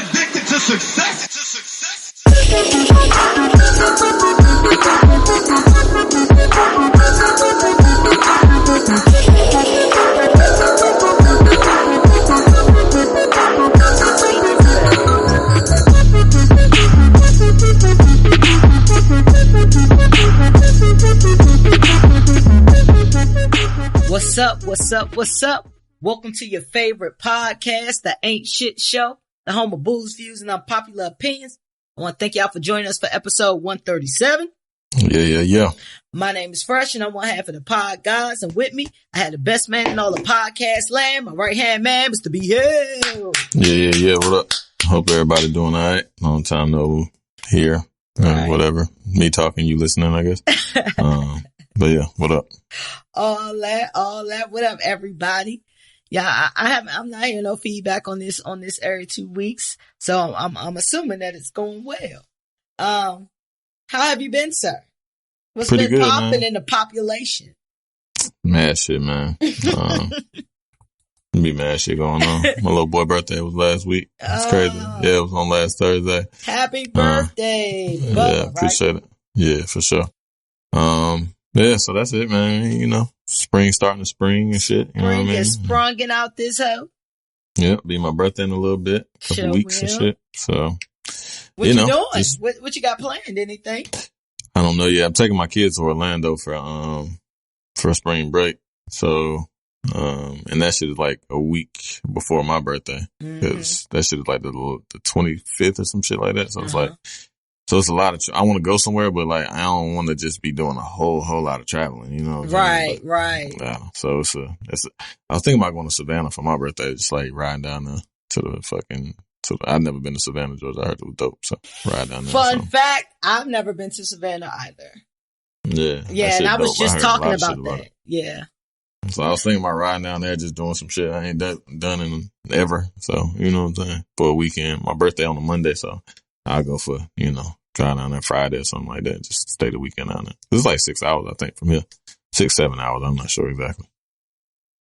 addicted to success. What's up? What's up? What's up? Welcome to your favorite podcast, the Ain't Shit Show, the home of booze, views, and unpopular opinions. I want to thank y'all for joining us for episode 137. Yeah. My name is Fresh, and I'm one half of the pod guys, and with me, I had the best man in all the podcast land, my right-hand man, Mr. B. Hill. Yeah. What up? Hope everybody doing all right. Long time no here. Right. Whatever. Me talking, you listening, I guess. But yeah, what up? All that. What up, everybody? Yeah, I'm not hearing no feedback on this every 2 weeks. So I'm assuming that it's going well. How have you been, sir? What's Pretty been good, popping man. in the population? Mad shit, man. Be mad shit going on. My little boy birthday was last week. It's crazy. Yeah, it was on last Thursday. Happy birthday, Bubba, Yeah, appreciate it. Yeah, for sure. Yeah, so that's it, man. You know, spring starting to spring and shit. You know what I mean? Is sprunging out this hoe. Yeah, be my birthday in a little bit, couple weeks and shit. So, what you doing? Just, what you got planned? Anything? I don't know yet. I'm taking my kids to Orlando for spring break. So, and that shit is like a week before my birthday because that shit is like the 25th or some shit like that. So it's like. So it's a lot of, I want to go somewhere, but like, I don't want to just be doing a whole lot of traveling, you know? Right. Yeah. So I was thinking about going to Savannah for my birthday, just like riding down there I've never been to Savannah, Georgia. I heard it was dope. So ride down there. Fun fact, I've never been to Savannah either. Yeah. Yeah. And I was just talking about that. Yeah. So I was thinking about riding down there, just doing some shit I ain't done in ever. So, you know what I'm saying? For a weekend, my birthday on a Monday. So I'll go for, drive down there Friday or something like that. Just stay the weekend down there. It's like 6 hours, I think, from here. 6-7 hours. I'm not sure exactly.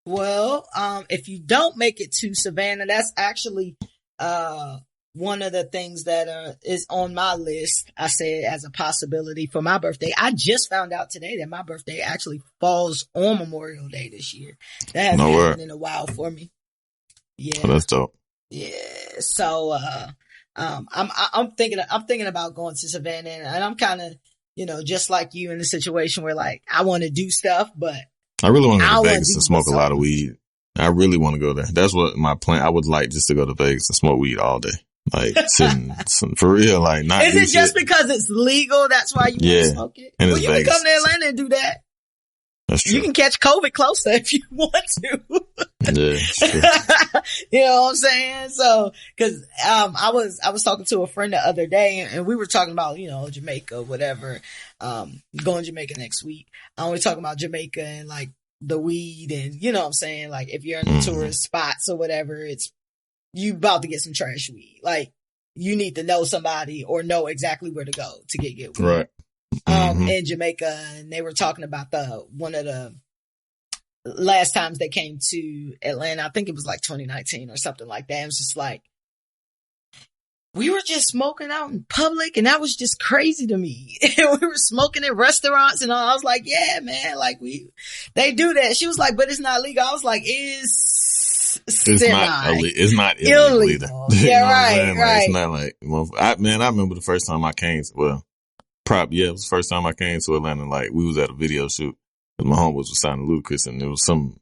Well, if you don't make it to Savannah, that's actually one of the things that is on my list. I said as a possibility for my birthday. I just found out today that my birthday actually falls on Memorial Day this year. That hasn't happened in a while for me. Yeah, oh, that's dope. Yeah, so I'm thinking about going to Savannah, and I'm kind of, just like you in the situation where like I want to do stuff, but I really want to go to Vegas and smoke a lot of weed. I really want to go there. That's what my plan. I would like just to go to Vegas and smoke weed all day, like for real. Like, not. Is it just because it's legal? That's why you want to smoke it? And well, you Vegas. can come to Atlanta and do that. That's true. You can catch COVID closer if you want to. Yeah, true. You know what I'm saying? So, cause, I was talking to a friend the other day and we were talking about, Jamaica, whatever, going to Jamaica next week. We're talking about Jamaica and like the weed and, you know what I'm saying? Like if you're in the tourist spots or whatever, you about to get some trash weed. Like you need to know somebody or know exactly where to go to get weed. Right. In Jamaica, and they were talking about one of the last times they came to Atlanta. I think it was like 2019 or something like that. It was just like, we were just smoking out in public and that was just crazy to me. We were smoking in restaurants and all. I was like, yeah, man, like they do that. She was like, but it's not legal. I was like, it's not illegal either. Yeah, right. Like, it's not like, I remember the first time I came, it was the first time I came to Atlanta. Like, we was at a video shoot. My homeboys was signing Ludacris, and it was some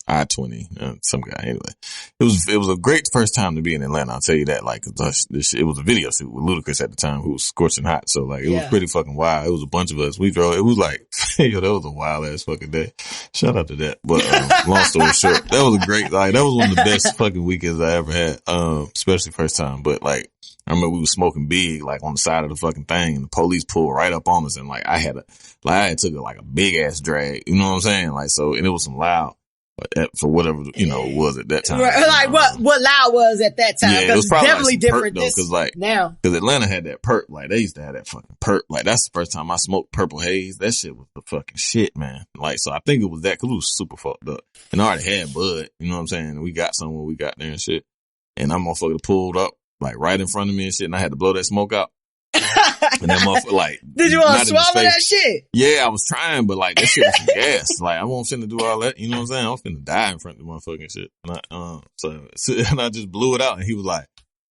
I-20, some guy. Anyway, it was a great first time to be in Atlanta. I'll tell you that. Like, it was a video shoot with Ludacris at the time, who was scorching hot. So like, it was pretty fucking wild. It was a bunch of us. We drove. It was like, that was a wild ass fucking day. Shout out to that. But long story short, that was a great. Like, that was one of the best fucking weekends I ever had. Especially first time. But like, I remember we was smoking big, like on the side of the fucking thing, and the police pulled right up on us, and like I had took a big ass drag, you know what I'm saying? Like, so, and it was some loud, for whatever, it was at that time. Right, like what loud was at that time. Yeah, it was probably definitely like different though, cause like, now. Cause Atlanta had that perp, like they used to have that fucking perp. Like that's the first time I smoked purple haze. That shit was the fucking shit, man. Like, so I think it was that, cause we was super fucked up. And I already had bud, you know what I'm saying? We got somewhere we got there and shit. And that motherfucker pulled up like right in front of me and shit, and I had to blow that smoke out. And that motherfucker, like, did you want to swallow that shit? Yeah, I was trying, but like that shit was some gas. Like, I wasn't finna do all that. You know what I'm saying? I was finna die in front of the motherfucking shit. And I just blew it out, and he was like,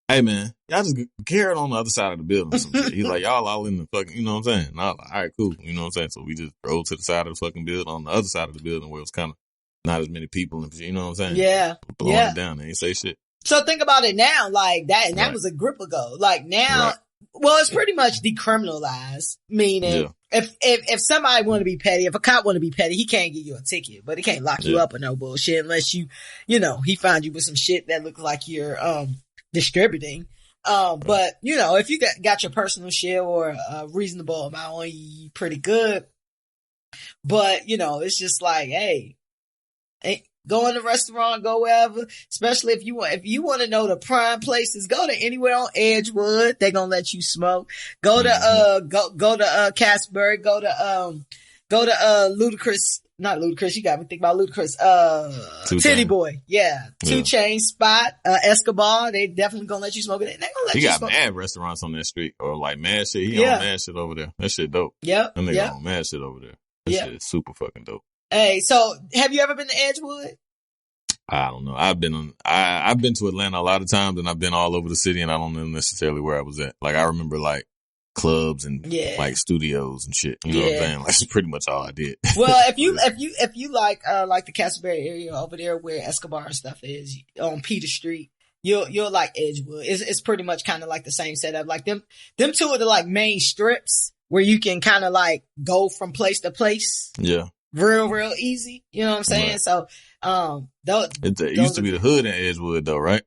"Hey man, y'all just carry it on the other side of the building." Or some shit. He's like, "Y'all all in the fucking," you know what I'm saying? And I was like, "All right, cool." You know what I'm saying? So we just drove to the side of the fucking building, on the other side of the building where it was kind of not as many people and shit. You know what I'm saying? Yeah, blowing it down. They ain't say shit. So think about it now, like that, and that was a grip ago. Like now. Right. Well, it's pretty much decriminalized, meaning if somebody want to be petty, if a cop want to be petty, he can't give you a ticket, but he can't lock you up or no bullshit unless you know, he found you with some shit that looks like you're distributing. But you know, if you got your personal shit or a reasonable amount on you, pretty good. But you know, it's just like, hey, go in the restaurant, go wherever, especially if you want to know the prime places, go to anywhere on Edgewood. They're going to let you smoke. Go to, go to Casper, go to Ludacris, not Ludacris. You got me thinking about Ludacris, Titty Boy. Yeah. 2 Chainz spot, Escobar. They definitely going to let you smoke it. They're going to let you smoke. He got mad restaurants on that street or like mad shit. He on mad shit over there. That shit dope. Yep. That nigga on mad shit over there. That shit is super fucking dope. Hey, so have you ever been to Edgewood? I don't know. I've been to Atlanta a lot of times, and I've been all over the city, and I don't know necessarily where I was at. Like, I remember like clubs and like studios and shit. You know what I'm saying? Like, that's pretty much all I did. Well, if you like the Castleberry area over there where Escobar and stuff is on Peter Street, you'll like Edgewood. It's pretty much kind of like the same setup. Like them two are the like main strips where you can kind of like go from place to place. Yeah. Real easy. You know what I'm saying? Right. So, it used to be the hood in Edgewood though, right?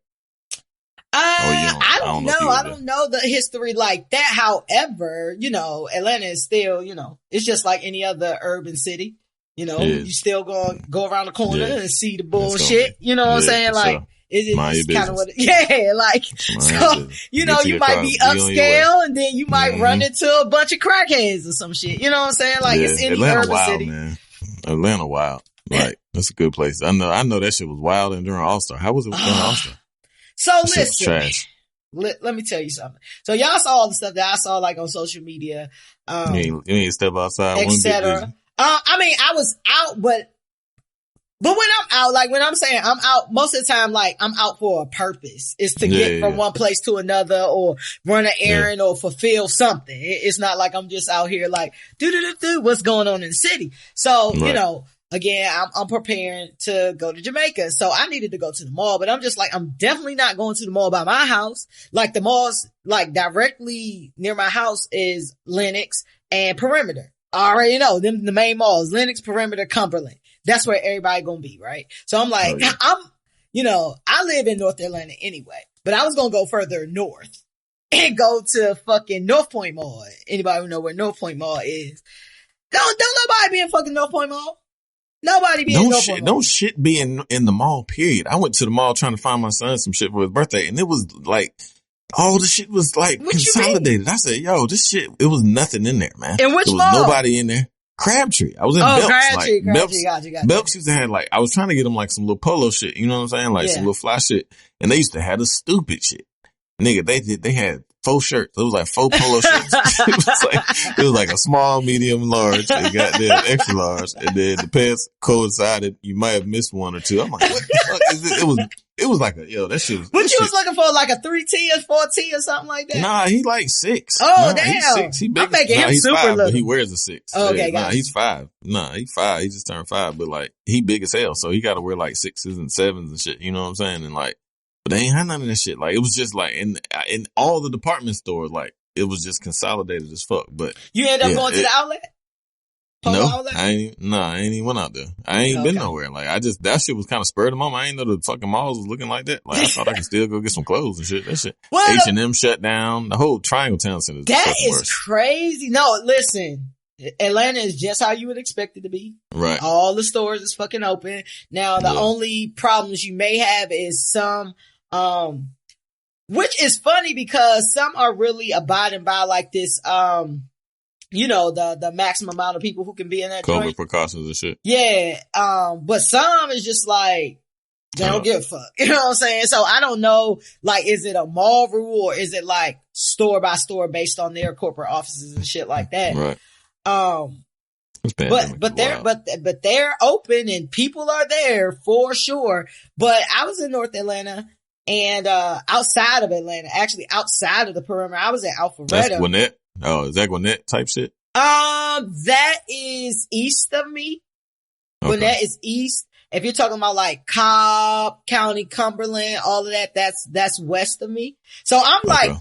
I don't know. I don't know the history like that. However, you know, Atlanta is still, you know, it's just like any other urban city. You know, you still go around the corner and see the bullshit. You know what I'm saying? Like, it's kind of what, like, so, you know, you might be upscale and then you might run into a bunch of crackheads or some shit. You know what I'm saying? Like, it's any Atlanta urban wild, city. Man. Atlanta wild. Like, that's a good place. I know that shit was wild and during All-Star. How was it during All-Star? So listen, trash. Let me tell you something. So y'all saw all the stuff that I saw like on social media. You ain't step outside, etc. I mean, I was out, but when I'm out, like when I'm saying I'm out, most of the time, like I'm out for a purpose. It's to get from one place to another or run an errand or fulfill something. It's not like I'm just out here like, what's going on in the city. So, you know, again, I'm preparing to go to Jamaica. So I needed to go to the mall, but I'm just like, I'm definitely not going to the mall by my house. Like the malls, like directly near my house is Lenox and Perimeter. I already know them, the main malls, Lenox, Perimeter, Cumberland. That's where everybody gonna be, right? So I'm like, I live in North Atlanta anyway, but I was gonna go further north and go to fucking North Point Mall. Anybody who know where North Point Mall is? Don't nobody be in fucking North Point Mall. Nobody be in North Point Mall. No shit be in the mall, period. I went to the mall trying to find my son some shit for his birthday, and it was like, all the shit was like consolidated. I said, yo, this shit, it was nothing in there, man. In which there was mall? Nobody in there. Crabtree. I was in Belks. Crabtree, Belks, Belks used to have like, I was trying to get them like some little polo shit. You know what I'm saying? Like some little fly shit. And they used to have the stupid shit. Nigga, they had 4 shirts. It was like 4 polo shirts. it was like a small, medium, large. They got the extra large. And then the pants coincided. You might have missed one or two. I'm like, what the fuck is it? It was like that shit was. What you was looking for, like a 3T or 4T or something like that? Nah, he like 6. Oh, damn. He's 6. He big. I'm making him he's super 5, little. but he wears a 6. Oh, okay, Nah, he's 5. Nah, he's 5. He just turned 5, but like, he big as hell. So he got to wear like 6s and 7s and shit. You know what I'm saying? And like, but they ain't had none of that shit. Like, it was just like, in all the department stores, like, it was just consolidated as fuck. But you end up going to the outlet? Outlet? I ain't even went out there. I ain't been nowhere. Like, that shit was kind of spurred of the moment. I ain't know the fucking malls was looking like that. Like, I thought I could still go get some clothes and shit. That shit. Well, H&M shut down. The whole Triangle Town Center. That is crazy. No, listen. Atlanta is just how you would expect it to be. Right. All the stores is fucking open. Now, the only problems you may have is some, which is funny because some are really abiding by like this, the maximum amount of people who can be in that COVID joint. precautions and shit. Yeah. But some is just like, They don't give a fuck. You know what I'm saying? So I don't know, like, is it a mall rule or is it like store by store based on their corporate offices and shit like that? Right. But they're open and people are there for sure. But I was in North Atlanta and, outside of Atlanta, actually outside of the perimeter, I was in Alpharetta. That's Gwinnett? Oh, is that Gwinnett type shit? That is east of me. Okay. Gwinnett is east. If you're talking about like Cobb County, Cumberland, all of that, that's west of me. So I'm like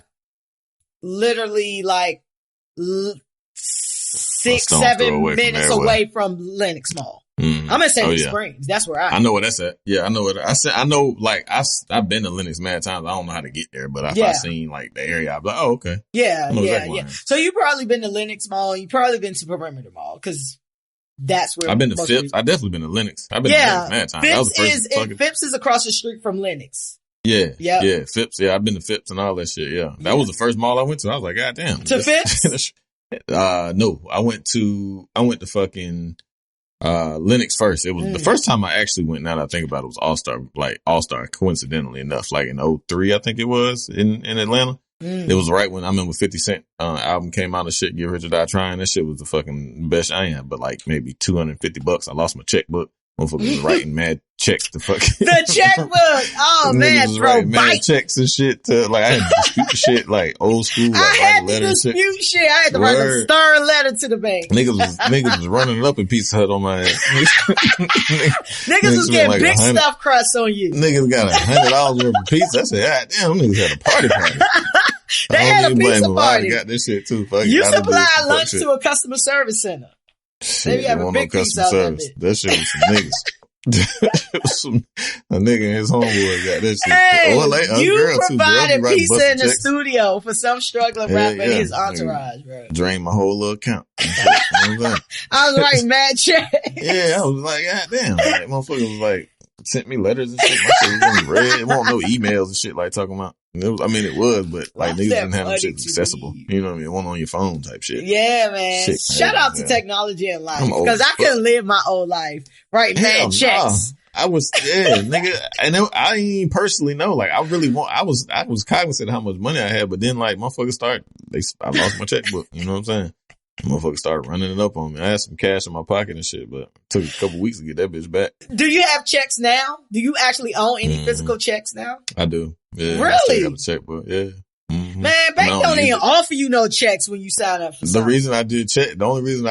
literally like 6-7 minutes away from Lenox Mall. Mm. I'm in Sandy Springs. That's where I know where that's at. Yeah, I know what I know. Like I've been to Lenox mad times. I don't know how to get there, but if I seen like the area, I'd be like, oh, okay. Yeah. So you probably been to Lenox Mall. You probably been to Perimeter Mall because that's where I've been to Phipps. I definitely been to Lenox. I've been to Lenox mad times. That was the first Phipps is across the street from Lenox. Yeah. Phipps. Yeah, I've been to Phipps and all that shit. Yeah, that was the first mall I went to. I was like, God damn. To Phipps? No, I went to fucking Lenox first. It was the first time I actually went. Now that I think about it, was All Star. Coincidentally enough, like in 2003, I think it was in Atlanta. It was right when I remember 50 Cent album came out and shit. Get Rich or Die Trying. That shit was the fucking best I am. But like maybe $250. I lost my checkbook. Motherfuckers was writing mad checks to fucking the checkbook. Oh man, throw mad checks and shit to like I had to dispute shit like old school. Like, I had to dispute shit. I had to write a stern letter to the bank. Niggas was running it up in Pizza Hut on my ass. Niggas was getting like big stuff crust on you. Niggas got $100 worth of pizza. I said, God damn, them niggas had a party. They had a pizza party. I got this shit too. Fuck you supply lunch to a customer service center. Shit, they have a big piece out of it. That shit was some niggas. A nigga and his homeboy got that shit. Hey, you provided pizza in the studio for some struggling rapper and his entourage, bro. Drained my whole little account. I was writing mad check. Yeah, I was like, God damn. Like, motherfucker was like, sent me letters and shit. My shit was in red. It wasn't no emails and shit like talking about. It was, but like niggas didn't have them shit accessible. You know what I mean? It wasn't on your phone type shit. Yeah, man. Shit, Shout out to technology and life. Because I couldn't live my old life. Right, mad checks. I was, nigga. And I didn't personally know. Like, I was cognizant of how much money I had, but then like motherfuckers I lost my checkbook. You know what I'm saying? Motherfuckers started running it up on me. I had some cash in my pocket and shit, but it took a couple weeks to get that bitch back. Do you have checks now? Do you actually own any physical checks now? I do. Yeah. Really? I have a checkbook. Yeah. Mm-hmm. Man, bank don't even offer you no checks when you sign up for something. The reason I did check, the only reason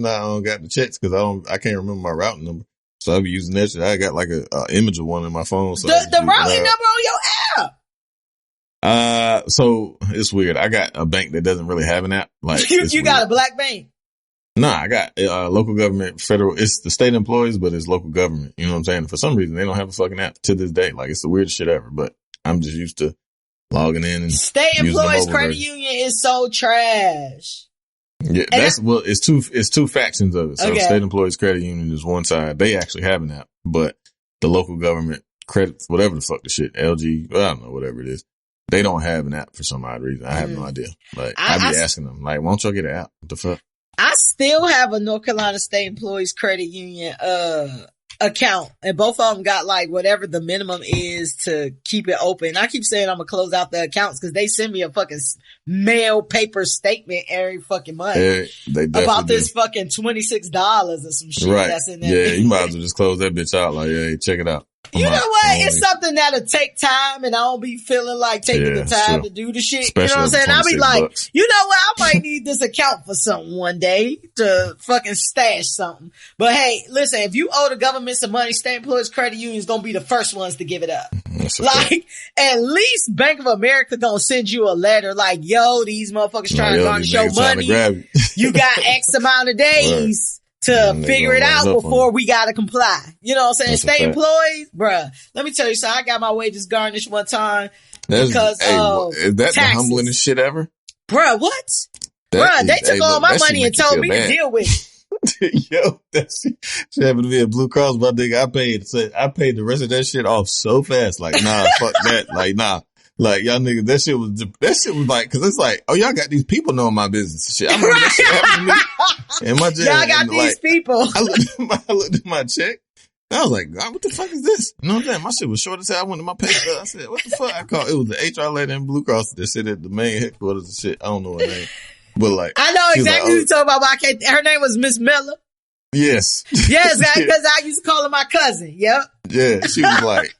I got the checks because I can't remember my routing number. So I'll be using that shit. I got like a image of one in my phone. So the routing number on your app. So it's weird. I got a bank that doesn't really have an app. Like you got a black bank? Nah, I got local government, federal. It's the state employees, but it's local government. You know what I'm saying? For some reason, they don't have a fucking app to this day. Like it's the weirdest shit ever. But I'm just used to logging in and state employees credit union is so trash. Yeah, it's two factions of it. So state employees credit union is one side. They actually have an app, but the local government credit, whatever the fuck the shit, LG, I don't know, whatever it is. They don't have an app for some odd reason. I have no idea. Like, I be asking them, like, why don't y'all get an app? What the fuck? I still have a North Carolina State Employees Credit Union, account. And both of them got like whatever the minimum is to keep it open. I keep saying I'm gonna close out the accounts because they send me a fucking mail paper statement every fucking month about this fucking $26 or some shit that's in there. Yeah, you might as well just close that bitch out. Like, hey, check it out. You know what? It's something that'll take time and I don't be feeling like taking the time to do the shit. Especially, you know what I'm saying? I'll be like, you know what? I might need this account for something one day to fucking stash something. But hey, listen, if you owe the government some money, State Employees Credit Union is going to be the first ones to give it up. Like, at least Bank of America gonna send you a letter like, yo, these motherfuckers trying to garnish your money. You got X amount of days. To figure it out before we gotta comply. You know what I'm saying? That's State employees, bruh. Let me tell you something. I got my wages garnished one time because is that the humblingest shit ever? Bruh, what? Bruh, they took all my money and told me to deal with it. Yo, that shit happened to be a Blue Cross, but I paid the rest of that shit off so fast. Like, nah, fuck that. Like, nah. Like, y'all niggas, that shit was like, cause it's like, oh, y'all got these people knowing my business and shit. I remember that shit happened to me. And my y'all got these people. I looked at my check I was like, God, what the fuck is this? You know what I'm saying? My shit was short as hell. I went to my paper. I said, what the fuck? I called. It was the HR lady in Blue Cross that sit at the main headquarters and shit. I don't know her name. But like, I know exactly who you talking about, but I can't. Her name was Miss Miller. Yes. Yes, because I used to call her my cousin. Yep. Yeah. She was like,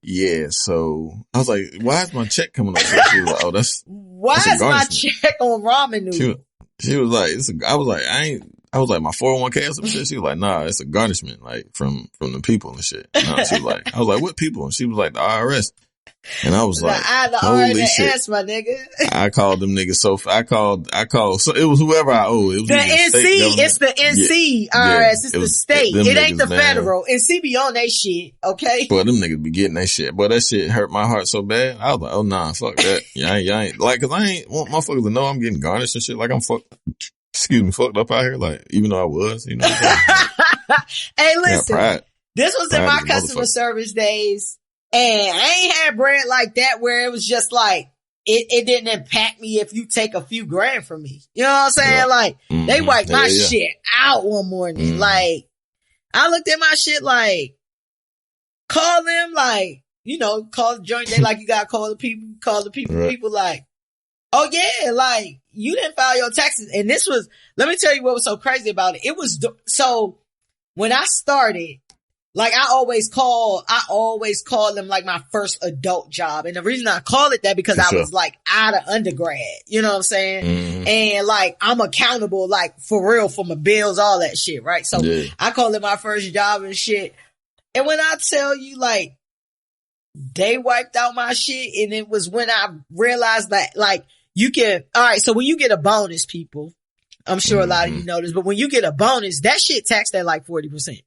yeah. So I was like, why is my check coming up? She was like, oh, why is my check on ramen noodles? She was like, I was like, my 401k or some shit. She was like, nah, it's a garnishment, like from the people and shit. No, she was like, I was like, what people? And she was like, the IRS. And I was like, holy shit. My nigga. I called them niggas. So I called. So it was whoever I owe. It was the NC. It's the NC IRS. It's the state. It ain't the federal. NC be on they shit. Okay. Boy, them niggas be getting that shit. Boy, that shit hurt my heart so bad. I was like, oh nah, fuck that. Yeah, I ain't like, cause I ain't want motherfuckers to know I'm getting garnished and shit. Like I'm fucked up out here. Like even though I was, you know. Hey, listen. This was in my customer service days. And I ain't had bread like that where it was just like, it didn't impact me if you take a few grand from me. You know what I'm saying? Yeah. Like, they wiped my shit out one morning. Like, I looked at my shit like, call them like, you know, call the joint. They like, you gotta call the people, right. People like, oh yeah, like, you didn't file your taxes. And this was, let me tell you what was so crazy about it. It was, so when I started, like I always call them like my first adult job. And the reason I call it that because I was like out of undergrad, you know what I'm saying? Mm-hmm. And like I'm accountable like for real for my bills, all that shit, right? So I call it my first job and shit. And when I tell you like they wiped out my shit and it was when I realized that like you can, all right, so when you get a bonus, people, I'm sure a lot of you know this, but when you get a bonus, that shit taxed at like 40%.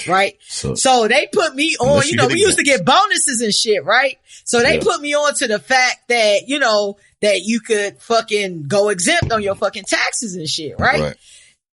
Right? So they put me on, you know, we used to get bonuses and shit, right? So they put me on to the fact that, you know, that you could fucking go exempt on your fucking taxes and shit, right?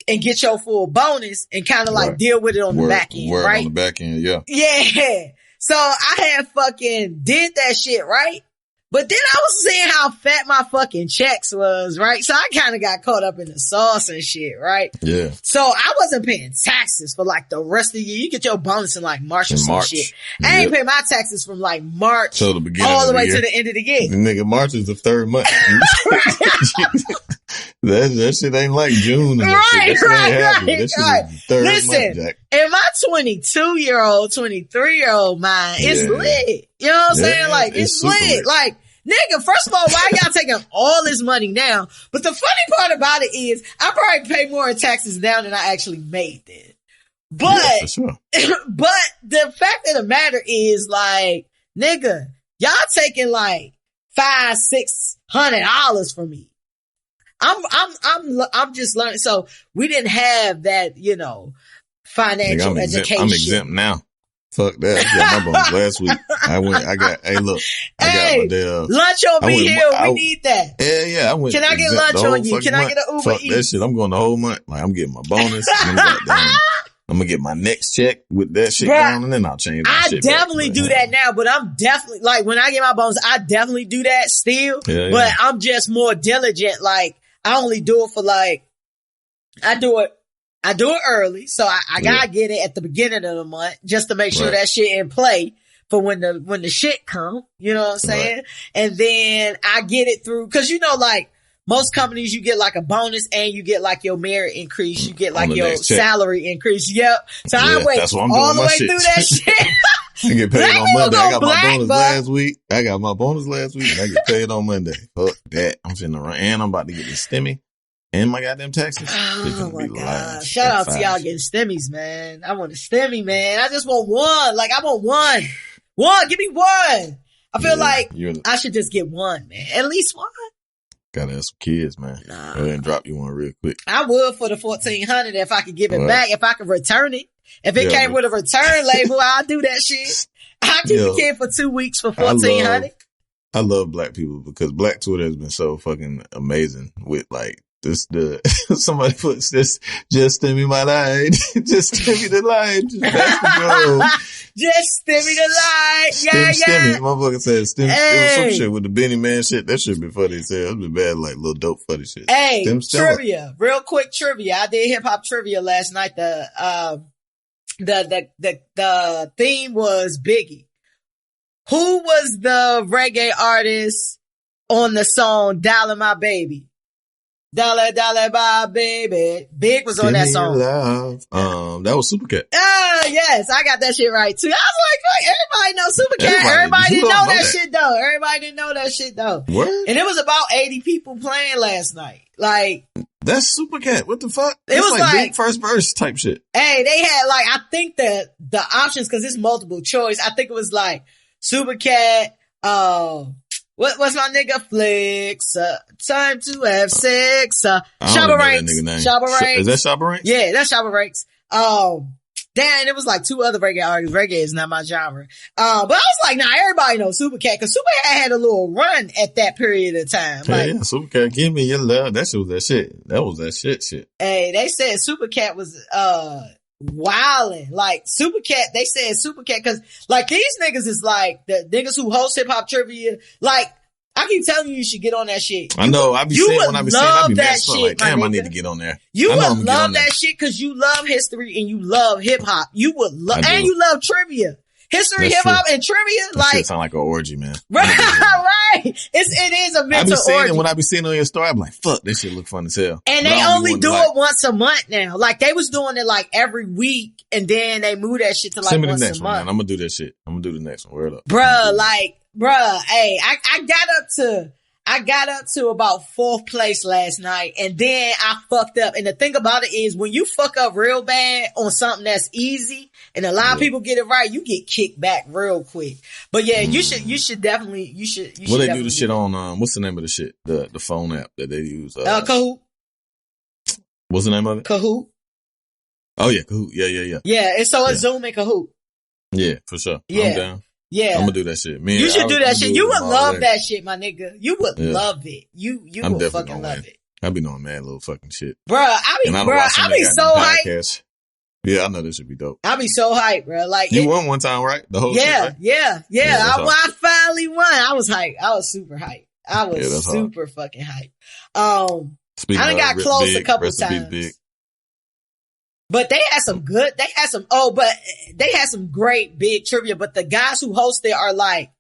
And get your full bonus and kind of like deal with it on the back end, right? On the back end, yeah. Yeah. So I had fucking did that shit, right? But then I was seeing how fat my fucking checks was, right? So I kind of got caught up in the sauce and shit, right? Yeah. So I wasn't paying taxes for like the rest of the year. You get your bonus in like March or some shit. I ain't paying my taxes from like March so the beginning all the way to the end of the year. Nigga, March is the third month. that shit ain't like June. Right. That shit is the third month, Jack. In my 22-year-old, 23-year-old mind, it's lit. You know what I'm saying? Like, it's lit. Like, nigga, first of all, why y'all taking all this money now? But the funny part about it is I probably pay more in taxes now than I actually made then. But, for sure. But the fact of the matter is like, nigga, y'all taking like $500-$600 from me. I'm just learning. So we didn't have that, you know, financial education. I'm exempt now. Fuck that. I got my bonus last week. I got my damn. Lunch on me here. We need that. Yeah. I went. Can I get lunch on you? Can I get an Uber Fuck that shit. I'm going the whole month. Like, I'm getting my bonus. I'm gonna get my next check with that shit going and then I'll change my shit. I definitely do that now, but I'm definitely, like, when I get my bonus, I definitely do that still. But I'm just more diligent. Like, I only do it for like, I do it early. So I gotta get it at the beginning of the month just to make sure that shit in play for when the shit come, you know what I'm saying? Right. And then I get it through, cause you know, like most companies, you get like a bonus and you get like your merit increase. You get like your salary increase. Yep. So I wait all the way through that shit. I get paid on Monday. I got my bonus last week. And I get paid on Monday. Fuck that. I'm sitting around and I'm about to get the stimmy. And my goddamn taxes. Oh my God. Shout out to y'all getting stimmies, man. I want a stimmy, man. I just want one. Like, I want one. One. Give me one. I feel like I should just get one, man. At least one. Gotta have some kids, man. Nah. Go ahead and drop you one real quick. I would for the $1,400 if I could give it back, if I could return it. If it came with a return label, I'll do that shit. I'll keep the kid for 2 weeks for $1,400. I love black people because black Twitter has been so fucking amazing with like, somebody puts this, just send me my line. Just send me the line. Just pass the bro. Just send me the line. Yeah. Stimmy. Motherfucker said stimmy. It was some shit with the Benny Man shit. That shit been funny as hell. It's been bad, like little dope funny shit. Hey, trivia. Real quick trivia. I did hip hop trivia last night. the theme was Biggie. Who was the reggae artist on the song Dollar My Baby? Dollar, dollar, my baby. Big was on that song. Love. That was Supercat. Yes, I got that shit right too. I was like, everybody knows Supercat. Everybody didn't know that shit though. Everybody didn't know that shit though. What? And it was about 80 people playing last night. Like, that's Supercat. What the fuck? It was like big first verse type shit. Hey, they had like, I think that the options, cause it's multiple choice. I think it was like Supercat, what's my nigga Flex? Time to have sex. Shabba Ranks. Shabba Ranks. Is that Shabba Ranks? Yeah, that's Shabba Ranks. Damn, it was like two other reggae artists. Reggae is not my genre. But I was like, nah, everybody knows Supercat, cause Supercat had a little run at that period of time. Like, yeah, Supercat, give me your love. That shit was that shit. That was that shit. Hey, they said Supercat was, wildin'. Like, Supercat, they said Supercat, cause like these niggas is like the niggas who host hip hop trivia. Like, I keep telling you should get on that shit. I know. I be saying when I be saying, I be mad shit, like, damn, I need to get on there. You would love that shit cause you love history and you love hip hop. You would love, and you love trivia. History, hip hop, and trivia. That like, shit sound like an orgy, man. Right. It is a mental orgy. And when I be seeing on your story, I'm like, fuck, this shit look fun as hell. And they only do it once a month now. Like, they was doing it like every week and then they moved that shit to like send me once the next a one, month. man. I'm gonna do that shit. I'm gonna do the next one. Word up. Hey, I got up to about 4th place last night and then I fucked up. And the thing about it is when you fuck up real bad on something that's easy and a lot of people get it right, you get kicked back real quick. But yeah, you should definitely What they do the shit on, what's the name of the shit? The phone app that they use? Kahoot. What's the name of it? Kahoot. Oh yeah, Kahoot. Yeah. Yeah, it's Zoom and Kahoot. Yeah, for sure. Yeah. I'm down. Yeah. I'm gonna do that shit. Man, you should do that shit. You would love that shit, my nigga. You would love it. You would fucking love it. I be knowing mad little fucking shit. Bruh, I be so hyped. Yeah, I know this should be dope. I be so hyped, bro. Like, you won one time, right? The whole shit, right? Yeah. I finally won. I was hyped. I was super hyped. I was super fucking hyped. I done got close a couple times. But they had some great big trivia, but the guys who host it are like,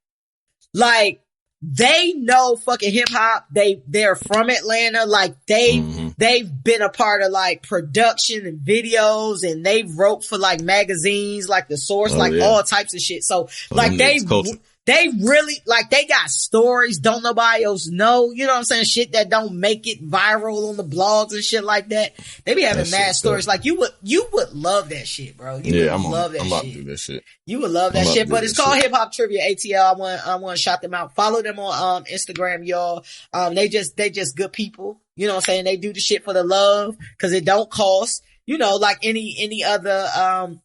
they know fucking hip hop. They're from Atlanta. Like they've been a part of like production and videos and they wrote for like magazines, like The Source, all types of shit. So like they really, like, they got stories don't nobody else know. You know what I'm saying? Shit that don't make it viral on the blogs and shit like that. They be having mad stories. Like, you would love that shit, bro. I'm about to do that shit. You would love that shit, but it's called Hip Hop Trivia ATL. I want to shout them out. Follow them on, Instagram, y'all. They just good people. You know what I'm saying? They do the shit for the love, cause it don't cost, you know, like any other,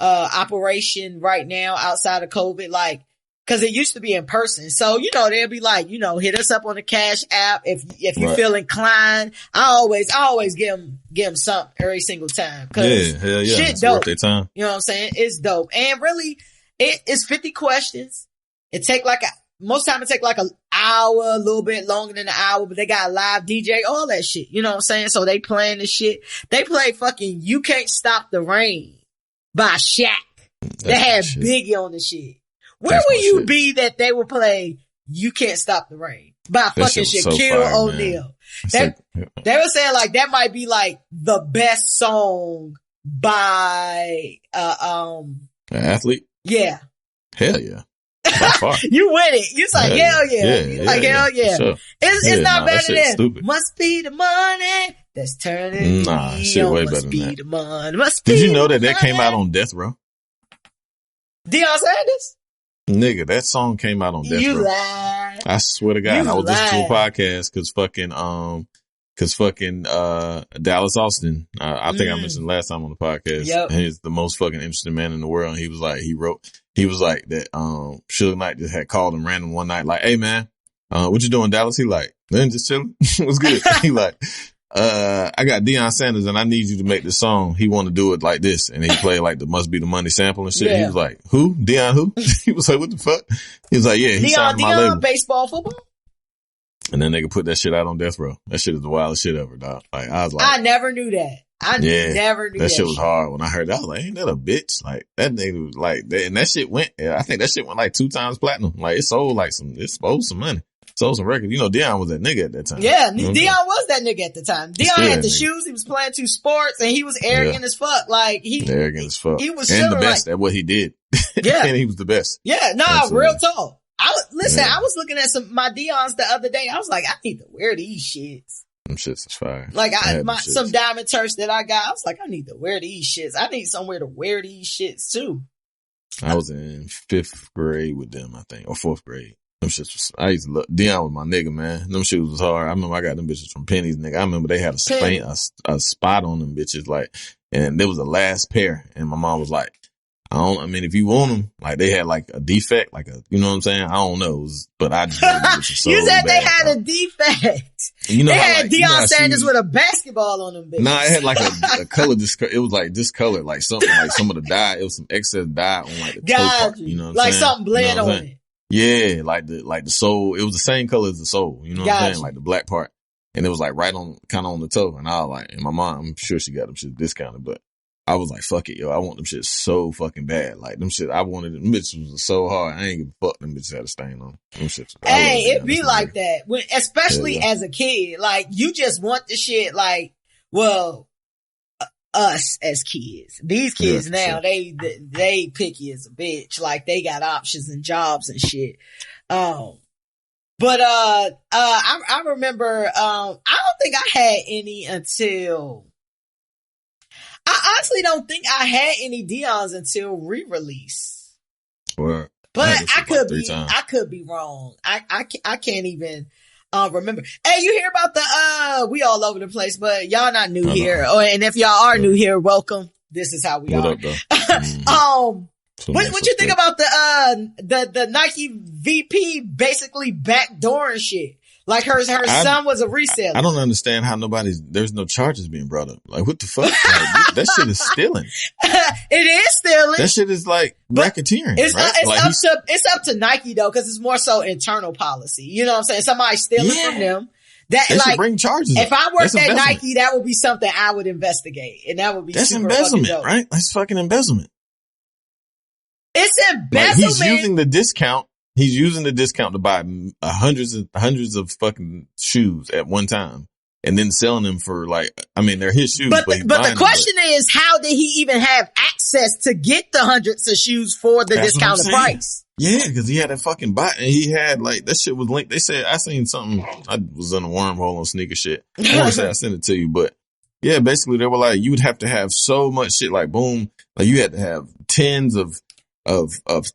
operation right now outside of COVID, like, cause it used to be in person. So, you know, they'll be like, you know, hit us up on the Cash app if you feel inclined. I always give them something every single time. Cause hell yeah. Shit it's dope. Worth their time. You know what I'm saying? It's dope. And really, it's 50 questions. Most time it take like an hour, a little bit longer than an hour, but they got a live DJ, all that shit. You know what I'm saying? So they playing the shit. They play fucking You Can't Stop the Rain by Shaq. They had Biggie on the shit. Where will you be that they would play You Can't Stop the Rain by fucking Shaquille O'Neal? They were saying like that might be like the best song by an athlete? Yeah. Hell yeah. By far. You win it. You're like, hell yeah. Hell yeah. Sure. It's not better than stupid. Must be the money that's turning me shit on. Way must better be than that. The money. Must Did be you know the that came out on Death Row? Deion Sanders? Nigga, that song came out on Death Row. You lied. I swear to God, I was listening to a podcast cause fucking Dallas Austin, I think I mentioned last time on the podcast. Yep. He's the most fucking interesting man in the world. And he was like that, Suge Knight just had called him random one night, like, hey man, what you doing, Dallas? He like, man, just chilling. What's good? He like, I got Deion Sanders and I need you to make this song. He want to do it like this. And he played like the Must Be the Money sample and shit. Yeah. He was like, who? Deion who? He was like, what the fuck? He was like, yeah, he signed my label. Baseball, football? And then they could put that shit out on Death Row. That shit is the wildest shit ever, dog. Like, I was like, I never knew that. I never knew that shit was hard. When I heard that, I was like, ain't that a bitch? Like, that nigga was like, and that shit went, I think that shit went like 2 times platinum. Like, it sold like it sold some money. Sold some records. You know, Dion was that nigga at that time. Yeah, you know Dion was that nigga at the time. Dion had the shoes. He was playing 2 sports, and he was arrogant as fuck. Like, arrogant as fuck. He was and the best at what he did. Yeah. And he was the best. Yeah, real talk. I was looking at my Dion's the other day. I was like, I need to wear these shits. Them shits is fire. Like, some diamond turfs that I got, I was like, I need to wear these shits. I need somewhere to wear these shits too. I was in 5th grade with them, I think, or 4th grade. Them shits was, I used to look, Dion was my nigga, man. Them shoes was hard. I remember I got them bitches from Penny's, nigga. I remember they had a spot on them bitches, like, and there was the last pair, and my mom was like, I mean, if you want them, like, they had like a defect, like you know what I'm saying? I don't know, but I just so you said bad, they had a defect. You know, they had Deion Sanders with a basketball on them bitches. Nah, it had like a color, it was like discolored, like something, like some of the dye, it was some excess dye on like the toe part, you know what I'm like saying? something bled you know on it. Yeah, like the sole, it was the same color as the sole, you know what I'm saying? Like the black part. And it was like right on, kind of on the toe. And I was like, and my mom, I'm sure she got them shit discounted, but I was like, fuck it, yo. I want them shit so fucking bad. Like, them shit, I wanted them bitches was so hard. I ain't give a fuck. Them bitches had a stain on them shit. Hey, it be like that. Especially as a kid. Like, you just want the shit like, well, us as kids. These kids now, they picky as a bitch. Like, they got options and jobs and shit. But I remember, I don't think I had any until, I honestly don't think I had any Dion's until re-release. Well, but I could be wrong. I can't even, remember. Hey, you hear about we all over the place, but y'all not new here. And if y'all are new here, welcome. This is how we what are. Up, though? What you think about the Nike VP basically backdooring shit? Like her son was a reseller. I don't understand how there's no charges being brought up. Like, what the fuck? Like, that shit is stealing. It is stealing. That shit is like racketeering. It's up to Nike though, cause it's more so internal policy. You know what I'm saying? Somebody stealing from them. They should bring charges. If I worked at Nike, that would be something I would investigate. And that would be super embezzlement, fucking dope. Right? That's fucking embezzlement. It's embezzlement. Like, he's using the discount. He's using the discount to buy hundreds of fucking shoes at one time, and then selling them for like, I mean, they're his shoes. But the question is, how did he even have access to get the hundreds of shoes for the discounted price? Yeah, because he had a fucking bot, and he had like, that shit was linked. They said, I seen something. I was on a wormhole on sneaker shit. I want to say I sent it to you, but yeah, basically they were like, you would have to have so much shit, like boom, like you had to have tens of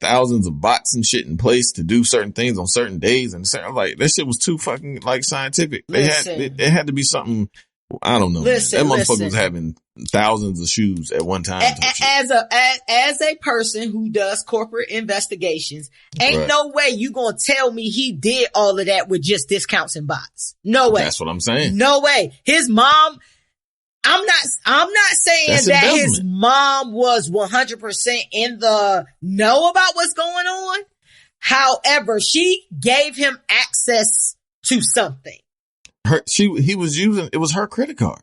thousands of bots and shit in place to do certain things on certain days. And I was like, that shit was too fucking like scientific. It had to be something, I don't know. That motherfucker was having thousands of shoes at one time. As a person who does corporate investigations, ain't no way you gonna tell me he did all of that with just discounts and bots. No way. That's what I'm saying. No way. His mom, I'm not saying that his mom was 100% in the know about what's going on. However, she gave him access to something. He was using, it was her credit card.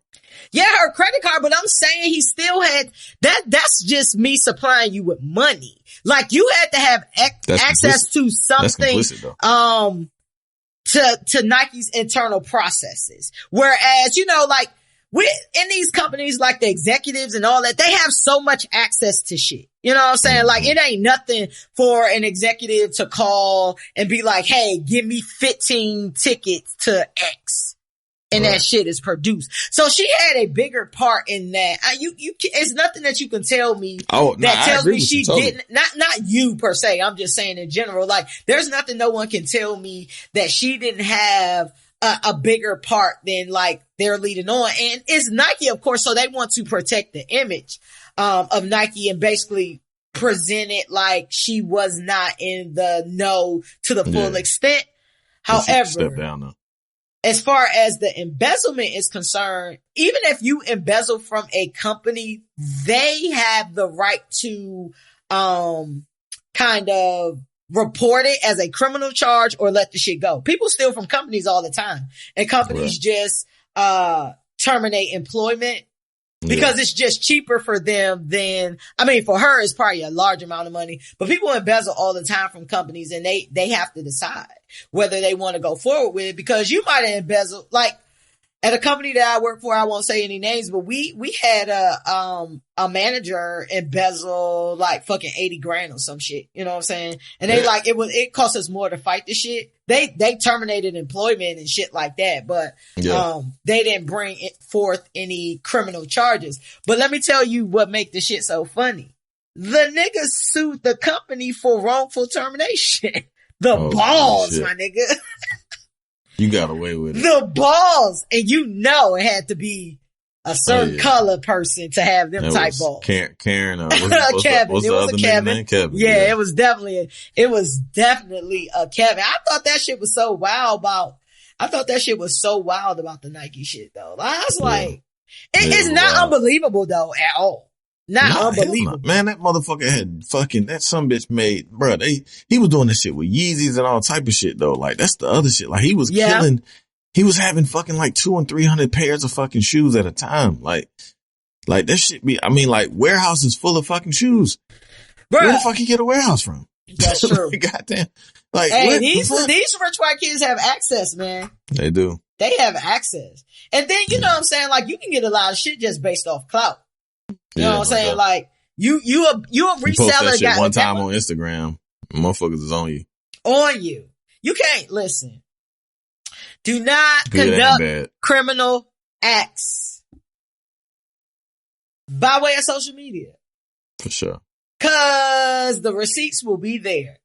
Yeah, her credit card, but I'm saying he still had that's just me supplying you with money. Like, you had to have access to something, to Nike's internal processes. Whereas, you know, like, in these companies, like the executives and all that, they have so much access to shit. You know what I'm saying? Like, it ain't nothing for an executive to call and be like, hey, give me 15 tickets to X. And that shit is produced. So she had a bigger part in that. It's nothing that you can tell me that tells me she didn't, not you per se. I'm just saying in general, like, there's nothing no one can tell me that she didn't have a bigger part than like they're leading on. And it's Nike, of course, so they want to protect the image of Nike and basically present it like she was not in the know to the full extent. However, step down though. As far as the embezzlement is concerned, even if you embezzle from a company, they have the right to kind of report it as a criminal charge or let the shit go. People steal from companies all the time, and companies just terminate employment because it's just cheaper for them than, I mean, for her, it's probably a large amount of money, but people embezzle all the time from companies and they have to decide whether they want to go forward with it, because you might have embezzled, like at a company that I work for, I won't say any names, but we had a manager embezzle like fucking 80 grand or some shit. You know what I'm saying? And they like, it cost us more to fight the shit. They terminated employment and shit like that, but, they didn't bring forth any criminal charges. But let me tell you what make the shit so funny. The niggas sued the company for wrongful termination. The balls, shit. My nigga. You got away with it. The balls. And you know it had to be a certain color person to have them type balls. Karen, Kevin. What's the other nigga name? Kevin. Yeah, it was definitely a Kevin. I thought that shit was so wild about the Nike shit though. I was like, it's not unbelievable though at all. Not unbelievable. Man, that motherfucker had that some bitch made, bro. He was doing this shit with Yeezys and all type of shit though. Like that's the other shit. Like he was killing, he was having fucking like 200 and 300 pairs of fucking shoes at a time. Like that shit be, I mean, like warehouses full of fucking shoes. Bruh. Where the fuck you get a warehouse from? That's true. Goddamn. Like, hey, these rich white kids have access, man. They do. They have access. And then, you know what I'm saying? Like you can get a lot of shit just based off clout. You know what I'm saying? Like you a reseller. You post that shit one time on Instagram, motherfuckers is on you. On you. You can't listen. Do not conduct criminal acts by way of social media. For sure. 'Cause the receipts will be there.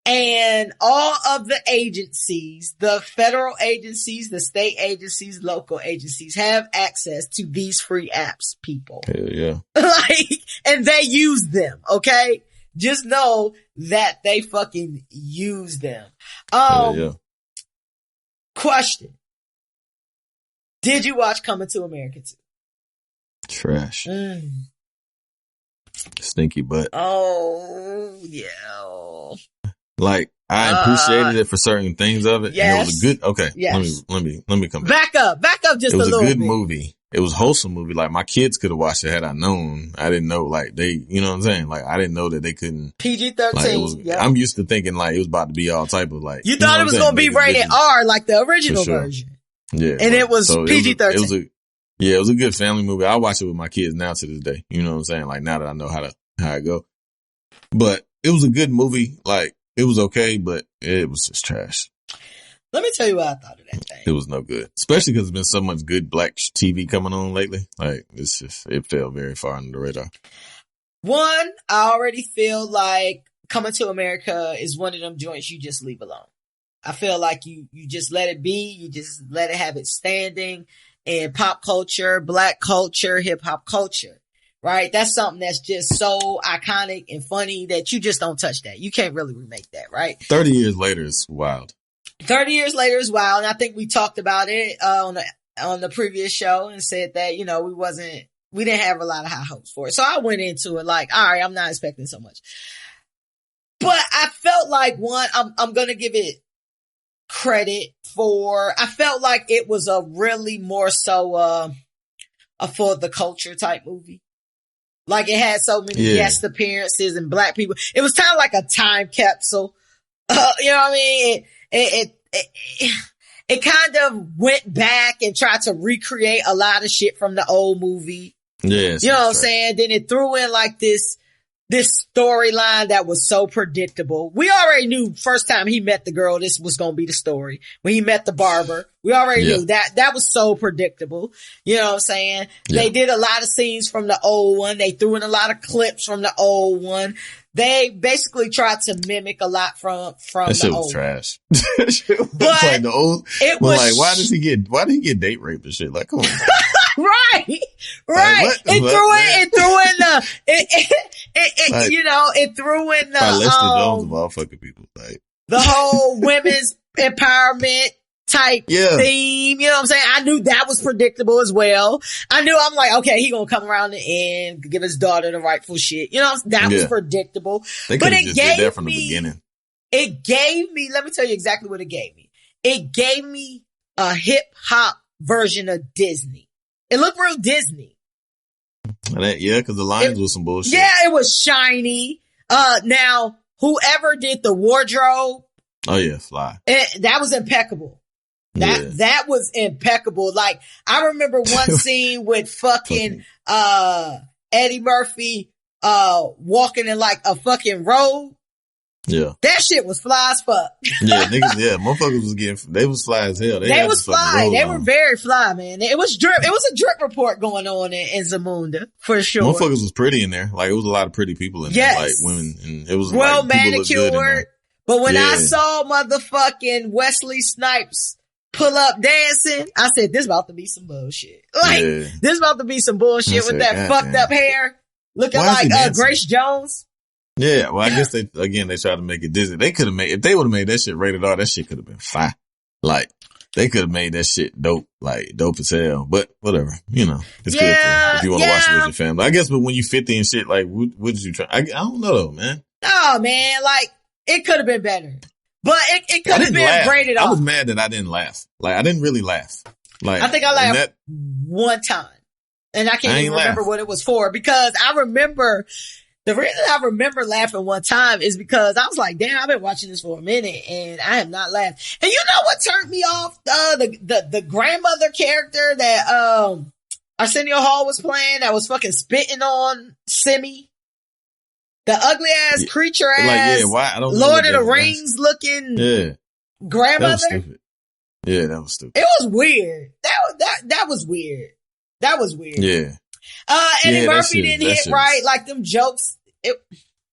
And all of the agencies, the federal agencies, the state agencies, local agencies have access to these free apps, people. Hell yeah. And they use them, okay? Just know that they fucking use them. Hell yeah. Question. Did you watch Coming to America 2? Trash. Stinky butt. Oh, yeah. Like, I appreciated it for certain things of it. Yes. And it was a good, okay. Yes. Let me come back. Back up just a little bit. It was a good movie. It was a wholesome movie. Like, my kids could have watched it had I known. I didn't know, like, you know what I'm saying? Like, I didn't know that they couldn't. PG-13. Like, I'm used to thinking, like, it was about to be all type of, like. You thought it was going to be rated R, like the original version. Yeah. And it was PG-13. It was a good family movie. I watch it with my kids now to this day. You know what I'm saying? Like, now that I know how it go. But it was a good movie. Like, it was okay, but it was just trash. Let me tell you what I thought of that thing. It was no good. Especially because there's been so much good black TV coming on lately. Like, it fell very far under the radar. One, I already feel like Coming to America is one of them joints you just leave alone. I feel like you just let it be. You just let it have its standing in pop culture, black culture, hip hop culture. Right? That's something that's just so iconic and funny that you just don't touch that. You can't really remake that, right? 30 years later is wild. 30 years later is wild. And I think we talked about it, on the previous show and said that, you know, we didn't have a lot of high hopes for it. So I went into it like, all right, I'm not expecting so much. But I felt like I'm going to give it credit I felt like it was a really more so, a for the culture type movie. Like it had so many guest appearances and black people. It was kind of like a time capsule. You know what I mean? It kind of went back and tried to recreate a lot of shit from the old movie. Yes. You know what I'm saying? Then it threw in like this storyline that was so predictable. We already knew first time he met the girl, this was going to be the story. When he met the barber, we already knew that was so predictable. You know what I'm saying? Yeah. They did a lot of scenes from the old one. They threw in a lot of clips from the old one. They basically tried to mimic a lot from that shit the was old. Trash. But like the old. It was like, why did he get date raped and shit? Like, come on. Right. Like, it threw in the by Leslie Jones of all fucking people. Like the whole women's empowerment type theme. You know what I'm saying? I knew that was predictable as well. I'm like, okay, he gonna come around the end, give his daughter the rightful shit. You know, that was predictable. They could have just did that from the beginning. It gave me, let me tell you exactly what it gave me. It gave me a hip hop version of Disney. It looked real Disney. Because the lines was some bullshit. Yeah, it was shiny. Now, whoever did the wardrobe. Oh, yeah, fly. That was impeccable. That was impeccable. Like, I remember one scene with fucking Eddie Murphy walking in like a fucking robe. Yeah. That shit was fly as fuck. Yeah, niggas, motherfuckers they was fly as hell. They was fly. They were very fly, man. It was drip. It was a drip report going on in Zamunda, for sure. Motherfuckers was pretty in there. Like, it was a lot of pretty people in there. Like, women. And it was well like, manicured. But when I saw motherfucking Wesley Snipes pull up dancing, I said, this about to be some bullshit. Like, this about to be some bullshit with that fucked up hair. Looking like Grace Jones. Yeah, well, I guess they tried to make it Disney. They could have if they would have made that shit rated R, that shit could have been fine. Like, they could have made that shit dope as hell. But whatever, it's good if you want to watch it with your family. I guess, but when you 50 and shit, like, what did you try? I don't know though, man. Oh man, like, it could have been better. But it could have been rated R. I was mad that I didn't laugh. Like, I didn't really laugh. Like, I think I laughed one time. And I can't even remember what it was for, because I remember, the reason I remember laughing one time is because I was like, damn, I've been watching this for a minute and I have not laughed. And you know what turned me off? The grandmother character that, Arsenio Hall was playing that was fucking spitting on Simi. The ugly ass creature ass, why? I don't Lord of the Rings looking grandmother. That was stupid. Yeah, that was stupid. It was weird. That was weird. That was weird. Yeah. Eddie Murphy didn't hit right. Like, them jokes, it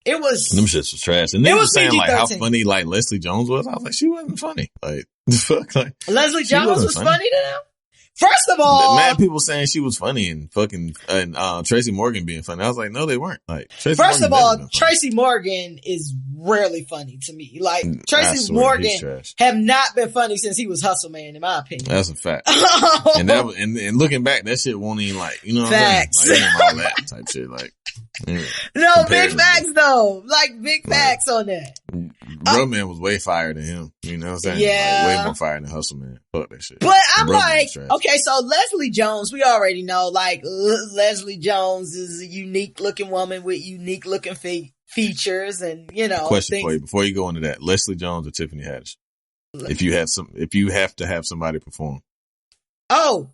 was. Them shits was trash. And they were saying like how funny like Leslie Jones was. I was like, she wasn't funny. Like, the fuck? Like, Leslie Jones was funny to them? First of all, mad people saying she was funny and Tracy Morgan being funny. I was like, no, they weren't. Like, first of all, Tracy Morgan is rarely funny to me. Like, Tracy Morgan have not been funny since he was Hustle Man, in my opinion. That's a fact. and looking back, that shit won't even like, you know what I'm saying? Like, all that type shit. Like, no, big facts though. Like, big facts on that. Bro Man was way fire than him. You know what I'm saying? Yeah. Like, way more fire than Hustle Man. Fuck that shit. But I'm like, okay, so Leslie Jones, we already know, like, Leslie Jones is a unique looking woman with unique looking features and, Question for you before you go into that. Leslie Jones or Tiffany Haddish? If you have to have somebody perform. Oh,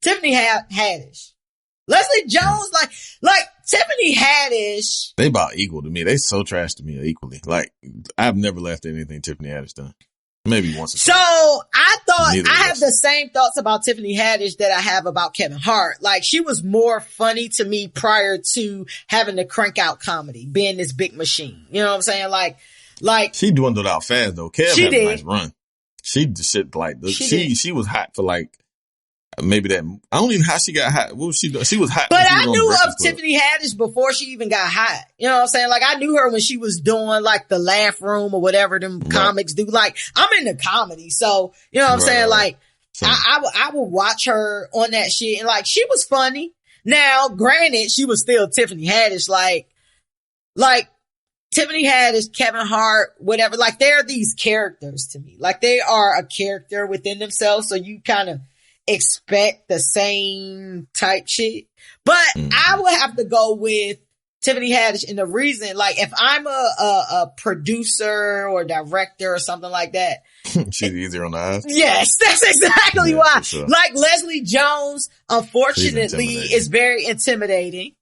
Tiffany Haddish. Leslie Jones, like Tiffany Haddish. They about equal to me. They so trash to me equally. Like, I've never laughed at anything Tiffany Haddish done. Maybe once or twice. So I thought I have the same thoughts about Tiffany Haddish that I have about Kevin Hart. Like, she was more funny to me prior to having to crank out comedy, being this big machine. You know what I'm saying? Like she dwindled out fast though. Kev had a nice run. She shit like she was hot for like. Maybe that, I don't even know how she got hot. What was she doing? She was hot. But I knew of Tiffany Haddish before she even got hot. You know what I'm saying? Like, I knew her when she was doing like the Laugh Room or whatever them comics do. Like, I'm into comedy. So, you know what I'm saying? Like, I would watch her on that shit and like, she was funny. Now, granted, she was still Tiffany Haddish. Like Tiffany Haddish, Kevin Hart, whatever. Like, they're these characters to me. Like, they are a character within themselves. So you kind of expect the same type shit. But I would have to go with Tiffany Haddish. And the reason, like, if I'm a producer or director or something like that. She's easier on the eyes. Yes, that's exactly why. Sure. Like, Leslie Jones, unfortunately, is very intimidating.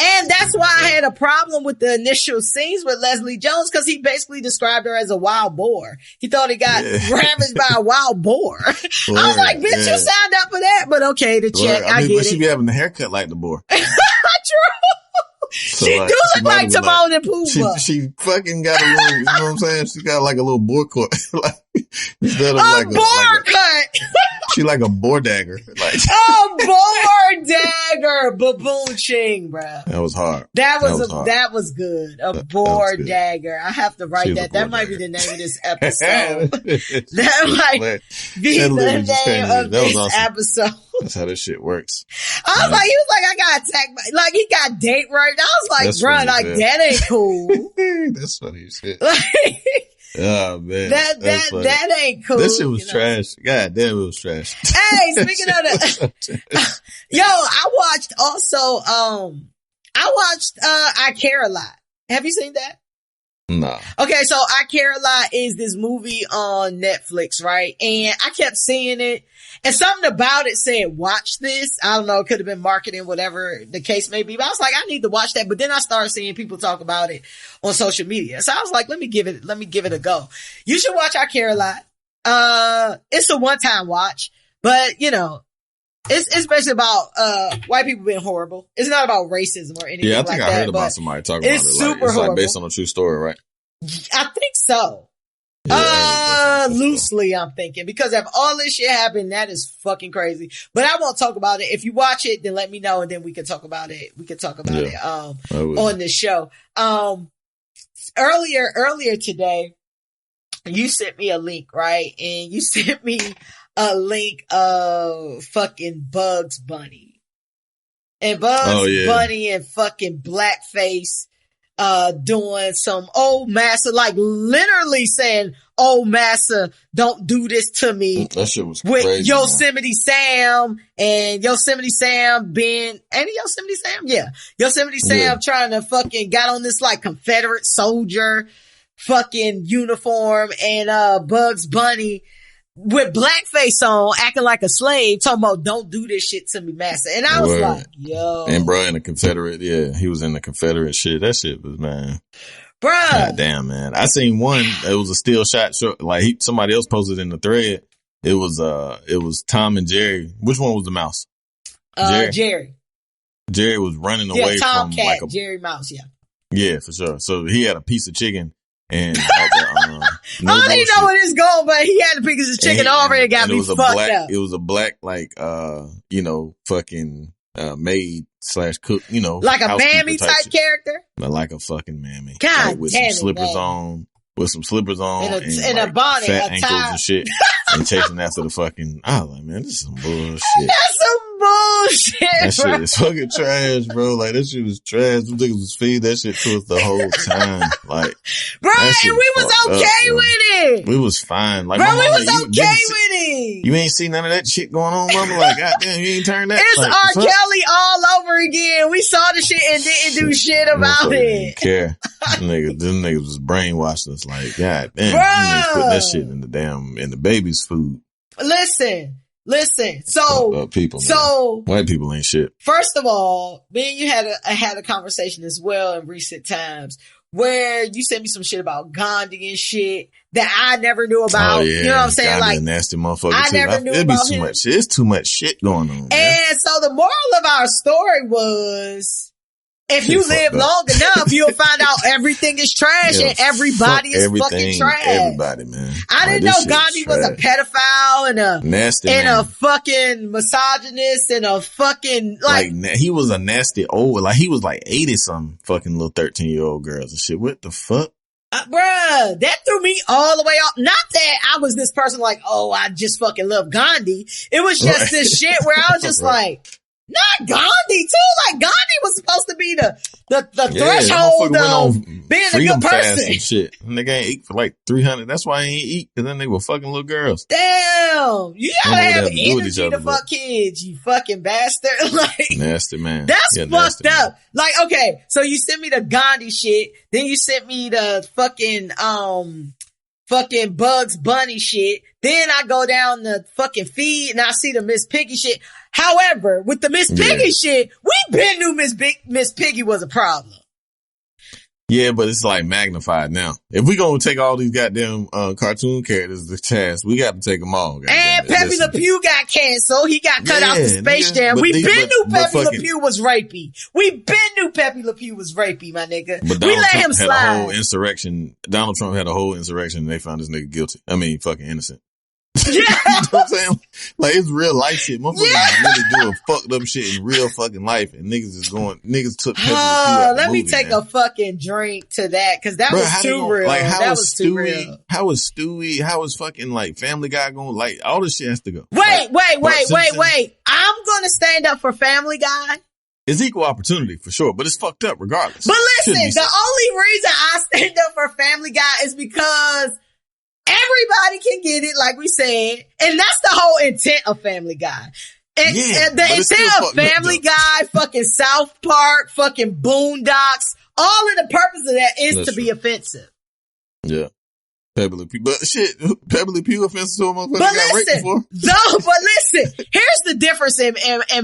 And that's why I had a problem with the initial scenes with Leslie Jones, because he basically described her as a wild boar. He thought he got ravaged by a wild boar. I was like, bitch, you signed up for that. But okay, the check, I get it. She be having the haircut like the boar. True. So she do look like Timon and Pumbaa. She fucking got a little, you know what I'm saying? She got like a little boar cut. Like, instead of a boar cut. She like a boar dagger. Like, a boar dagger. Baboon ching, bro. That was hard. That was good. A boar dagger. I have to write that. That might be the name of this episode. That might be the name of this episode. That's how this shit works. I was like, he was like, I got attacked by, like, he got date raped. I was like, bro, like, that ain't cool. That's funny as shit. Oh man, that ain't cool. That shit was trash. God damn, it was trash. Hey, speaking of that, yo, I watched I Care a Lot. Have you seen that? No. Okay, so I Care a Lot is this movie on Netflix, right? And I kept seeing it, and something about it said, watch this. I don't know, it could have been marketing, whatever the case may be, but I was like, I need to watch that. But then I started seeing people talk about it on social media. So I was like, let me give it a go. You should watch I Care a Lot. It's a one-time watch, but you know, it's basically about, white people being horrible. It's not about racism or anything like that. Yeah, I think I heard about somebody talking about it. Super it's horrible. Like based on a true story, right? I think so. Yeah, loosely I'm thinking, because if all this shit happened, that is fucking crazy. But I won't talk about it. If you watch it, then let me know and then we can talk about it. We can talk about it, on the show. Earlier today, you sent me a link, right? And you sent me a link of fucking Bugs Bunny. And Bugs Bunny and fucking blackface, doing some old massa, like literally saying, "Oh massa, don't do this to me." That shit was with crazy. Yosemite Sam and Yosemite Sam being, ain't it Yosemite Sam? Yeah. Yosemite Sam trying to fucking got on this like Confederate soldier fucking uniform, and Bugs Bunny with blackface on, acting like a slave, talking about don't do this shit to me, massa. And I was like, yo. And bro, in the Confederate, he was in the Confederate shit. That shit was, man. Bruh. God damn, man. I seen one, it was a still shot, like somebody else posted in the thread. It was Tom and Jerry. Which one was the mouse? Jerry. Jerry was running away Tom from Cat, like a Jerry Mouse, Yeah, for sure. So he had a piece of chicken. And I don't even know where this going, but he had to pick his chicken over and got me fucked up. It was a black, like, fucking, maid / cook, like a mammy type character, like a fucking mammy. God like, with damn some slippers on, and like, a bonnet, fat a ankles tie. and shit, and chasing after the fucking. I was like, man, this is some bullshit. That's some bullshit. That shit is fucking trash, bro. Like, that shit was trash. Them niggas was feeding that shit to us the whole time. Like, bro, and we was okay with it. We was fine. Like, bro, we was okay with it. You ain't see none of that shit going on, mama. Like, goddamn, you ain't turned that. It's like, R. Kelly all over again. We saw the shit and didn't do shit about it. Didn't care. Them niggas was brainwashing us. Like, god damn, you niggas putting that shit in the baby's food. Listen. So, white people ain't shit. First of all, me and you had a conversation as well in recent times where you sent me some shit about Gandhi and shit that I never knew about. Oh, yeah. You know what I'm saying? Gandhi, like, a nasty motherfucker I too. never knew about him. It's too much shit going on. And so the moral of our story was, if you live long enough, you'll find out everything is trash and everybody is fucking trash. Everybody, man. I didn't know Gandhi was a pedophile and a nasty and man. A fucking misogynist and a fucking like he was a nasty old, like he was like 80 some fucking little 13-year-old girls and shit. What the fuck? Bruh, that threw me all the way off. Not that I was this person like, oh, I just fucking love Gandhi. It was just this shit where I was just like, not Gandhi too. Like Gandhi was supposed to be the threshold of being a good person. And shit. Nigga ain't eat for like 300. That's why he ain't eat. Cause then they were fucking little girls. Damn, you gotta have energy to fuck kids, you fucking bastard. Like nasty man. That's fucked up. Man. Like okay, so you sent me the Gandhi shit, then you sent me the fucking Bugs Bunny shit. Then I go down the fucking feed and I see the Miss Piggy shit. However, with the Miss Piggy shit, we been knew Miss Piggy was a problem. Yeah, but it's like magnified now. If we gonna take all these goddamn cartoon characters to task, we got to take them all. And Pepe Le Pew got canceled. He got cut out the Space Jam. We been knew Pepe Le Pew was rapey. We been knew Pepe Le Pew was rapey, my nigga. But we let him slide. Had a whole insurrection. Donald Trump had a whole insurrection and they found this nigga guilty. I mean, fucking innocent. Yeah. You know what I'm saying? Like, it's real life shit. Motherfuckers really doing fucked up shit in real fucking life, and niggas took Pepe Le Pew out let the me movie, take a fucking drink to that, cause that was too real. Like, that was too real. How was Stewie? How was fucking like Family Guy going? Like, all this shit has to go. Wait. I'm gonna stand up for Family Guy. It's equal opportunity for sure, but it's fucked up regardless. But listen, the only reason I stand up for Family Guy is because Everybody can get it, like we said. And that's the whole intent of Family Guy. And the intent of Family Guy, fucking South Park, fucking Boondocks, all of the purpose of that is to be offensive. Yeah. Pebbly Pew. But shit, Pebbly Pew offensive to a motherfucker got raped before. But listen, here's the difference in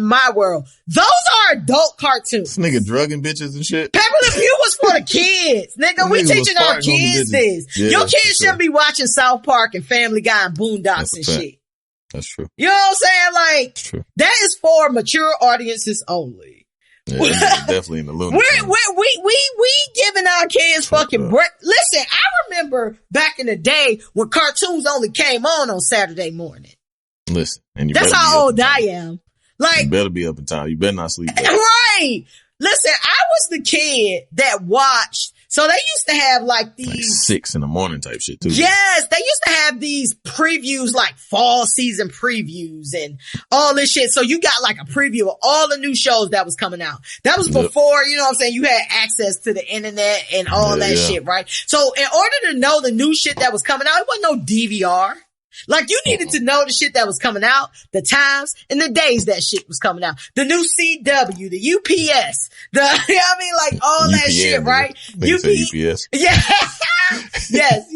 my world. Those are adult cartoons. This nigga drugging bitches and shit. Pebbly Pew was for the kids. Nigga, we teaching our kids this. Yeah, your kids shouldn't be watching South Park and Family Guy and Boondocks and shit. That's true. You know what I'm saying? Like, that is for mature audiences only. Yeah, definitely in the lunatic. We giving our kids fucking break. Listen, I remember back in the day when cartoons only came on Saturday morning. Listen, and that's how old I am. Like, you better be up in time. You better not sleep. Right. Listen, I was the kid that watched. So they used to have like these like 6 a.m. type shit too. Yes, they used to have these previews, like fall season previews and all this shit. So you got like a preview of all the new shows that was coming out. That was before, you know what I'm saying, you had access to the internet and all that shit, right? So in order to know the new shit that was coming out, it wasn't no DVR. Like, you needed to know the shit that was coming out, the times and the days that shit was coming out. The new CW, the UPS, you know what I mean? Like, all UPN, that shit, right? UPS. Yeah. Yes,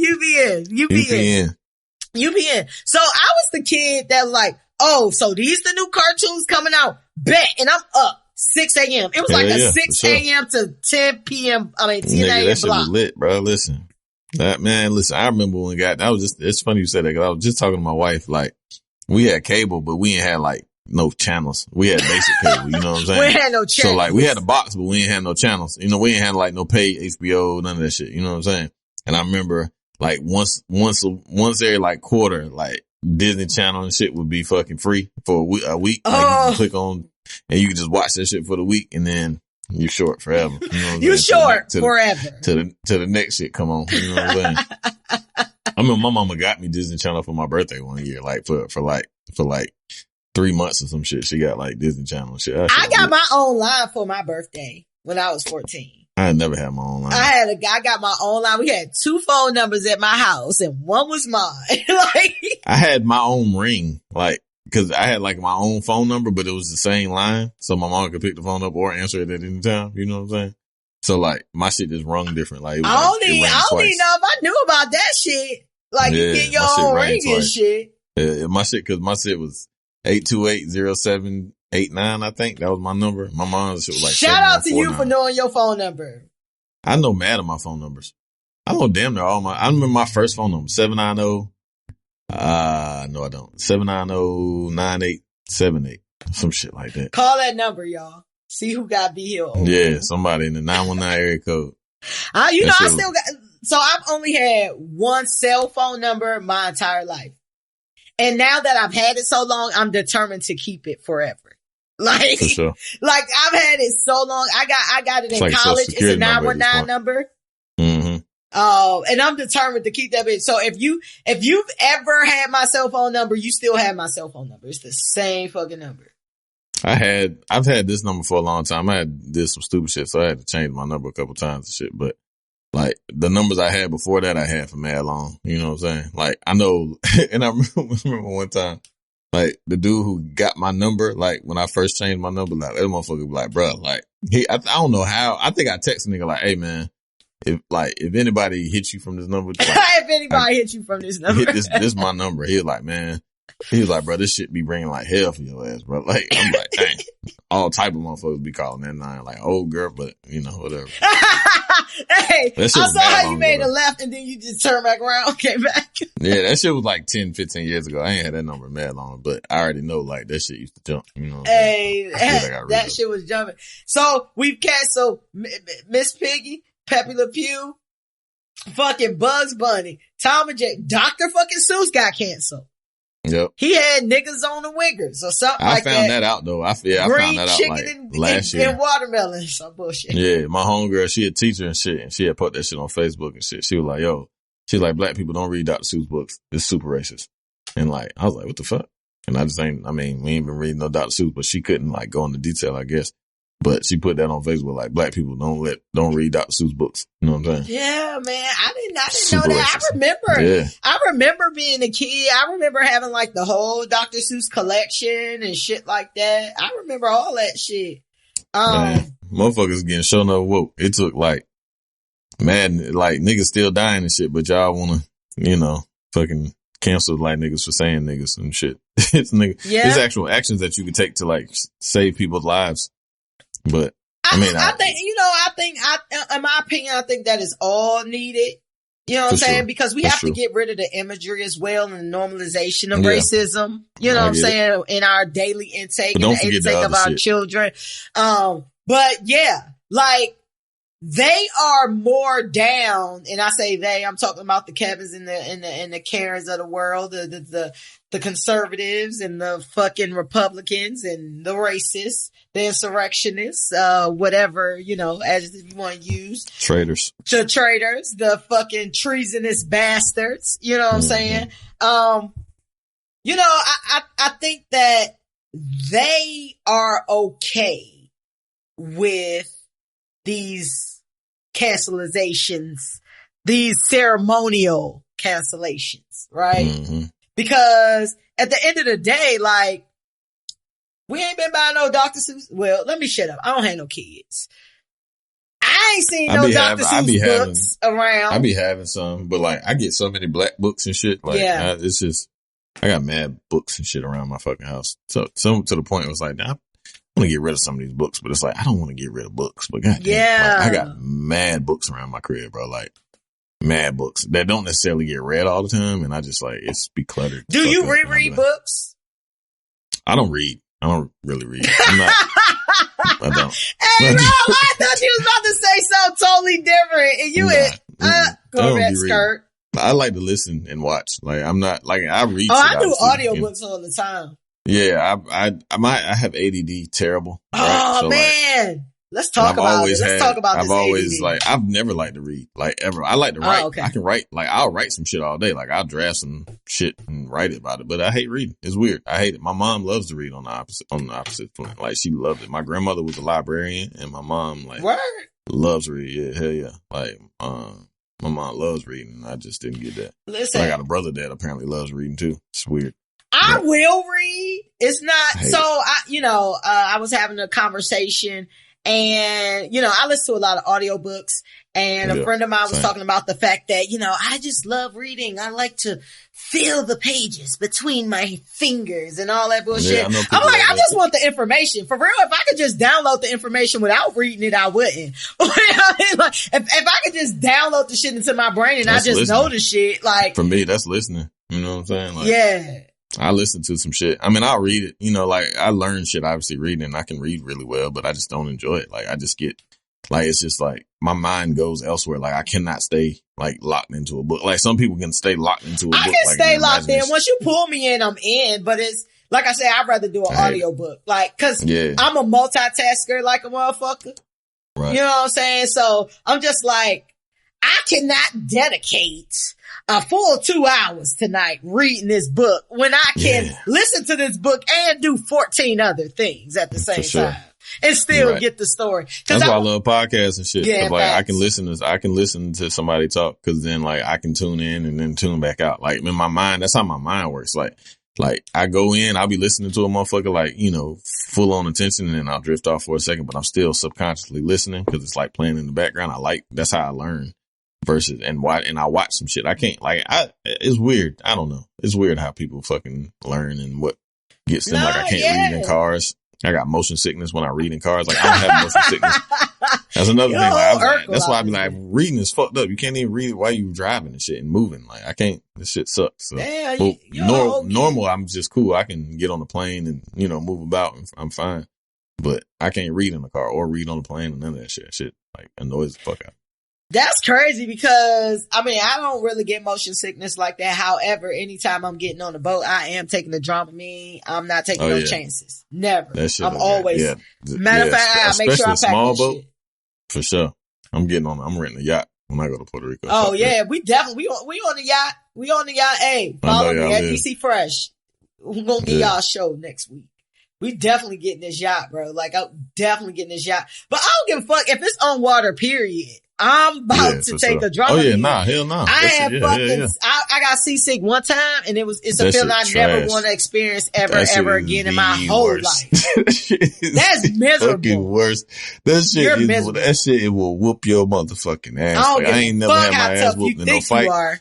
UPN. So I was the kid that was like, oh, so these the new cartoons coming out? Bet. And I'm up 6 a.m. It was like a 6 a.m. to 10 p.m. 10 a.m. That shit was lit, bro. Listen. Listen, I remember when it's funny you said that, because I was just talking to my wife, like, we had cable, but we ain't had like no channels. We had basic cable, you know what I'm saying? We had no channels. So like, we had a box, but we ain't had no channels. You know, we ain't had like no paid HBO, none of that shit, you know what I'm saying? And I remember like once every like quarter, like Disney Channel and shit would be fucking free for a week. Like, you can click on and you can just watch that shit for the week, and then you're short forever. You know what I'm saying? Forever. To the next shit come on. You know what I'm saying? I remember my mama got me Disney Channel for my birthday one year, like for 3 months or some shit. She got like Disney Channel and shit. I got my own line for my birthday when I was 14. I had never had my own line. I got my own line. We had 2 phone numbers at my house and one was mine. Like, I had my own ring, like, cause I had like my own phone number, but it was the same line. So my mom could pick the phone up or answer it at any time. You know what I'm saying? So like, my shit just rung different. Like, I don't even know if I knew about that shit. Like, you get your own ring and shit. Yeah, my shit was 828-0789, I think. That was my number. My mom's shit was like shout out to you for knowing your phone number. I know mad of my phone numbers. I know damn near all I remember my first phone number, 790. No, I don't. 790-9878. Some shit like that. Call that number, y'all. See who got B Hill. Yeah, somebody in the 919 area code. So I've only had one cell phone number my entire life. And now that I've had it so long, I'm determined to keep it forever. Like, for sure. Like, I've had it so long. I got it in college. It's a 919 number. Mm-hmm. Oh, and I'm determined to keep that bitch. So if you've ever had my cell phone number, you still have my cell phone number. It's the same fucking number. I've had this number for a long time. I did some stupid shit, so I had to change my number a couple times and shit. But like, the numbers I had before that, I had for mad long. You know what I'm saying? Like, I know, and I remember one time, like, the dude who got my number, like, when I first changed my number, like, that motherfucker was like, bro, like, I don't know how. I think I texted nigga like, hey man, if anybody hits you from this number, like, if anybody hits you from this number, this my number. He was like, man, bro, this shit be bringing like hell for your ass, bro. Like, I'm like, dang, all type of motherfuckers be calling that 9, like, old girl, but you know, whatever. Hey, I saw how you made a left and then you just turned back around, came back. Yeah, that shit was like 10, 15 years ago. I ain't had that number mad long, but I already know like that shit used to jump, you know. Hey, that shit was jumping. So we've canceled Miss Piggy, Pepe Le Pew, fucking Bugs Bunny, Tom and Jerry, Dr. fucking Seuss got canceled. Yep. He had niggas on the wiggers or something like that. I found that out though. I found that out like last year. And watermelon, some bullshit. Yeah, my homegirl, she a teacher and shit, and she had put that shit on Facebook and shit. She was like, yo, she's like, black people don't read Dr. Seuss books. It's super racist. And like, I was like, what the fuck? And we ain't been reading no Dr. Seuss, but she couldn't like go into detail, I guess. But she put that on Facebook, like, black people don't read Dr. Seuss books. You know what I'm saying? Yeah, man. I didn't Super know that. racist. I remember being a kid. I remember having like the whole Dr. Seuss collection and shit like that. I remember all that shit. Man, motherfuckers getting shown up woke. It took like mad, like niggas still dying and shit, but y'all wanna, fucking cancel like niggas for saying niggas and shit. It's It's actual actions that you can take to like save people's lives. But I think, in my opinion, I think that is all needed. You know what I'm saying? Sure. Because we have to get rid of the imagery as well and the normalization of racism. You know what I'm saying? In our daily intake and the intake of our children. But yeah, like they are more down, and I say they, I'm talking about the Kevins and the Karens of the world, the conservatives and the fucking Republicans and the racists, the insurrectionists, whatever, as you want to use. Traitors, the fucking treasonous bastards. You know what I'm saying? I think that they are okay with these cancelizations, these ceremonial cancellations, right? Mm-hmm. Because at the end of the day, like, we ain't been buying no Dr. Seuss. Well, let me shut up. I don't have no kids. I ain't seen no Dr. Seuss books around. I be having some, but like, I get so many black books and shit. Like, it's just, I got mad books and shit around my fucking house. So to the point it was like, I want to get rid of some of these books, but it's like, I don't want to get rid of books, but goddamn, like, I got mad books around my crib, bro. Like, mad books that don't necessarily get read all the time, and I just like, it's be cluttered. Do you reread books? I don't read. I don't really read. I'm not. I don't. Hey, bro, I thought you was about to say something totally different, and you go red skirt. I like to listen and watch. Like, I'm not like, I read. Oh, I do audiobooks all the time. Yeah, I have ADD terrible. Right? Oh, so man. Like, let's talk about it. Let's talk about this. I've never liked to read, like, ever. I like to write. Okay. I can write, like, I'll write some shit all day. Like, I'll draft some shit and write about it, but I hate reading. It's weird. I hate it. My mom loves to read on the opposite point. Like, she loved it. My grandmother was a librarian, and my mom, like, loves to read. Yeah, hell yeah. Like, my mom loves reading. I just didn't get that. Listen. I got a brother that apparently loves reading too. It's weird. I will read. It's not, I was having a conversation. And, I listen to a lot of audiobooks, and a friend of mine was talking about the fact that, I just love reading. I like to feel the pages between my fingers and all that bullshit. Yeah, I'm like, I just want the information. For real, if I could just download the information without reading it, I wouldn't. Like, if I could just download the shit into my brain and I just know the shit, like. For me, that's listening. You know what I'm saying? Like, yeah. I listen to some shit. I mean, I'll read it, like, I learn shit obviously reading, and I can read really well, but I just don't enjoy it. Like, I just get, like, it's just like, my mind goes elsewhere. Like, I cannot stay, like, locked into a book. Like, some people can stay locked into a book. I can stay locked in. Once you pull me in, I'm in, but it's, like I said, I'd rather do an audiobook. Like, cause I'm a multitasker like a motherfucker. Right. You know what I'm saying? So, I'm just like, I cannot dedicate a full 2 hours tonight reading this book when I can listen to this book and do 14 other things at the same time and still get the story. That's why I love podcasts and shit. Yeah, like, I can listen to somebody talk, cause then, like, I can tune in and then tune back out. Like, in my mind, that's how my mind works. Like I go in, I'll be listening to a motherfucker, like, full on attention, and then I'll drift off for a second, but I'm still subconsciously listening, cause it's like playing in the background. That's how I learn. Versus, and I watch some shit. I can't, like, it's weird. I don't know. It's weird how people fucking learn and what gets them. Like, I can't read in cars. I got motion sickness when I read in cars. Like, I don't have motion sickness. That's another thing. Like, that's why I be like, reading is fucked up. You can't even read it while you driving and shit and moving. Like, I can't. This shit sucks. So, normal, I'm just cool. I can get on the plane and, move about, and I'm fine. But I can't read in the car or read on the plane and none of that shit. Shit, like, annoys the fuck out. That's crazy because, I mean, I don't really get motion sickness like that. However, anytime I'm getting on the boat, I am taking the Dramamine. I'm not taking no chances. Never. I'm always. Yeah. Matter of fact, I make sure I pack small boat. Shit. For sure. I'm renting a yacht when I go to Puerto Rico. Oh yeah, we definitely, we on the yacht. We on the yacht. Hey, follow me at DC Fresh. We're going to get y'all a show next week. We definitely getting this yacht, bro. Like, I'm definitely getting this yacht. But I don't give a fuck if it's on water, period. I'm about to take a Dramamine. Oh yeah, nah, hell nah. I got seasick one time, and it's a feeling I never want to experience ever again in my whole life. That's miserable. Fucking worse. That shit it will whoop your motherfucking ass. I ain't never had my ass whooped in no fight.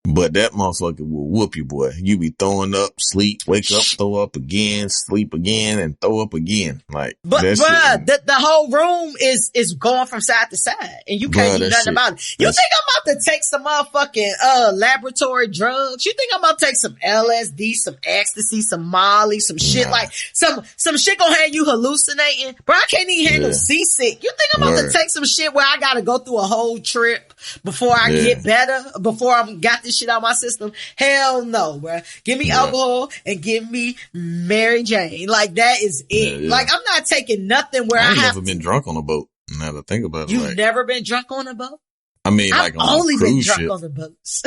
But that motherfucker will whoop you, boy. You be throwing up, sleep, wake up, throw up again, sleep again, and throw up again. Like, but bruh, the whole room is going from side to side, and you can't do nothing about it. You think I'm about to take some motherfucking laboratory drugs? You think I'm about to take some LSD, some ecstasy, some Molly, some shit like some shit gonna have you hallucinating? Bro, I can't even handle seasick. You think I'm about to take some shit where I gotta go through a whole trip before I get better, before I'm got this shit out of my system? Hell no, bro. Give me alcohol and give me Mary Jane. Like, that is it. Like, I'm not taking nothing where I have never been drunk on a boat. Now to think about it. You've never been drunk on a boat? I mean, like, I've only been drunk on the boats.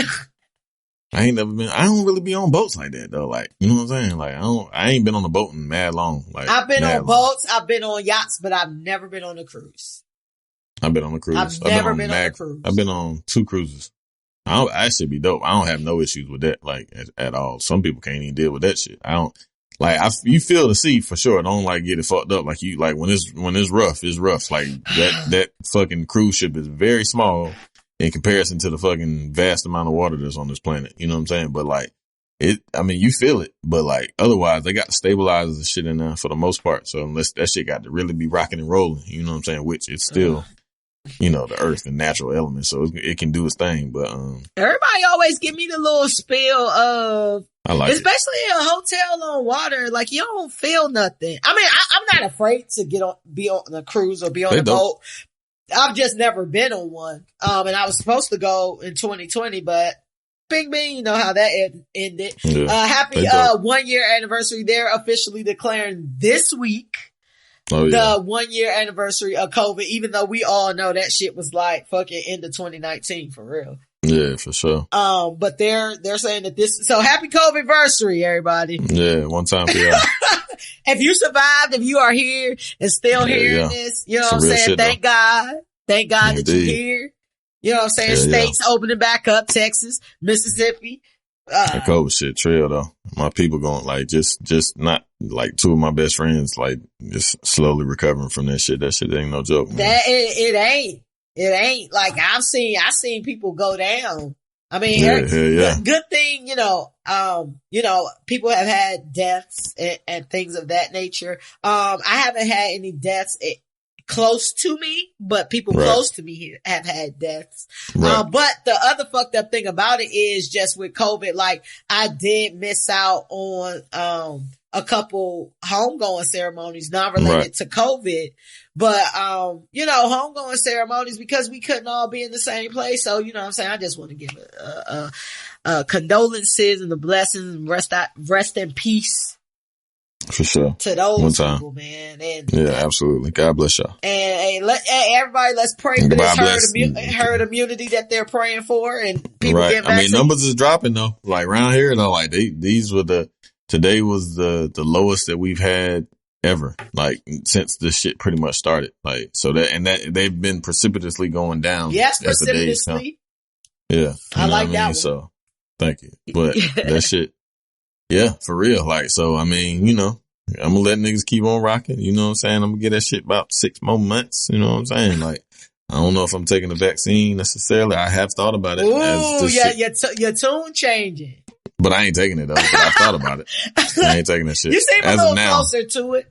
I don't really be on boats like that though. Like, you know what I'm saying? Like, I ain't been on a boat in mad long. Like, I've been on boats, I've been on yachts, but I've never been on a cruise. I've been on a cruise. I've never been on a cruise. I've been on 2 cruises. I should be dope. I don't have no issues with that, like, at all. Some people can't even deal with that shit. I don't, like, you feel the sea for sure. Don't, like, get it fucked up. Like, you, like, when it's rough, it's rough. Like, that fucking cruise ship is very small in comparison to the fucking vast amount of water that's on this planet. You know what I'm saying? But, like, you feel it, but, like, otherwise, they got the stabilizers and shit in there for the most part. So unless that shit got to really be rocking and rolling, you know what I'm saying? Which it's still, you know, the earth and natural elements, so it can do its thing. But everybody always give me the little spill of, I like especially in a hotel on water, like, you don't feel nothing. I mean, I'm not afraid to be on a cruise or be on a boat. I've just never been on one. And I was supposed to go in 2020, but bing, bing, you know how that ended. Yeah, happy 1 year anniversary. They're officially declaring this week the 1 year anniversary of COVID, even though we all know that shit was like fucking end of 2019 for real. Yeah, for sure. But they're saying that so happy COVID-versary, everybody. Yeah, one time for y'all. If you survived, if you are here and still hearing this, you know what I'm saying? Shit, Thank God. Thank God that you're here. You know what I'm saying? States opening back up, Texas, Mississippi. That COVID shit trail though. My people going, like, just not, like, 2 of my best friends, like, just slowly recovering from that shit. That shit ain't no joke, man. It ain't like I've seen people go down. I mean, good thing, you know, people have had deaths and things of that nature. I haven't had any deaths close to me, but people close to me have had deaths. But the other fucked up thing about it is just with COVID, like, I did miss out on, a couple homegoing ceremonies, not related to COVID, but, homegoing ceremonies because we couldn't all be in the same place. So, you know what I'm saying? I just want to give condolences and the blessings and rest in peace. For sure. To those people, man. And, absolutely. God bless y'all. And everybody, let's pray for this herd immunity that they're praying for, and people get vaccinated. I mean, numbers is dropping though. Like, around here though, like, today was the lowest that we've had ever, like, since this shit pretty much started. Like, so that they've been precipitously going down. Yes, precipitously. Yeah. I like that one. So, thank you. But that shit, yeah, for real. Like, so, I mean, you know, I'm gonna let niggas keep on rocking. You know what I'm saying? I'm gonna get that shit about 6 more months. You know what I'm saying? Like, I don't know if I'm taking the vaccine necessarily. I have thought about it. Ooh, your tune changing. But I ain't taking it though. But I thought about it. I ain't taking that shit. You seem a little closer to it.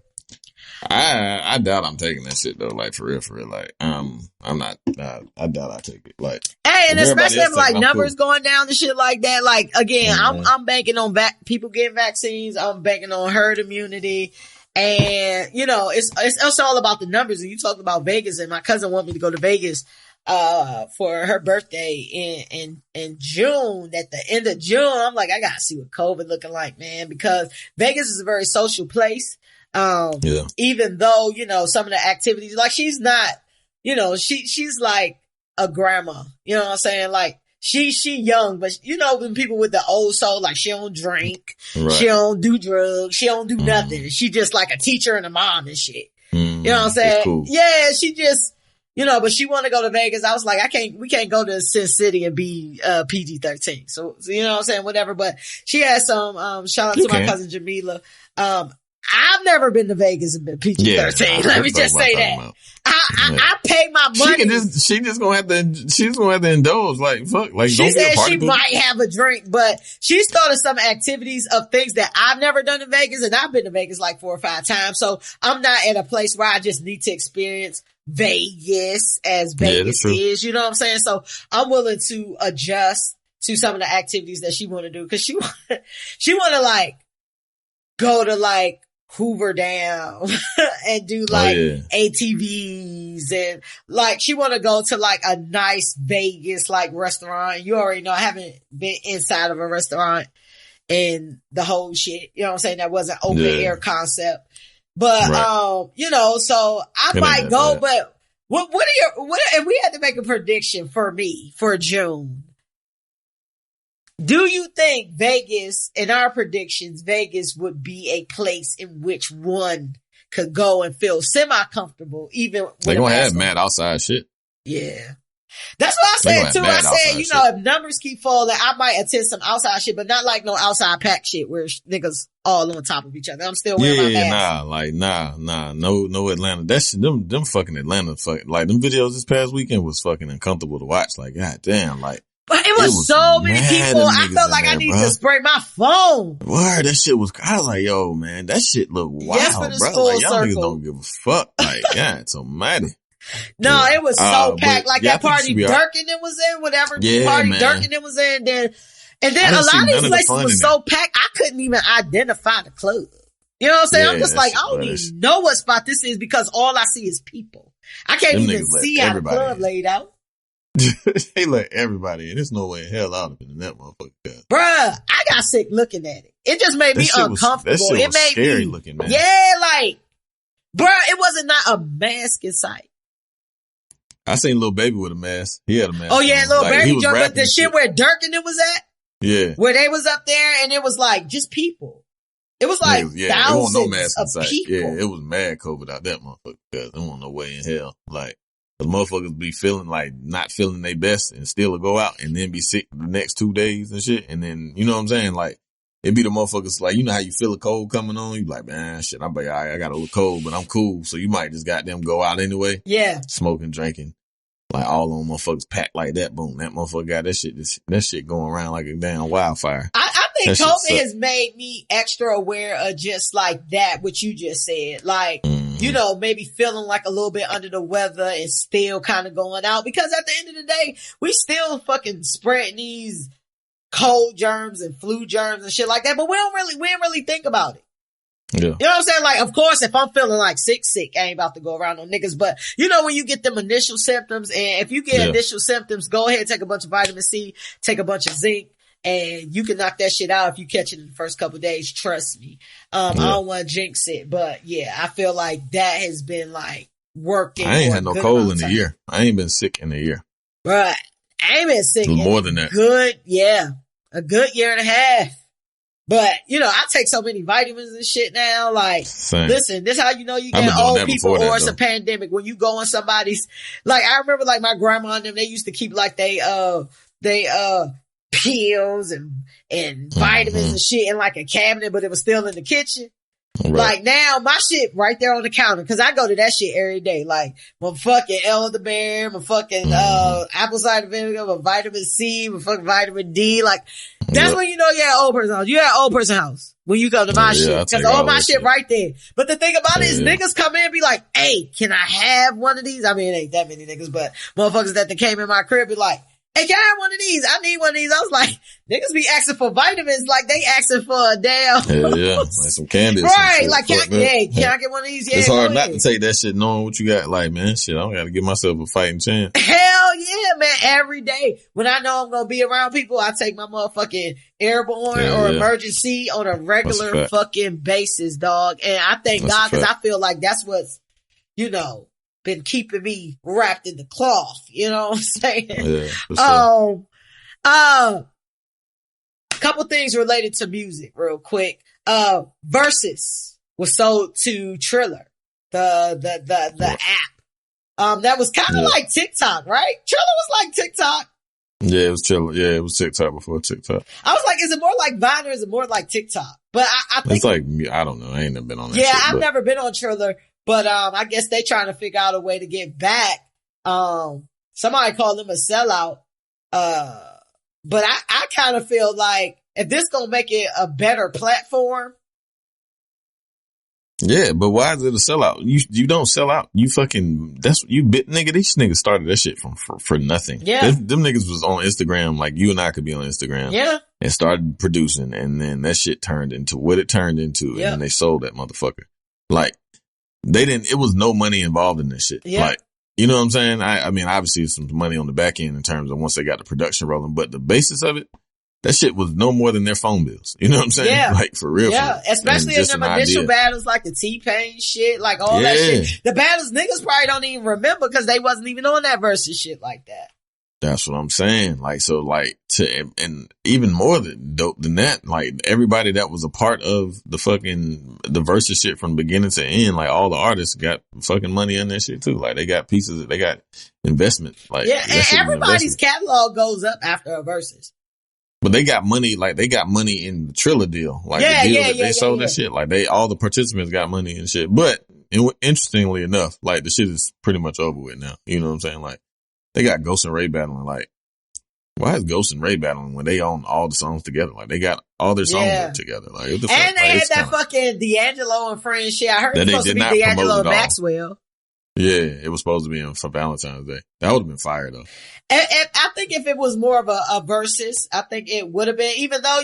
I doubt I'm taking that shit though. Like, for real. Like, I'm not. I doubt I take it. Like, hey, and especially if like numbers going down and shit like that. Like, again, I'm banking on people getting vaccines. I'm banking on herd immunity, and you know, it's all about the numbers. And you talked about Vegas, and my cousin wanted me to go to Vegas for her birthday in June. At the end of June, I'm like, I gotta see what COVID looking like, man, because Vegas is a very social place. Even though, you know, some of the activities, like, she's not, you know, she's like a grandma, you know what I'm saying? Like, she young, but you know, when people with the old soul, like she don't drink, Right. she don't do drugs, she don't do nothing. She just like a teacher and a mom and shit. You know what I'm saying? Cool. Yeah, she just, you know, but she want to go to Vegas. I was like, we can't go to Sin City and be, PG-13. So, you know what I'm saying? Whatever. But she had some, shout out to my cousin Jamila. I've never been to Vegas and been PG-13. Let me just say that. I pay my money. She's just gonna have to indulge. Like, fuck. Like, she said she might have a drink, but she started some activities of things that I've never done in Vegas, and I've been to Vegas like 4 or 5 times. So I'm not at a place where I just need to experience Vegas as Vegas is. You know what I'm saying? So I'm willing to adjust to some of the activities that she want to do, because she want to like go to like Hoover Dam and do like ATVs, and like she want to go to like a nice Vegas like restaurant. You already know I haven't been inside of a restaurant and the whole shit. You know what I'm saying? That wasn't open air concept. But you know, so I might go. But what if we had to make a prediction for me for June? Do you think Vegas, in our predictions, Vegas would be a place in which one could go and feel semi-comfortable, even when they're gonna have mad outside shit? Yeah. That's what I said too. I said, you know, if numbers keep falling, I might attend some outside shit, but not like no outside pack shit where niggas all on top of each other. I'm still wearing my mask. No Atlanta. That shit, them fucking Atlanta, like them videos this past weekend was fucking uncomfortable to watch. Like, god damn, like. But it was so many people. I felt like I needed to spray my phone. Word, that shit was, I was like, yo, man, that shit look wild, bro. Like, y'all niggas don't give a fuck. Like, God, so mighty. No, it was so packed. Like that party Durkin was in, whatever party Durkin was in. And then a lot of these places was so packed, I couldn't even identify the club. You know what I'm saying? I'm just like, I don't even know what spot this is, because all I see is people. I can't even see how the club laid out. They let everybody in. There's no way in hell I'd have been in that motherfucker. Bruh, I got sick looking at it. It just made me uncomfortable. That shit was scary looking, man. Yeah, like, bruh, it wasn't not a mask in sight. I seen Lil Baby with a mask. He had a mask. Oh yeah, Lil Baby, but the shit where Durkin was at? Yeah. Where they was up there and it was like just people. It was like thousands no mask of people. Yeah, it was mad COVID out that motherfucker, because there wasn't no way in hell. Like, the motherfuckers be feeling like not feeling their best and still go out and then be sick the next 2 days and shit. And then, you know what I'm saying? Like, it be the motherfuckers like, you know how you feel a cold coming on? You be like, man, shit, I got a little cold, but I'm cool. So you might just goddamn go out anyway. Yeah. Smoking, drinking. Like, all on motherfuckers packed like that. Boom. That motherfucker got that shit going around like a damn wildfire. I think COVID has made me extra aware of just like that, what you just said. Like, you know, maybe feeling like a little bit under the weather and still kind of going out, because at the end of the day, we still fucking spreading these cold germs and flu germs and shit like that, but we don't really think about it. Yeah. You know what I'm saying? Like, of course, if I'm feeling like sick, I ain't about to go around on niggas, but you know, when you get them initial symptoms, and if you get initial symptoms, go ahead and take a bunch of vitamin C, take a bunch of zinc, and you can knock that shit out if you catch it in the first couple of days. Trust me. I don't want to jinx it, but yeah, I feel like that has been like working. I ain't had no cold in a year. I ain't been sick in a year. Right. I ain't been sick more than that. A good year and a half. But, you know, I take so many vitamins and shit now. Like, listen, this how you know you get old people or it's a pandemic. When you go on somebody's, like, I remember like my grandma and them, they used to keep like they pills and vitamins and shit in like a cabinet, but it was still in the kitchen. Right. Like now, my shit right there on the counter, cause I go to that shit every day. Like my fucking elderberry, my fucking apple cider vinegar, my vitamin C, my fucking vitamin D. Like that's when you know you're at old person house. You're at old person house when you go to my shit, cause all my shit right there. But the thing about it is niggas come in and be like, "Hey, can I have one of these?" I mean, it ain't that many niggas, but motherfuckers that came in my crib be like, "Hey, can I have one of these? I need one of these." I was like, niggas be asking for vitamins like they asking for a damn. Yeah, like some candy. Right, like, can I get one of these? Yeah, it's hard not to take that shit knowing what you got. Like, man, shit, I don't gotta give myself a fighting chance. Hell yeah, man. Every day when I know I'm gonna be around people, I take my motherfucking airborne or emergency on a regular fucking basis, dog. And I thank God, cause I feel like that's what's, you know, been keeping me wrapped in the cloth. You know what I'm saying? Yeah, for sure. Couple things related to music real quick. Versus was sold to Triller, the app. That was kind of like TikTok, right? Triller was like TikTok. Yeah, it was Triller. Yeah, it was TikTok before TikTok. I was like, is it more like Vine or is it more like TikTok? But I think it's like, I don't know. I ain't never been on that. Yeah, I've never been on Triller, but I guess they trying to figure out a way to get back. Somebody called them a sellout. But I kind of feel like if this gonna make it a better platform. Yeah, but why is it a sellout? You don't sell out. You fucking, nigga, these niggas started that shit for nothing. Yeah. Them niggas was on Instagram, like you and I could be on Instagram. Yeah. And started producing, and then that shit turned into what it turned into, and then they sold that motherfucker. Like, it was no money involved in this shit. Yeah. Like, you know what I'm saying? I mean, obviously some money on the back end in terms of once they got the production rolling, but the basis of it, that shit was no more than their phone bills. You know what I'm saying? Yeah. Like, for real. Yeah. Especially in them initial battles, like the T-Pain shit, like all that shit. The battles niggas probably don't even remember because they wasn't even on that versus shit like that. That's what I'm saying. Like, so like and even more dope than that, like everybody that was a part of the versus shit from beginning to end, like all the artists got fucking money in that shit too. Like they got pieces, they got investment. Like, yeah, and everybody's catalog goes up after a versus. But they got money, like they got money in the Triller deal. Like the deal that they sold that shit. Like all the participants got money and shit. But interestingly enough, like the shit is pretty much over with now. You know what I'm saying? Like they got Ghost and Ray battling. Like, why is Ghost and Ray battling when they own all the songs together? Like they got all their songs together. Like, what the fuck? And they had that fucking D'Angelo and friends shit. I heard it was supposed to be D'Angelo and Maxwell. Yeah, it was supposed to be for Valentine's Day. That would have been fire though. And I think if it was more of a versus, I think it would have been, even though,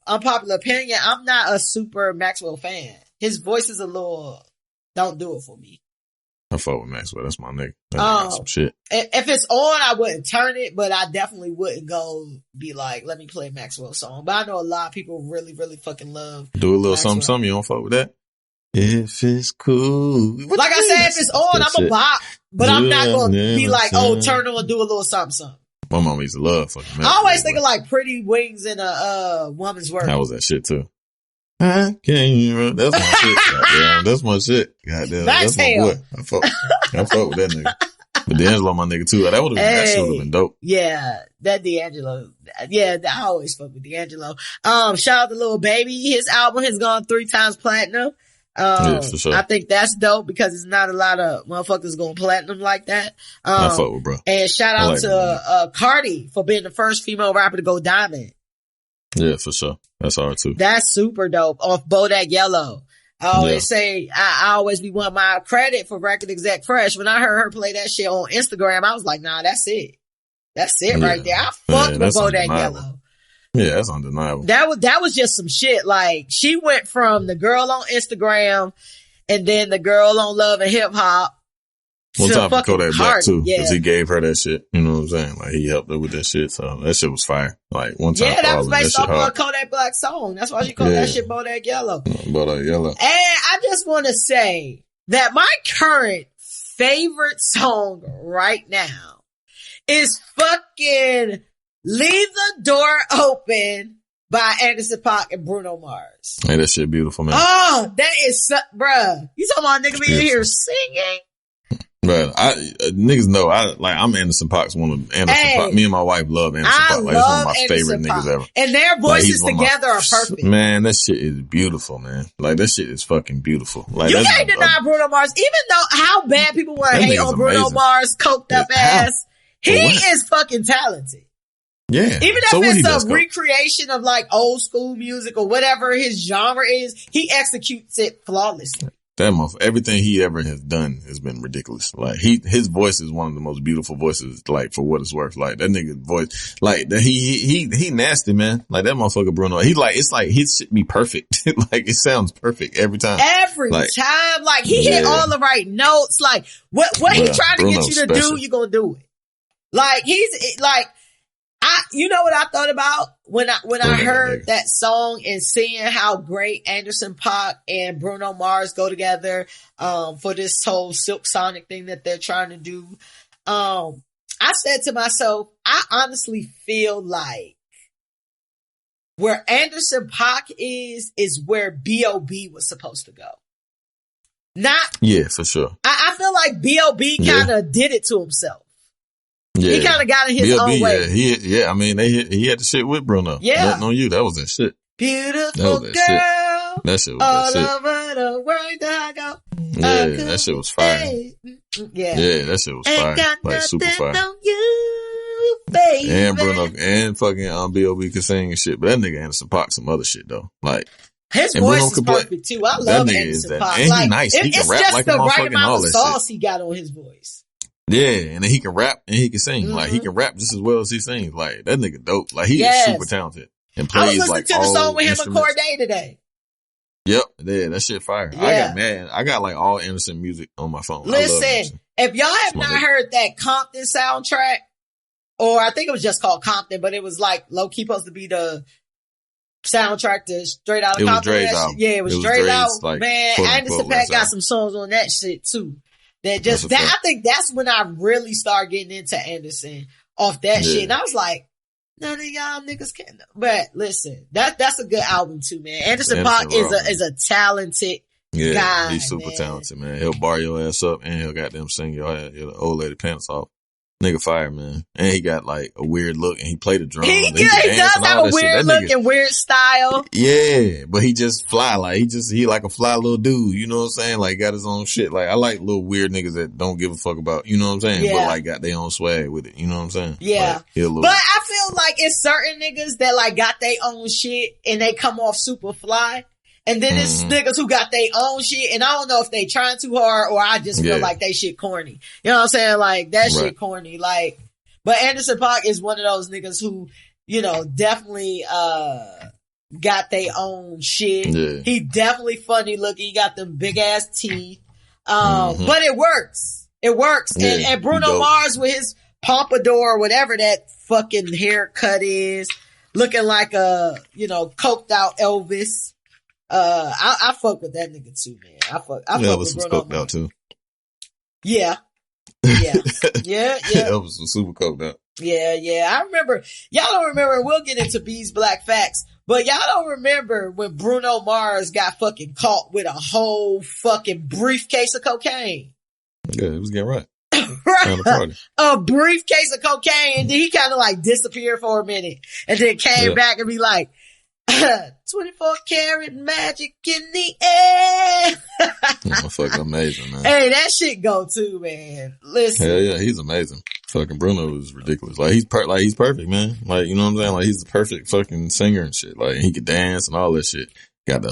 unpopular opinion, I'm not a super Maxwell fan. His voice is a little, don't do it for me. I fuck with Maxwell. That's my nigga. That's some shit. If it's on, I wouldn't turn it, but I definitely wouldn't go be like, let me play Maxwell's song. But I know a lot of people really, really fucking love. Do a little Maxwell. something. You don't fuck with that? If it's cool. Like I said, if it's on, I'm a bop. But I'm not going to be like, turn on and do a little something. My mama used to love fucking Maxwell. I always think of like Pretty Wings in a Woman's Work. That was that shit too. I can't. That's my shit. Goddamn. That's my shit. Goddamn. That's my boy. I fuck with that nigga. But D'Angelo, my nigga too. That would have been dope. Yeah, that D'Angelo. Yeah, I always fuck with D'Angelo. Shout out to Lil Baby. His album has gone 3 times platinum. Yeah, for sure. I think that's dope because it's not a lot of motherfuckers going platinum like that. I fuck with, bro. And shout out to Cardi for being the first female rapper to go diamond. Yeah, for sure. That's hard too. That's super dope off Bodak Yellow. I always say, I always be wanting my credit for Record Exec Fresh. When I heard her play that shit on Instagram, I was like, nah, that's it. That's it right there. I fucked with Bodak Yellow. Yeah, that's undeniable. That was just some shit. Like, she went from the girl on Instagram and then the girl on Love and Hip Hop. One time for Kodak Black too, because he gave her that shit. You know what I'm saying? Like, he helped her with that shit, so that shit was fire. Like, one time. Yeah, that was based off of a Kodak Black song. That's why she called that shit Bodak Yellow. Bodak Yellow. And I just want to say that my current favorite song right now is fucking Leave the Door Open by Anderson .Paak and Bruno Mars. Hey, that shit beautiful, man. Oh, that is, bruh. You talking about nigga be in here singing? Bruh, niggas know, I'm Anderson .Paak's one of Anderson .Paak. Me and my wife love Anderson .Paak. Like, it's one of my favorite niggas ever. And their voices together are perfect. Man, that shit is beautiful, man. Like, that shit is fucking beautiful. Like, you can't deny Bruno Mars, even though how bad people want to hate on Bruno Mars, coked up ass. He is fucking talented. Yeah. Even if it's a recreation of like old school music or whatever his genre is, he executes it flawlessly. That motherfucker, everything he ever has done has been ridiculous. Like, his voice is one of the most beautiful voices, like, for what it's worth. Like, that nigga's voice, like, he nasty, man. Like, that motherfucker Bruno, it's like, his shit be perfect. Like, it sounds perfect every time. Every time. Like, he hit all the right notes. Like, what he trying to get you to do, you gonna do it. Like, he's, like, you know what I thought about when I heard that song and seeing how great Anderson .Paak and Bruno Mars go together, for this whole Silk Sonic thing that they're trying to do. I said to myself, I honestly feel like where Anderson .Paak is where B.O.B. was supposed to go. Yeah, for sure. I feel like B.O.B. kind of did it to himself. Yeah. He kind of got in his own way. Yeah. I mean, he had the shit with Bruno. Yeah. Nothing on you. That was that shit. Beautiful girl. Shit. That shit was all that shit. over the world I go. Yeah, that shit was fire. Yeah, that shit was fire. Like super fire. On you, baby. And Bruno and fucking B.O.B. could sing and shit. But that nigga Anderson .Paak some other shit though. Like his voice is perfect too. I love Anderson .Paak. And like, he nice. He can rap just like the a right motherfucker and all amount of that sauce shit. he got on his voice. Yeah, and then he can rap and he can sing. Mm-hmm. Like he can rap just as well as he sings. Like that nigga dope. Like he is super talented and plays. I was listening to the song with him and Corday today. Yep, yeah, that shit fire. Yeah. I got mad. I got like all Anderson music on my phone. Listen, if y'all have not heard that Compton soundtrack, or I think it was just called Compton, but it was like low key supposed to be the soundtrack to Straight Outta Compton. Yeah, it was Dre's album. Like, man, Anderson .Paak got some songs on that shit too. I think that's when I really started getting into Anderson off that shit. And I was like, none of y'all niggas can. But listen, that's a good album too, man. Anderson .Paak is a talented guy. He's super talented, man. He'll bar your ass up and he'll goddamn sing your old lady pants off. Nigga fire, man. And he got like a weird look and he played the drums. He does have a weird look and weird style. Yeah, but he just fly. Like he like a fly little dude. You know what I'm saying? Like got his own shit. Like I like little weird niggas that don't give a fuck about, you know what I'm saying? Yeah. But like got their own swag with it. You know what I'm saying? Yeah. Like, but I feel like it's certain niggas that like got their own shit and they come off super fly. And then it's niggas who got their own shit, and I don't know if they trying too hard or I just feel like they shit corny. You know what I'm saying? Like, that shit corny. Like, but Anderson .Paak is one of those niggas who, you know, definitely, got their own shit. Yeah. He definitely funny looking. He got them big ass teeth. But it works. It works. Yeah, and Bruno Mars with his pompadour or whatever that fucking haircut is, looking like a, you know, coked out Elvis. I fuck with that nigga too, man. I fuck Elvis with was coked out too. Yeah. Elvis was super coked out. Yeah. I remember, y'all don't remember, we'll get into B's Black Facts, but y'all don't remember when Bruno Mars got fucking caught with a whole fucking briefcase of cocaine. Yeah, it was getting right. Right. A briefcase of cocaine, and then he kind of like disappeared for a minute and then came back and be like, 24 karat magic in the air. That's fucking amazing, man. Hey, that shit go too, man. Listen. Hell yeah, he's amazing. Fucking Bruno is ridiculous. Like he's perfect, man. Like, you know what I'm saying? Like he's the perfect fucking singer and shit. Like he could dance and all that shit. Got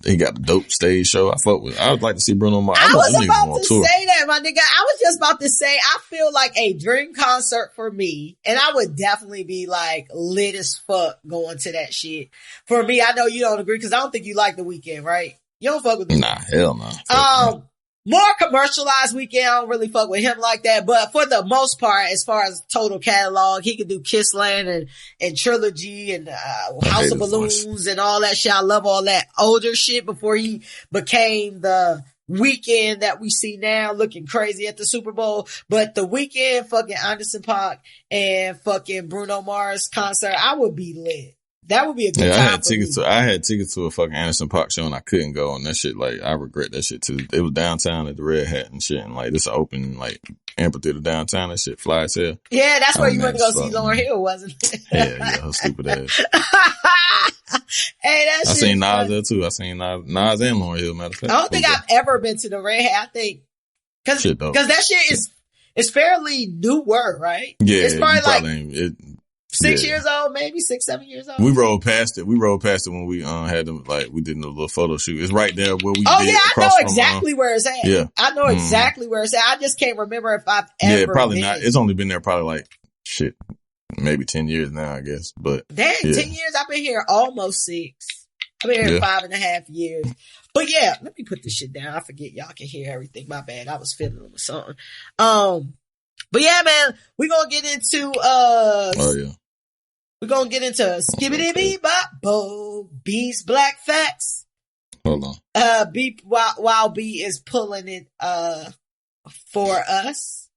he got the dope stage show. I would like to see Bruno Mars. I was about to say that, my nigga. I was just about to say, I feel like a dream concert for me, and I would definitely be like lit as fuck going to that shit. For me, I know you don't agree because I don't think you like The Weeknd, right? You don't fuck with The Weeknd. Nah, hell no. More commercialized Weeknd, I don't really fuck with him like that. But for the most part, as far as total catalog, he could do Kissland and Trilogy and House of Balloons and all that shit. I love all that older shit before he became the Weeknd that we see now looking crazy at the Super Bowl. But The Weeknd, fucking Anderson .Paak and fucking Bruno Mars concert, I would be lit. That would be a good time. I had tickets to a fucking Anderson .Paak show and I couldn't go, and that shit, like, I regret that shit too. It was downtown at the Red Hat and shit, and like this open like amphitheater downtown. That shit fly as hell. Yeah, that's where you went to go see Lauryn Hill, wasn't it? Yeah, her stupid ass. Hey, that shit. I seen Nas there too. I seen Nas and Lauryn Hill. Matter of fact, I don't think I've ever been to the Red Hat. I think because that shit is fairly new work, right? Yeah, it's probably 6 years old, maybe 6, 7 years old. We rode past it when we had them, like, we did a little photo shoot. It's right there where we I know exactly where it's at. Yeah. I know exactly where it's at. I just can't remember if I've ever probably been. Not. It's only been there probably like, shit, maybe 10 years now, I guess. But damn, 10 years? I've been here almost 6. I've been here 5.5 years. But yeah, let me put this shit down. I forget y'all can hear everything. My bad. I was fiddling with something. But yeah, man, we're gonna get into we're gonna get into Skibbity Bee Bop Bo B's Black Facts. Hold on. While B is pulling it for us.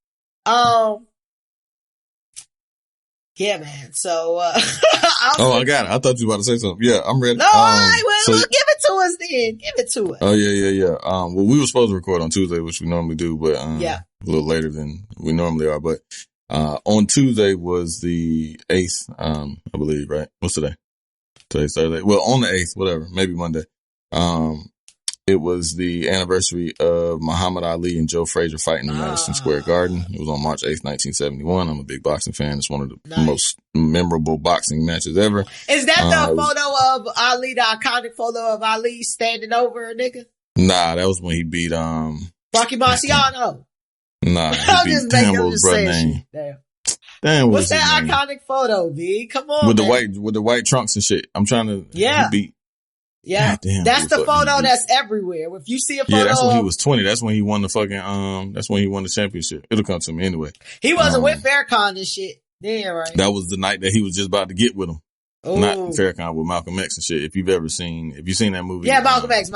Yeah, man. So, I got it. I thought you were about to say something. Yeah, I'm ready. No, all right. Well, give it to us then. Give it to us. Oh, yeah. Well, we were supposed to record on Tuesday, which we normally do, but, yeah, a little later than we normally are. But, on Tuesday was the 8th, I believe, right? What's today? Today's Thursday. Well, on the 8th, whatever, maybe Monday. It was the anniversary of Muhammad Ali and Joe Frazier fighting in Madison Square Garden. It was on March 8th, 1971. I'm a big boxing fan. It's one of the most memorable boxing matches ever. Is that the photo of Ali, the iconic photo of Ali standing over a nigga? Nah, that was when he beat, Rocky Marciano. Nah, he beat, damn, what was brother name? Damn, what's that iconic photo, B? Come on, with man. the white trunks and shit. I'm trying to, yeah. He beat. Yeah, damn, that's the photo that's everywhere. If you see a photo, that's when he was 20. That's when he won the fucking that's when he won the championship. It'll come to me anyway. He wasn't with Farrakhan and shit. Yeah, right. That was the night that he was just about to get with him. Ooh. Not Farrakhan, with Malcolm X and shit. If you've seen that movie, yeah, Malcolm X,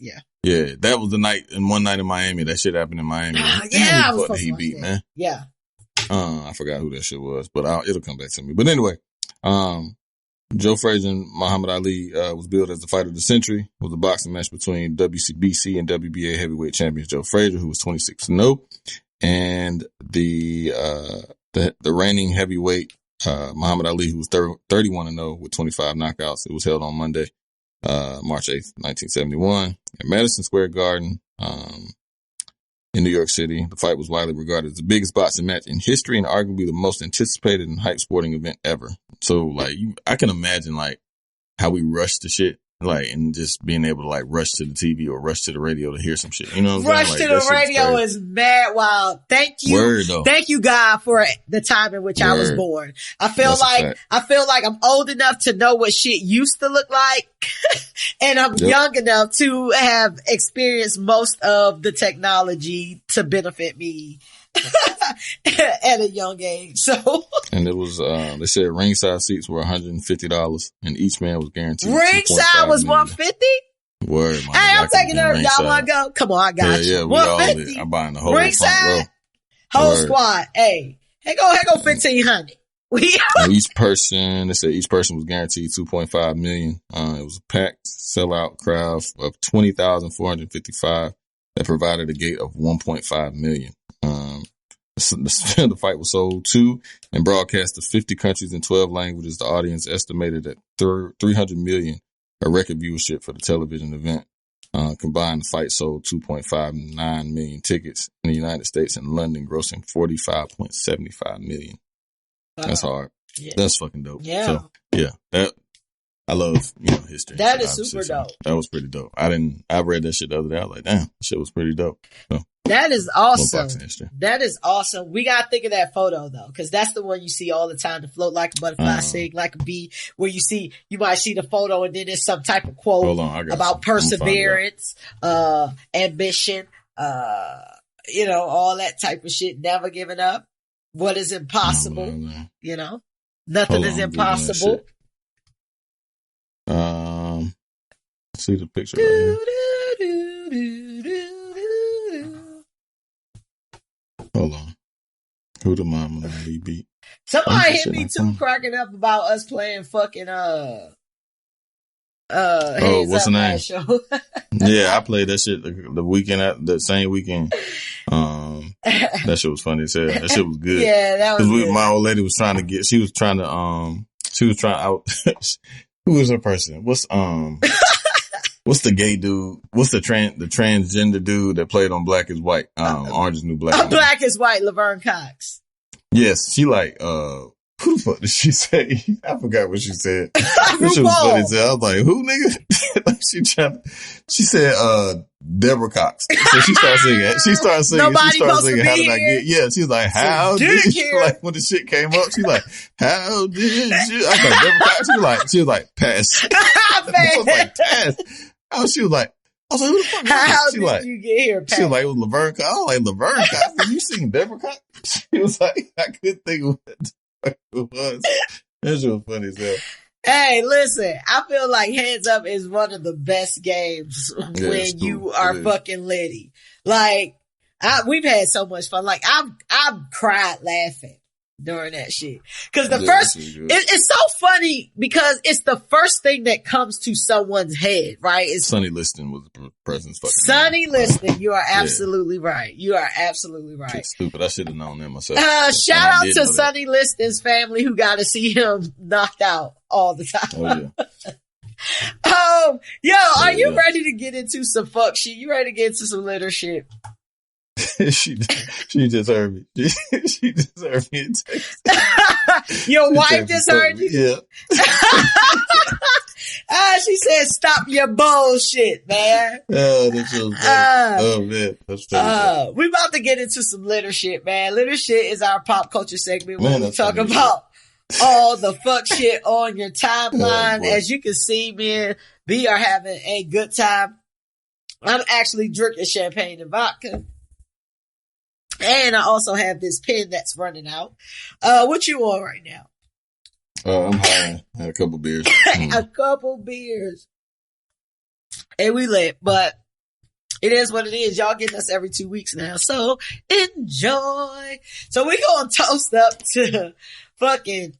yeah, yeah, that was the night and one night in Miami. That shit happened in Miami. Yeah, who the fuck he beat, man. Yeah, I forgot who that shit was, but it'll come back to me. But anyway, Joe Frazier and Muhammad Ali was billed as the fight of the century. It was a boxing match between WBC and WBA heavyweight champions Joe Frazier, who was 26-0, and the reigning heavyweight Muhammad Ali, who was 31-0 with 25 knockouts. It was held on Monday, March 8th, 1971, at Madison Square Garden in New York City. The fight was widely regarded as the biggest boxing match in history and arguably the most anticipated and hyped sporting event ever. So, like, I can imagine, like, how we rush to shit, like, and just being able to, like, rush to the TV or rush to the radio to hear some shit. You know what I'm saying? Rush to the radio is mad wild. Thank you. Word, though. Thank you, God, for the time in which I was born. I feel like I'm old enough to know what shit used to look like. And I'm young enough to have experienced most of the technology to benefit me at a young age. So, and it was, they said ringside seats were $150 and each man was guaranteed. Ringside was $150? Word, man. Hey, I'm taking her. Y'all want to go? Come on, I got you. Yeah, we all lit. I'm buying the whole ringside, whole squad. Hey, go 1,500. Each person, they said each person was guaranteed $2.5 million. It was a packed sellout crowd of 20,455 that provided a gate of 1.5 million. The fight was sold to and broadcast to 50 countries in 12 languages. The audience estimated at 300 million, a record viewership for the television event. Combined, the fight sold 2.59 million tickets in the United States and London, grossing 45.75 million. That's hard. Yeah. That's fucking dope. Yeah. So, yeah, I love, history. That is super dope. That was pretty dope. I read that shit the other day. I was like, damn, that shit was pretty dope. So, that is awesome. That is awesome. We got to think of that photo though, because that's the one you see all the time, to float like a butterfly, sing like a bee, where you might see the photo and then there's some type of quote about perseverance, ambition, all that type of shit, never giving up. What is impossible, nothing is impossible. See the picture right here. Hold on. Who the Muhammad Ali beat? Somebody hit me too, cracking up about us playing fucking what's the name? Show. Yeah, I played that shit the weekend, the same weekend. That shit was funny as hell. That shit was good. Yeah, that was good. My old lady was trying to who was her person? What's the gay dude? What's the transgender dude that played on Black is White? Orange is New Black. Black is White, Laverne Cox. Yes, she like, who the fuck did she say? I forgot what she said. She was funny as hell. I was like, who, nigga? She said, Deborah Cox. So she started singing. She started singing. How did I get? Yeah, she was like, how did you? Like when the shit came up, she's like, how did you? I thought Deborah Cox. She was like, pass. I was like, pass. She was like, who the fuck? How did you get here, Pat? She was like, it was Laverne Cox. I was like, Laverne Cox? Have you seen Deborah Cox? She was like, I couldn't think of what it was. That shit was funny as hell. Hey, listen, I feel like Hands Up is one of the best games when you are fucking litty. Like, we've had so much fun. Like, I've cried laughing during that shit. Cause the first, it's so funny because it's the first thing that comes to someone's head, right? It's Sonny Liston was the person's fucking Sonny Liston. You are absolutely right. You are absolutely right. Shit, stupid. I should have known that myself. Shout out to Sonny Liston's family who got to see him knocked out all the time. Oh yeah. Are you ready to get into some fuck shit? You ready to get into some litter shit? she just heard me. She just heard me. Your wife just heard you? Yeah. She said, stop your bullshit, man. Oh, that's so funny. Oh, man. That's funny. We about to get into some litter shit, man. Litter shit is our pop culture segment where we talk about all the fuck shit on your timeline. As you can see, man, we are having a good time. I'm actually drinking champagne and vodka. And I also have this pen that's running out. What you on right now? I'm high. I had a couple beers. A couple beers. And we lit, but it is what it is. Y'all getting us every 2 weeks now. So enjoy. So we gonna toast up to fucking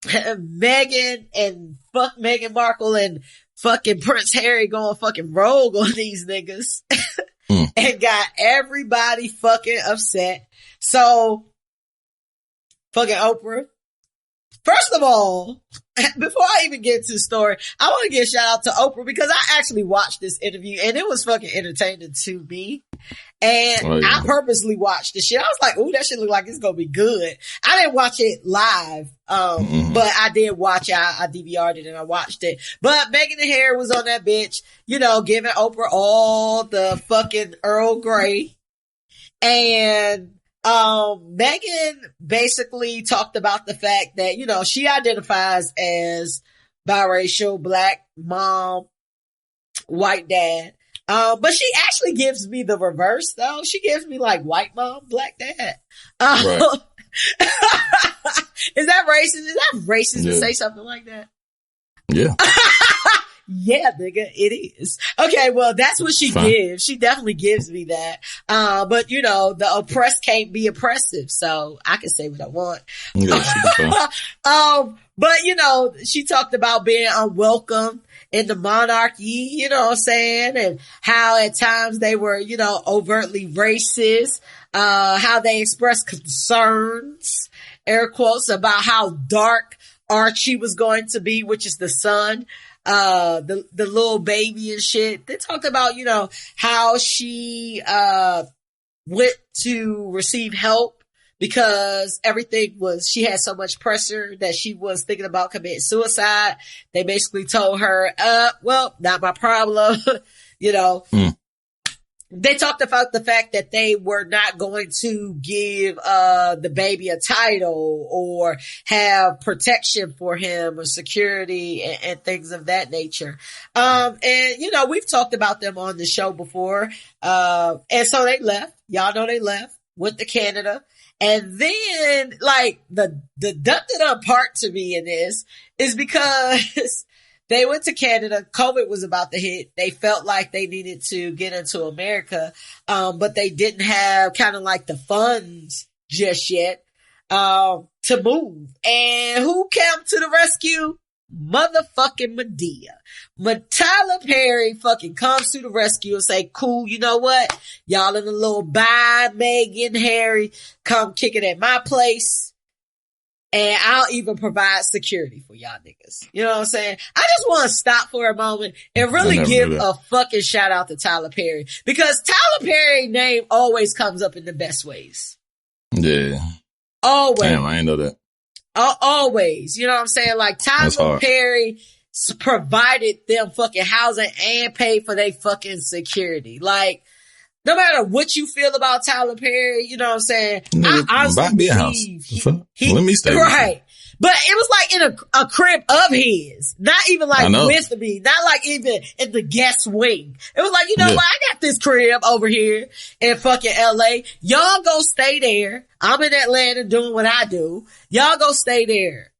Meghan and fuck Meghan Markle and fucking Prince Harry going fucking rogue on these niggas. And got everybody fucking upset. So, fucking Oprah. First of all, before I even get to the story, I want to give a shout out to Oprah because I actually watched this interview and it was fucking entertaining to me. And I purposely watched the shit. I was like, ooh, that shit look like it's going to be good. I didn't watch it live. But I did watch it. I DVR'd it and I watched it. But Meghan and Harry was on that bitch, you know, giving Oprah all the fucking Earl Grey. And, Meghan basically talked about the fact that, you know, she identifies as biracial, black mom, white dad. But she actually gives me the reverse though. She gives me like white mom, black dad. Right. Is that racist? Is that racist to say something like that? Yeah. Yeah, nigga, it is. Okay, well, that's what she gives. She definitely gives me that. But you know, the oppressed can't be oppressive, so I can say what I want. Yeah, but you know, she talked about being unwelcome in the monarchy, you know what I'm saying? And how at times they were, you know, overtly racist, how they expressed concerns, air quotes, about how dark Archie was going to be, which is the son. The little baby and shit. They talked about, you know, how she, went to receive help because she had so much pressure that she was thinking about committing suicide. They basically told her, well, not my problem, you know. They talked about the fact that they were not going to give the baby a title or have protection for him or security and things of that nature. And you know, we've talked about them on the show before. And so they left. Y'all know they left, went to Canada. And then like the ducked up part to me in this is because they went to Canada. COVID was about to hit. They felt like they needed to get into America. But they didn't have kind of like the funds just yet, to move. And who came to the rescue? Motherfucking Medea. Tyler Perry fucking comes to the rescue and say, cool, you know what? Y'all in a little bye, Meghan, Harry, come kick it at my place. And I'll even provide security for y'all niggas. You know what I'm saying? I just want to stop for a moment and really give a fucking shout out to Tyler Perry. Because Tyler Perry's name always comes up in the best ways. Yeah. Always. Damn, I ain't know that. Always. You know what I'm saying? Like Tyler Perry provided them fucking housing and paid for their fucking security. Like, no matter what you feel about Tyler Perry, you know what I'm saying? I honestly believe let me stay right. But it was like in a crib of his, not even like with me, not like even in the guest wing. It was like, you know what? I got this crib over here in fucking LA. Y'all go stay there. I'm in Atlanta doing what I do. Y'all go stay there.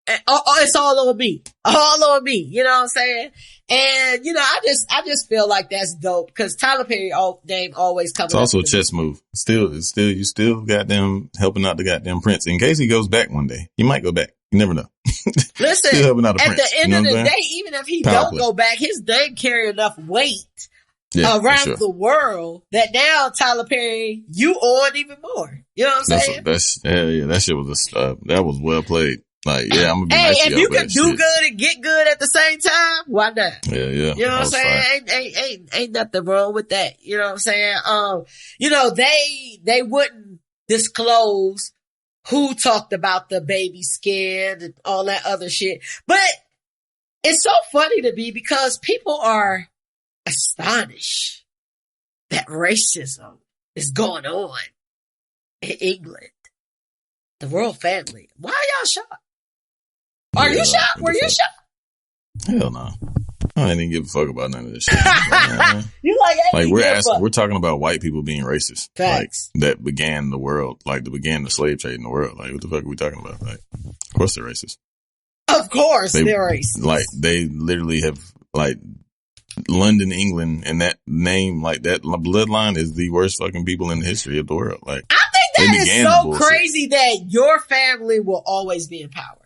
It's all on me. All on me. You know what I'm saying? And, you know, I just feel like that's dope because Tyler Perry name always comes up. It's also a chess move. You still goddamn helping out the goddamn Prince. In case he goes back one day, he might go back. You never know. Listen, still helping out the at Prince, the end of the day, even if he don't go back, his name carry enough weight around the world that now Tyler Perry, you owe it even more. You know what I'm saying? That shit was that was well played. Like, yeah, I'm gonna be nice to if you can do good and get good at the same time, why not? Yeah. You know what I'm saying? Ain't nothing wrong with that. You know what I'm saying? You know, they wouldn't disclose who talked about the baby skin and all that other shit. But it's so funny to me because people are astonished that racism is going on in England. The royal family. Why are y'all shocked? Are you shocked? Were you shocked? Hell no. I didn't give a fuck about none of this shit. You we're talking about white people being racist. Facts. Like, that began the world. Like, that began the slave trade in the world. Like, what the fuck are we talking about? Like, of course they're racist. Of course they're racist. Like, they literally have, like, London, England, and that name, like, that bloodline is the worst fucking people in the history of the world. Like, I think that is so crazy that your family will always be in power.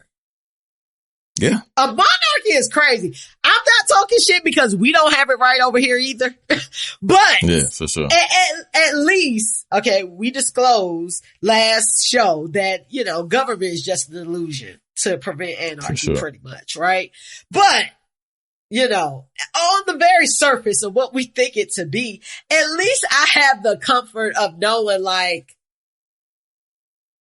Yeah. A monarchy is crazy. I'm not talking shit because we don't have it right over here either. But yeah, for sure. At least, okay, we disclosed last show that, you know, government is just an illusion to prevent anarchy pretty much, right? But, you know, on the very surface of what we think it to be, at least I have the comfort of knowing, like,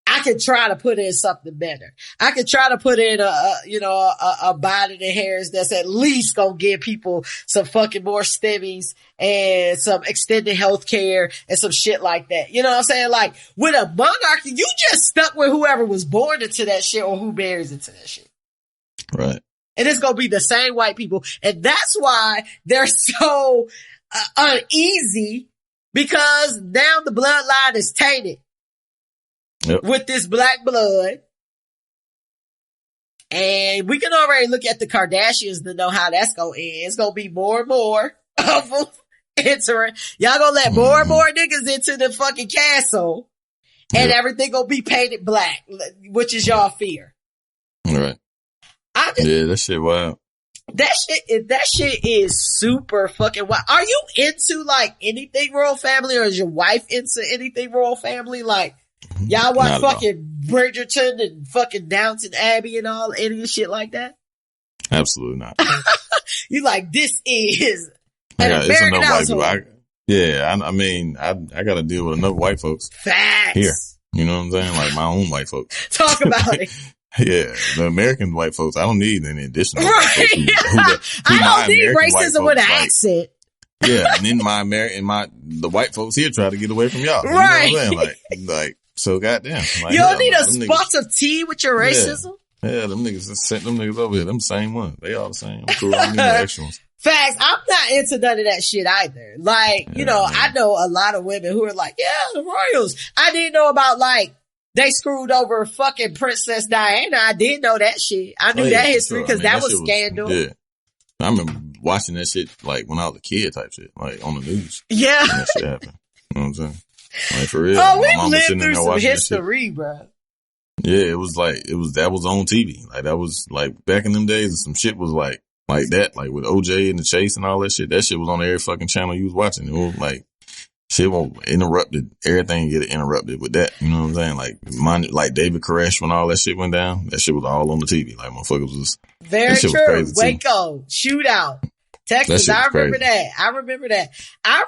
I could try to put in something better. I could try to put in a Biden and Harris that's at least gonna give people some fucking more stimmies and some extended health care and some shit like that. You know what I'm saying? Like, with a monarchy, you just stuck with whoever was born into that shit or who marries into that shit. Right. And it's gonna be the same white people. And that's why they're so uneasy, because now the bloodline is tainted. Yep. With this black blood. And we can already look at the Kardashians to know how that's going to end. It's going to be more and more of them entering. Y'all going to let more and more niggas into the fucking castle. And everything going to be painted black, which is y'all fear. Right. That shit wild. That shit is super fucking wild. Are you into, like, anything royal family, or is your wife into anything royal family? Like, y'all watch fucking Bridgerton and fucking Downton Abbey and all, any shit like that? Absolutely not. You like, this is an American household. I mean, I got to deal with enough white folks. Facts. Here. You know what I'm saying? Like, my own white folks. Talk about it. Yeah, the American white folks, I don't need any additional right. Folks I don't need racism with an accent. Yeah, and then the white folks here try to get away from y'all. Right. You know what I'm saying? Like, so goddamn. Like, you don't need a spot of tea with your racism? Yeah, them niggas sent them niggas over here. Them same ones. They all the same. I'm cool. I don't need no extra ones. Facts. I'm not into none of that shit either. Like, I know a lot of women who are like, yeah, the royals. I didn't know about, like, they screwed over fucking Princess Diana. I did know that shit. I knew that history because that was scandal. Yeah. I remember watching that shit, like, when I was a kid type shit, like, on the news. Yeah. When that shit happened. You know what I'm saying? Like, for real. Oh, we lived through some history, bro. Yeah, that was on TV. Like, that was, like, back in them days, and some shit was like that, like with OJ and the Chase and all that shit. That shit was on every fucking channel you was watching. It was like, shit won't interrupted. Everything get interrupted with that. You know what I'm saying? Like David Koresh, when all that shit went down, that shit was all on the TV. Like, motherfuckers was very true. Waco shootout, Texas. I remember that. I remember the I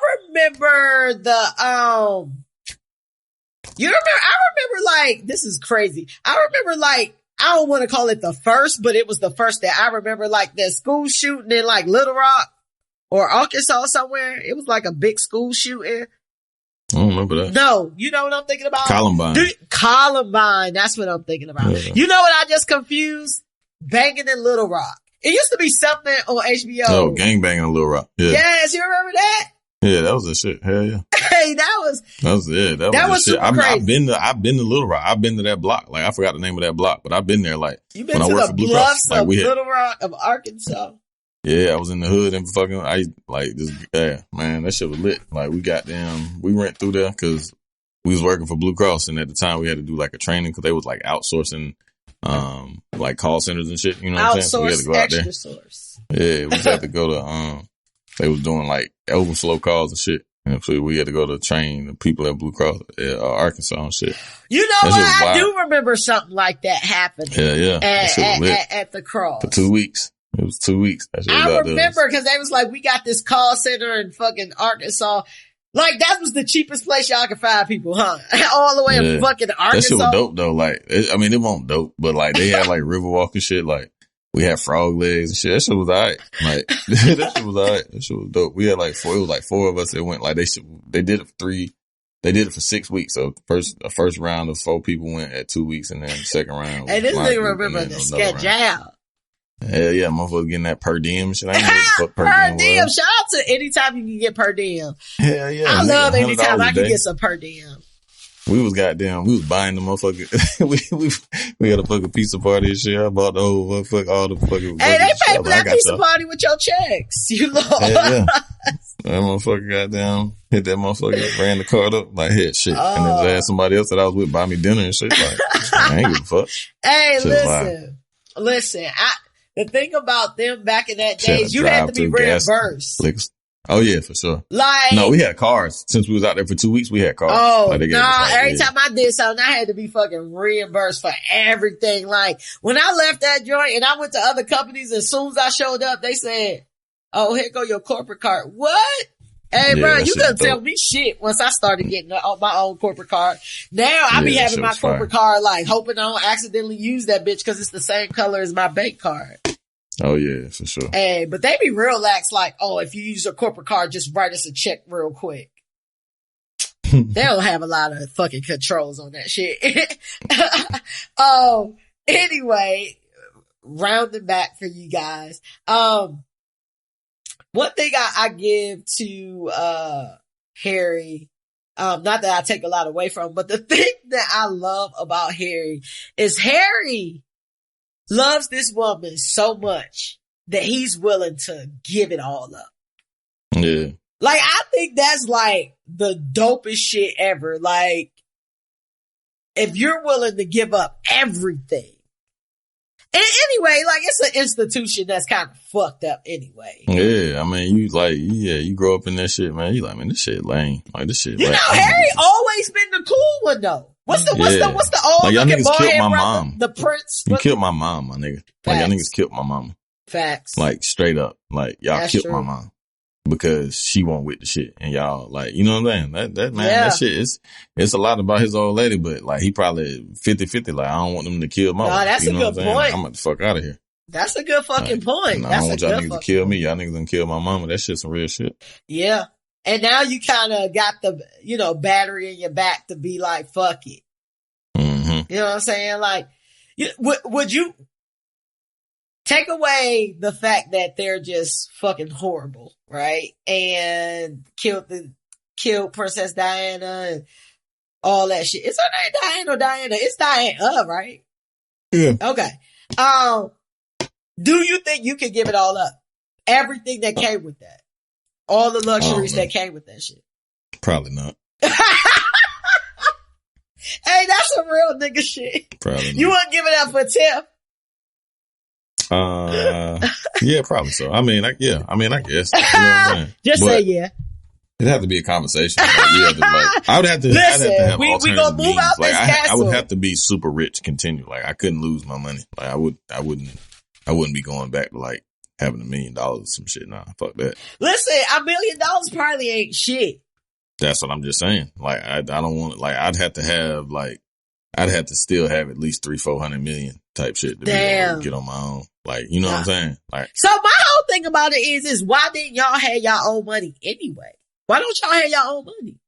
remember like, this is crazy. I remember like, I don't want to call it the first, but it was the first that I remember, like that school shooting in like Little Rock or Arkansas somewhere. It was like a big school shooting. I don't remember that. No, you know what I'm thinking about? Columbine. Columbine. That's what I'm thinking about. Yeah. You know what I just confused? Banging in Little Rock. It used to be something on HBO. Oh, gangbanging in Little Rock. Yeah. Yes, you remember that? Yeah, that was the shit. Hell yeah. Hey, that That was shit. super crazy. I've been to Little Rock. I've been to that block. Like I forgot the name of that block, but I've been there. Like you been to the bluffs of Little Rock of Arkansas. Yeah, I was in the hood and fucking, man, that shit was lit. Like, we went through there because we was working for Blue Cross, and at the time we had to do like a training because they was like outsourcing, like call centers and shit, you know what I'm saying? So we had to go out there. Source. Yeah, we had to go to, they was doing like overflow calls and shit. And so we had to go to train the people at Blue Cross, Arkansas and shit. You know what? I do remember something like that happening. Yeah. At the Cross. For 2 weeks. It was 2 weeks. I remember because they was like, we got this call center in fucking Arkansas. Like, that was the cheapest place y'all could find people, huh? All the way in fucking Arkansas. That shit was dope, though. Like, it wasn't dope, but like, they had like Riverwalk and shit. Like, we had frog legs and shit. That shit was alright. Like, that shit was alright. That shit was dope. We had like it was like 4 of us that went. Like, they did it for 6 weeks. So the first round of 4 people went at 2 weeks, and then the second round. Hey, this nigga remember the schedule. Hell yeah, motherfuckers getting that per diem shit. I ain't know what the fuck per diem was. Shout out to anytime you can get per diem. Hell yeah. I love anytime I can get some per diem. We was buying the motherfucker. we had a fucking pizza party and shit. I bought the whole motherfucker, all the fucking. Hey, they paid for that pizza party with your checks. You know. Hell yeah. That motherfucker hit that motherfucker, ran the card up, like, hit shit. And then had somebody else that I was with buy me dinner and shit. Like, I ain't give a fuck. Hey, listen, the thing about them back in that day is you had to be reimbursed. Oh yeah, for sure. Like, no, we had cars. Since we was out there for 2 weeks, we had cars. Oh, every time I did something, I had to be fucking reimbursed for everything. Like, when I left that joint and I went to other companies, as soon as I showed up, they said, oh, here go your corporate card. What? Hey, bro, you couldn't tell me shit once I started getting my own corporate card. Now I be having my corporate card, like, hoping I don't accidentally use that bitch because it's the same color as my bank card. Oh yeah, for sure. Hey, but they be real lax, like, oh, if you use your corporate card, just write us a check real quick. They don't have a lot of fucking controls on that shit. Anyway, rounding back for you guys. One thing I give to Harry, not that I take a lot away from him, but the thing that I love about Harry is Harry loves this woman so much that he's willing to give it all up. Yeah. Like, I think that's like the dopest shit ever. Like, if you're willing to give up everything. And anyway, like, it's an institution that's kind of fucked up anyway. Yeah, I mean, you grow up in that shit, man. You like, man, this shit lame. Like, this shit. You know, Harry always been the cool one though. What's the old like, y'all looking niggas killed my brother? mom. The prince. You killed my mom, my nigga. Like, y'all niggas killed my mama. Facts. Like, straight up. Like, y'all That's killed true. my mom. Because she won't with the shit. And y'all, like, you know what I'm saying? That man, that shit it's a lot about his old lady, but like, he probably 50-50. Like, I don't want them to kill my mom. That's you know a good what I'm point. I'm about to fuck out of here. That's a good fucking point. I don't want y'all niggas to kill me. Y'all niggas done kill my mama. That shit's some real shit. Yeah. And now you kind of got the, battery in your back to be like, fuck it. Mm-hmm. You know what I'm saying? Like, would you take away the fact that they're just fucking horrible, right? And killed Princess Diana and all that shit. Is her name Diana or Diana? It's Diana, right? Yeah. Okay. Do you think you could give it all up? Everything that came with that. All the luxuries that came with that shit. Probably not. Hey, that's some real nigga shit. Probably not. You wouldn't give it up for Tim? Yeah, probably so. I mean, I guess. You know what I'm saying? Just say yeah. It'd have to be a conversation. I would have to. Listen, I'd have to have we gonna move means. out like, this castle. I would have to be super rich to continue. Like, I couldn't lose my money. Like, I wouldn't be going back to like having $1 million or some shit. Nah, fuck that. Listen, $1 million probably ain't shit. That's what I'm just saying. Like, I don't want, like, I'd have to still have at least 300-400 million type shit to be able to get on my own. Like, you know what I'm saying? Like, so my whole thing about it is why didn't y'all have y'all own money anyway? Why don't y'all have y'all own money?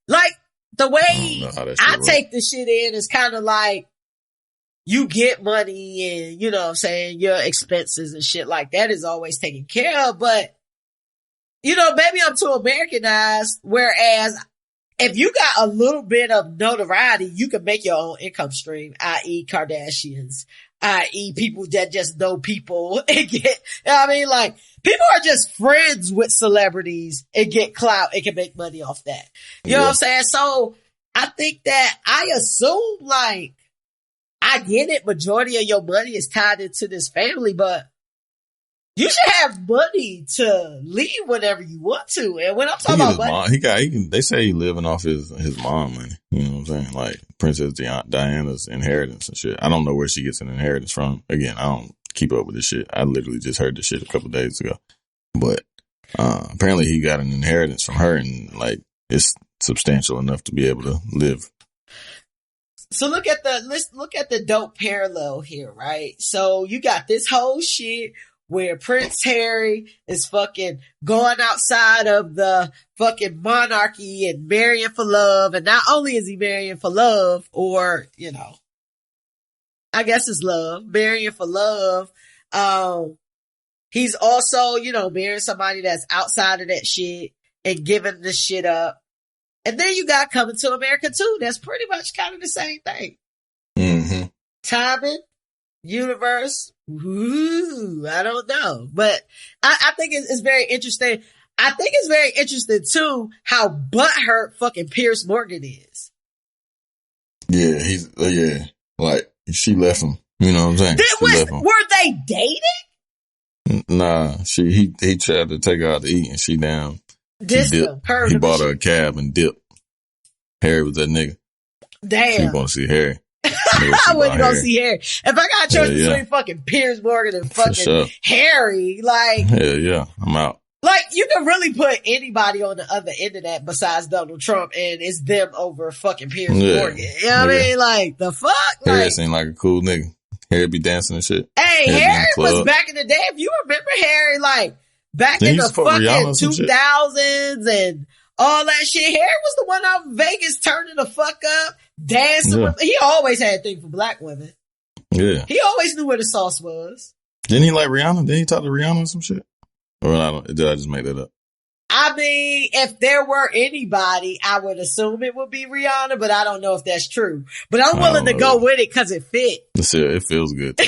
Like, the way I take the shit in is kind of like, you get money and, you know what I'm saying, your expenses and shit like that is always taken care of. But, maybe I'm too Americanized, whereas if you got a little bit of notoriety, you can make your own income stream, i.e. Kardashians, i.e. people that just know people and get, you know what I mean? Like, people are just friends with celebrities and get clout and can make money off that. You know what I'm saying? So I think that I assume, like, I get it. Majority of your money is tied into this family, but you should have money to leave whenever you want to. And when I'm talking about money, they say he living off his mom money. You know what I'm saying? Like Princess Diana's inheritance and shit. I don't know where she gets an inheritance from. Again, I don't keep up with this shit. I literally just heard this shit a couple of days ago. But apparently he got an inheritance from her, and like it's substantial enough to be able to live. So let's look at the dope parallel here, right? So you got this whole shit where Prince Harry is fucking going outside of the fucking monarchy and marrying for love. And not only is he marrying for love, or, you know, I guess it's love, marrying for love. He's also, you know, marrying somebody that's outside of that shit and giving the shit up. And then you got Coming to America too. That's pretty much kind of the same thing. Mm-hmm. Timing, universe, ooh, I don't know. But I think it's very interesting. I think it's very interesting too how butthurt fucking Piers Morgan is. Yeah, like she left him. You know what I'm saying? Were they dating? Nah, he tried to take her out to eat and she down. He bought her a cab and dipped. Harry was that nigga. Damn. She want to see Harry. I wouldn't go see Harry. If I got a choice between fucking Piers Morgan and fucking Harry, like. Hell yeah, I'm out. Like, you can really put anybody on the other end of that besides Donald Trump, and it's them over fucking Piers Morgan. You know what I mean? Like, the fuck? Harry seemed like a cool nigga. Harry be dancing and shit. Hey, Harry was back in the day. If you remember Harry, like, back in the fucking 2000s and all that shit. Harry was the one out in Vegas turning the fuck up, dancing. Yeah. He always had a thing for black women. Yeah. He always knew where the sauce was. Didn't he like Rihanna? Didn't he talk to Rihanna or some shit? Or did I just make that up? I mean, if there were anybody, I would assume it would be Rihanna, but I don't know if that's true. But I'm willing to go with it because it fit. It feels good.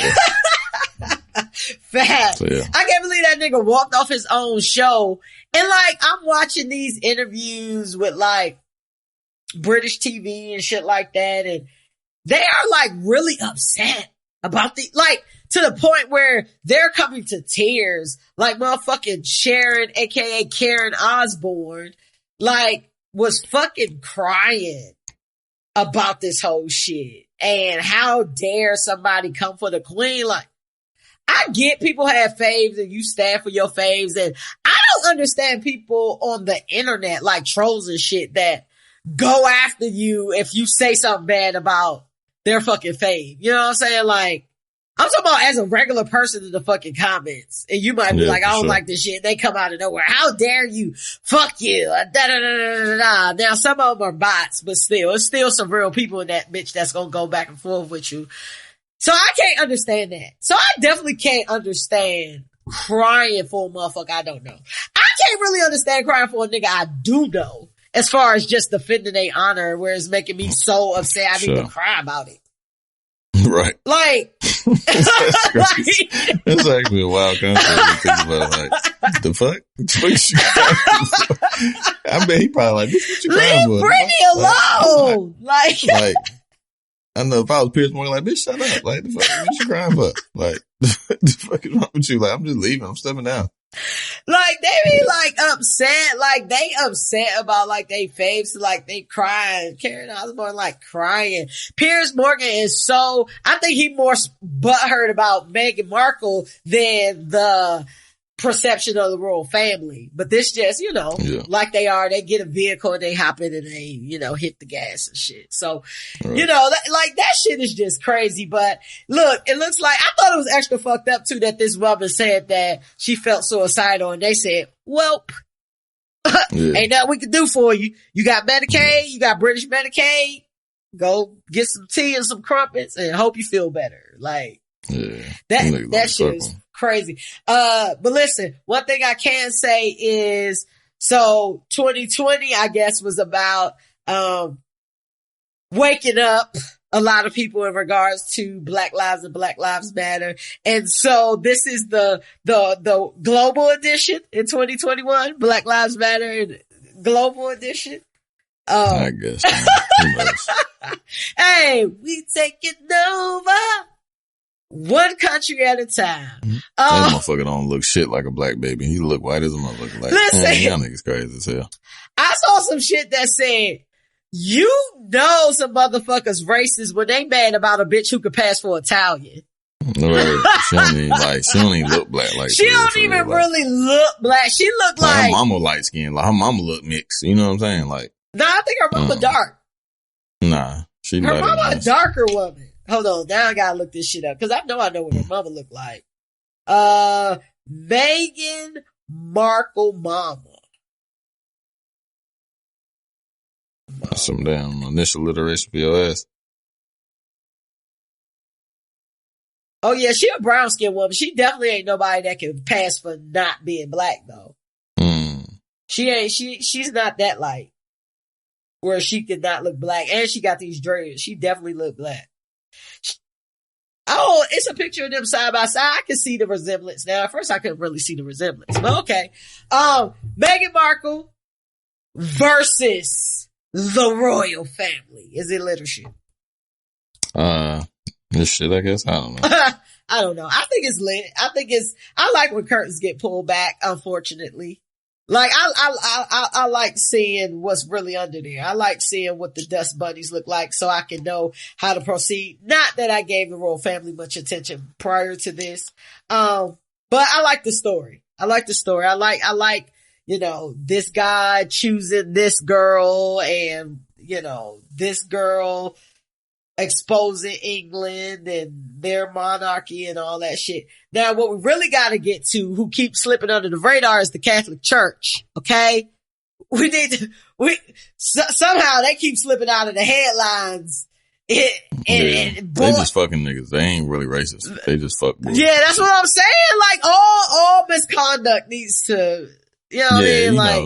Fat. So, yeah. I can't believe that nigga walked off his own show. And like, I'm watching these interviews with like British TV and shit like that. And they are like really upset about like to the point where they're coming to tears. Like motherfucking Sharon, aka Karen Osbourne, like was fucking crying about this whole shit. And how dare somebody come for the queen? Like, I get people have faves and you stand for your faves, and I don't understand people on the internet like trolls and shit that go after you if you say something bad about their fucking fave. You know what I'm saying? Like, I'm talking about as a regular person in the fucking comments, and you might be like, I don't like this shit. They come out of nowhere. How dare you? Fuck you. Da, da, da, da, da. Now, some of them are bots, but still, it's still some real people in that bitch that's gonna go back and forth with you. So I can't understand that. So I definitely can't understand crying for a motherfucker I don't know. I can't really understand crying for a nigga I do know, as far as just defending their honor, where it's making me so upset I need to cry about it. Right. Like, that's actually a wild concept to think about. Like, the fuck? I bet he probably like, bitch, what you crying for? Leave Brittany alone! Like, I know if I was Piers Morgan, like, bitch, shut up. Like, the fuck, what you crying for? Like, the fuck is wrong with you? Like, I'm just leaving. I'm stepping down. Like, they be like upset. Like, they upset about like they faves. Like, they crying. Karen Osbourne like crying. Piers Morgan is so, I think he more butthurt about Meghan Markle than the perception of the royal family. But this just, you know, like they get a vehicle and they hop in and they, you know, hit the gas and shit. So, you know, that shit is just crazy. But look, it looks like, I thought it was extra fucked up too that this woman said that she felt suicidal, and they said, well, ain't nothing we can do for you. You got Medicaid, you got British Medicaid, go get some tea and some crumpets and hope you feel better. Like, that shit is crazy. But listen, one thing I can say is, so 2020, I guess, was about, waking up a lot of people in regards to Black Lives and Black Lives Matter. And so this is the global edition in 2021, Black Lives Matter global edition. I guess. Who knows? Hey, we taking over one country at a time. That motherfucker don't look shit like a black baby. He look white as a motherfucker. Like, listen, y'all niggas crazy as hell. I saw some shit that said, you know some motherfuckers racist when they mad about a bitch who could pass for Italian. No, she don't even look black like she don't even really look black. She look like her mama light skin. Like her mama look mixed. You know what I'm saying? Like, nah, I think her mama dark. Nah, she her mama a darker woman. Hold on, now I gotta look this shit up because I know what her mother look like. Meghan Markle mama. Some damn initial alliteration for your ass. Oh yeah, she a brown skinned woman. She definitely ain't nobody that can pass for not being black though. She ain't. She's not that light where she could not look black, and she got these dreads. She definitely look black. Oh, it's a picture of them side by side. I can see the resemblance now. At first, I couldn't really see the resemblance, but okay. Meghan Markle versus the royal family. Is it literature? This shit, I guess. I don't know. I don't know. I think it's lit. I like when curtains get pulled back, unfortunately. Like, I like seeing what's really under there. I like seeing what the dust bunnies look like so I can know how to proceed. Not that I gave the royal family much attention prior to this. But I like the story. I like, this guy choosing this girl and, this girl exposing England and their monarchy and all that shit. Now, what we really got to get to, who keeps slipping under the radar, is the Catholic Church. Okay, somehow they keep slipping out of the headlines. They just fucking niggas. They ain't really racist. They just fuck. Boys. Yeah, that's what I'm saying. Like all misconduct needs to. You know what I mean? Like,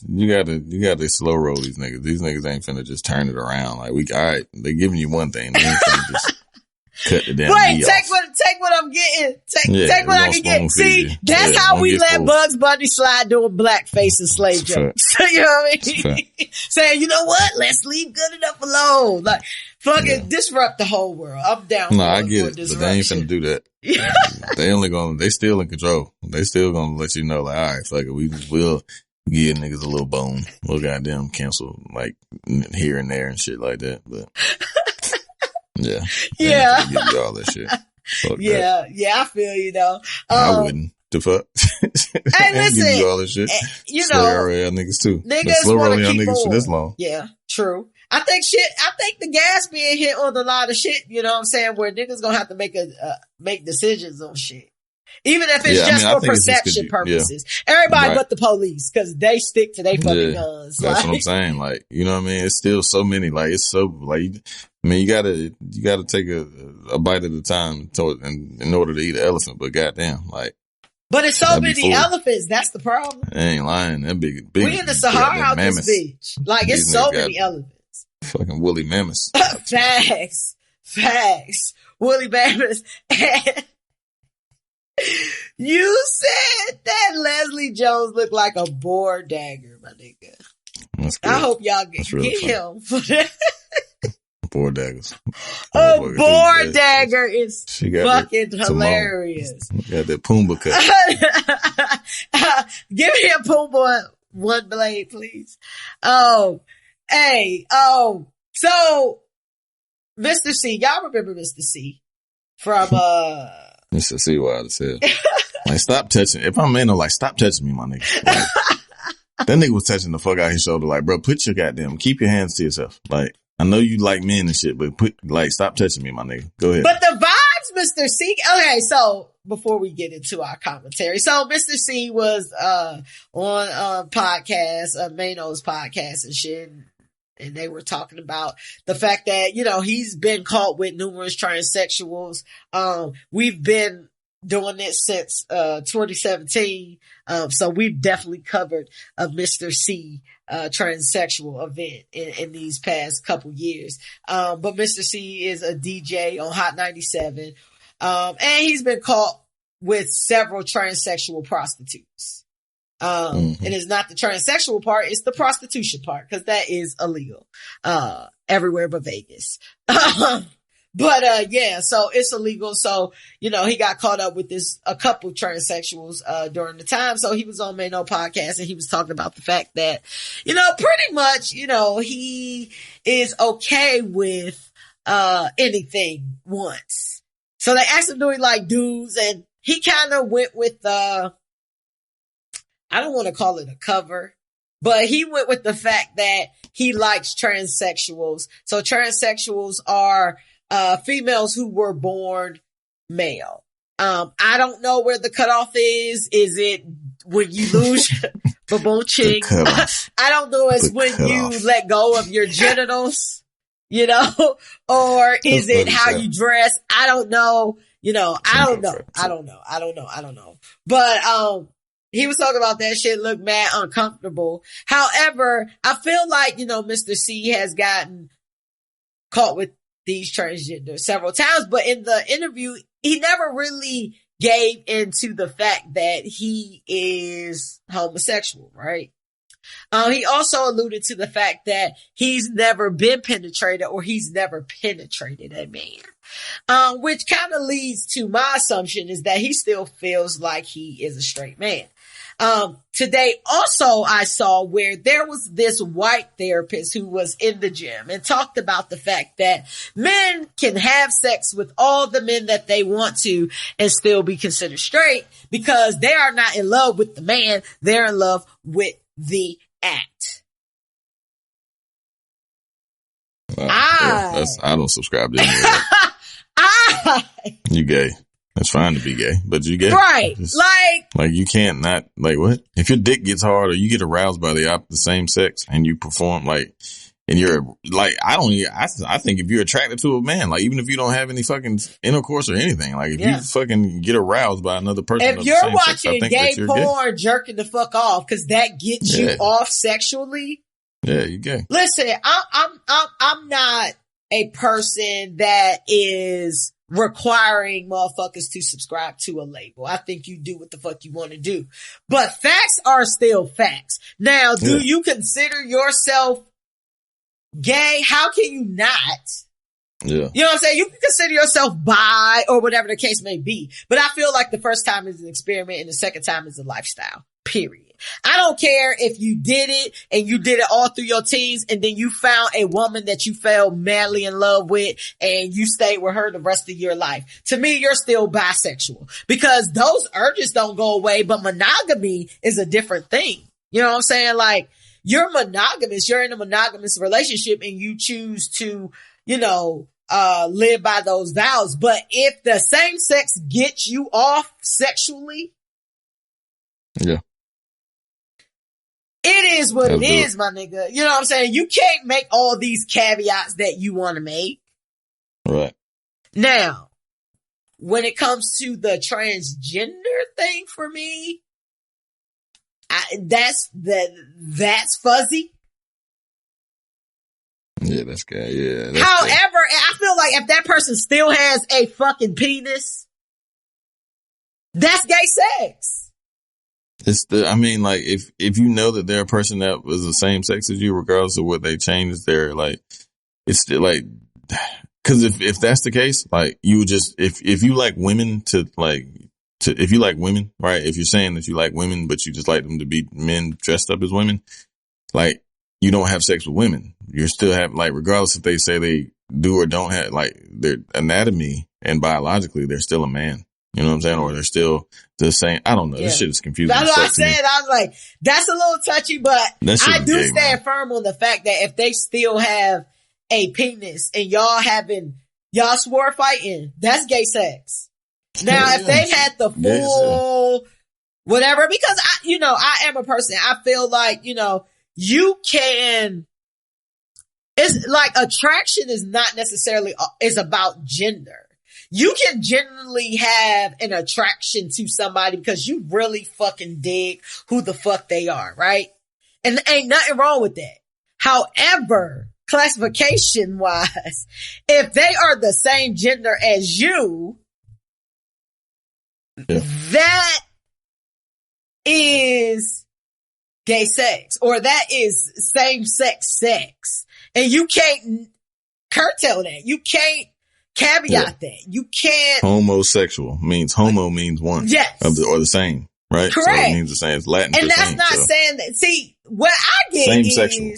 you gotta slow roll these niggas. These niggas ain't finna just turn it around. Like, alright, they giving you one thing. They ain't finna just cut the damn Wait, take what I'm getting. Take what I can get. See, that's how we let Bugs Bunny slide doing blackface and slave jokes. You know what I mean? Saying, you know what? Let's leave good enough alone. Like, fucking disrupt the whole world. I'm down. No, I get it, but they ain't finna do that. They still in control. They still gonna let you know, like, all right, fuck it, we'll give niggas a little bone. We'll goddamn cancel, like, here and there and shit like that, but yeah. Give you all that shit. Fuck that. Yeah, I feel you though. I wouldn't. The fuck? Hey, listen. Give you all that shit. Slow your niggas too. Niggas want to keep niggas on. for this long. Yeah, true. I think the gas being hit on a lot of shit, you know what I'm saying, where niggas gonna have to make decisions on shit. Even if it's just for perception purposes. Yeah. Everybody but the police, cause they stick to their fucking guns. That's what I'm saying. Like, you know what I mean? It's still so many, like, it's so, like, I mean, you gotta take a bite at a time in order to eat an elephant, but goddamn, like. But it's so many elephants. That's the problem. I ain't lying. That big. We in the Sahara out this bitch. Like, it's so many elephants. Fucking woolly mammoths. Facts. Woolly mammoths. You said that Leslie Jones looked like a boar dagger, my nigga. I hope y'all get him for that. Boar daggers. A boar dagger is fucking hilarious. Got that Pumbaa cut. Give me a Pumbaa one blade, please. So Mr. C, y'all remember Mr. C from Mr. C wild as hell. Like, stop touching. If I'm in, like, stop touching me, my nigga. Like, that nigga was touching the fuck out his shoulder. Like, bro, keep your hands to yourself. Like, I know you like men and shit, but stop touching me, my nigga. Go ahead. But the vibes, Mr. C. Okay, so before we get into our commentary, so Mr. C was on podcast, Mano's podcast and shit. And they were talking about the fact that, he's been caught with numerous transsexuals. We've been doing it since 2017. So we've definitely covered a Mr. C transsexual event in these past couple years. But Mr. C is a DJ on Hot 97. And he's been caught with several transsexual prostitutes. And it's not the transsexual part, it's the prostitution part, because that is illegal everywhere but Vegas. But yeah, so it's illegal. So, you know, he got caught up with a couple transsexuals during the time. So he was on Mano podcast and he was talking about the fact that, you know, pretty much, you know, he is okay with anything once. So they asked him, do he like dudes? And he kind of went with I don't want to call it a cover, but he went with the fact that he likes transsexuals. So transsexuals are females who were born male. I don't know where the cutoff is. Is it when you lose babonching? I don't know. It's when you let go of your genitals, you know, or is it how you dress? I don't know. You know, I don't know. But, he was talking about that shit, look mad uncomfortable. However, I feel like, you know, Mr. C has gotten caught with these transgender several times, but in the interview, he never really gave into the fact that he is homosexual, right? He also alluded to the fact that he's never been penetrated or he's never penetrated a man, which kind of leads to my assumption is that he still feels like he is a straight man. Today also I saw where there was this white therapist who was in the gym and talked about the fact that men can have sex with all the men that they want to and still be considered straight because they are not in love with the man. They're in love with the act. I don't subscribe to any of that. You gay. It's fine to be gay, but you gay. Right. Like you can't not, like what? If your dick gets hard or you get aroused by the same sex and you perform like, and you're like, I think if you're attracted to a man, like even if you don't have any fucking intercourse or anything, like if you fucking get aroused by another person. If you're watching gay porn, jerking the fuck off, cause that gets you off sexually. Yeah, you're gay. Listen, I'm not a person that is requiring motherfuckers to subscribe to a label. I think you do what the fuck you want to do. But facts are still facts. Now, do you consider yourself gay? How can you not? Yeah. You know what I'm saying? You can consider yourself bi or whatever the case may be. But I feel like the first time is an experiment and the second time is a lifestyle. Period. I don't care if you did it and you did it all through your teens and then you found a woman that you fell madly in love with and you stayed with her the rest of your life. To me, you're still bisexual because those urges don't go away, but monogamy is a different thing. You know what I'm saying? Like you're monogamous, you're in a monogamous relationship and you choose to, you know, live by those vows. But if the same sex gets you off sexually, yeah. It is what it is, my nigga. You know what I'm saying? You can't make all these caveats that you want to make. Right. Now, when it comes to the transgender thing for me, that's fuzzy. Yeah, that's gay. Yeah. However, I feel like if that person still has a fucking penis, that's gay sex. Like if you know that they're a person that was the same sex as you, regardless of what they changed, they're like, it's still like, cause if that's the case, like you would just, if you like women if you like women, right? If you're saying that you like women, but you just like them to be men dressed up as women, like you don't have sex with women. You still have, like, regardless if they say they do or don't have, like their anatomy and biologically, they're still a man. You know what I'm saying? Or they're still the same. I don't know. This shit is confusing. That's what I said. I was like, that's a little touchy, but I do stand firm on the fact that if they still have a penis and y'all swore fighting, that's gay sex. Now, if they've had the full whatever, because I am a person. I feel like, you can, it's like attraction is not necessarily, is about gender. You can generally have an attraction to somebody because you really fucking dig who the fuck they are, right? And there ain't nothing wrong with that. However, classification wise, if they are the same gender as you, that is gay sex, or that is same-sex sex. And you can't curtail that. You can't caveat that. You can't. Homosexual means homo means one. Yes. Or the same, right? Correct. So it means the same. It's Latin and for that's same, not so. saying that. See, what I get Same is sexual.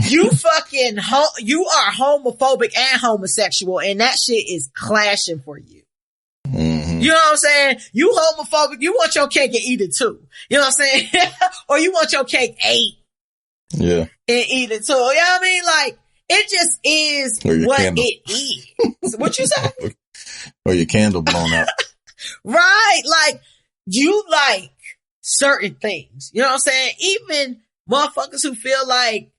you fucking, you are homophobic and homosexual, and that shit is clashing for you. Mm-hmm. You know what I'm saying? You homophobic, you want your cake and eat it too. You know what I'm saying? Or you want your cake ate. Yeah. And eat it too. You know what I mean? Like, it just is what candle. it is. What you say? Or your candle blown out. Right. Like, you like certain things. You know what I'm saying? Even motherfuckers who feel like,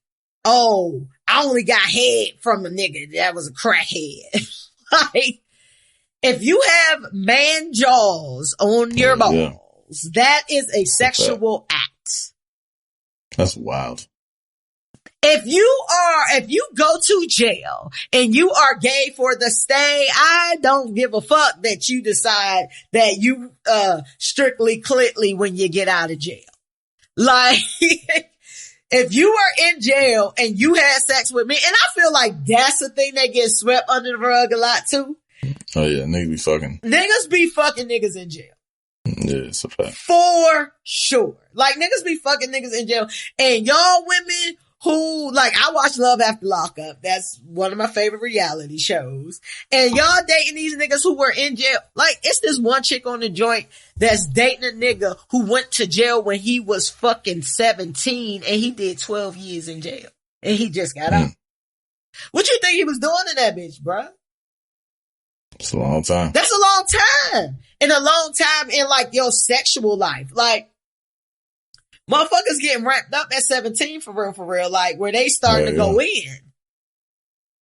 oh, I only got head from a nigga that was a crackhead. Like, if you have man jaws on your balls, that is a sexual act. That's wild. If you go to jail and you are gay for the stay, I don't give a fuck that you decide that you, strictly clitly when you get out of jail. Like, if you are in jail and you had sex with me, and I feel like that's the thing that gets swept under the rug a lot too. Oh yeah, niggas be fucking. Niggas be fucking niggas in jail. Yeah, it's a fact. For sure. Like, niggas be fucking niggas in jail. And y'all women who, like, I watch Love After Lockup. That's one of my favorite reality shows. And y'all dating these niggas who were in jail. Like, it's this one chick on the joint that's dating a nigga who went to jail when he was fucking 17 and he did 12 years in jail. And he just got out. What you think he was doing in that bitch, bruh? It's a long time. That's a long time. And a long time in, like, your sexual life. Like, motherfuckers getting wrapped up at 17 for real, like, where they starting to go in.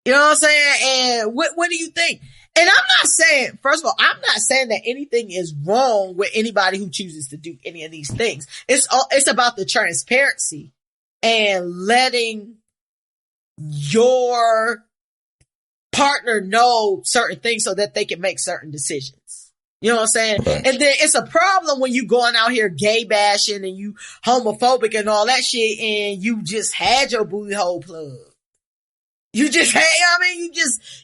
You know what I'm saying? And what do you think? And I'm not saying, first of all, I'm not saying that anything is wrong with anybody who chooses to do any of these things. It's about the transparency and letting your partner know certain things so that they can make certain decisions. You know what I'm saying? Right. And then it's a problem when you going out here gay bashing and you homophobic and all that shit and you just had your booty hole plugged. You just had, I mean,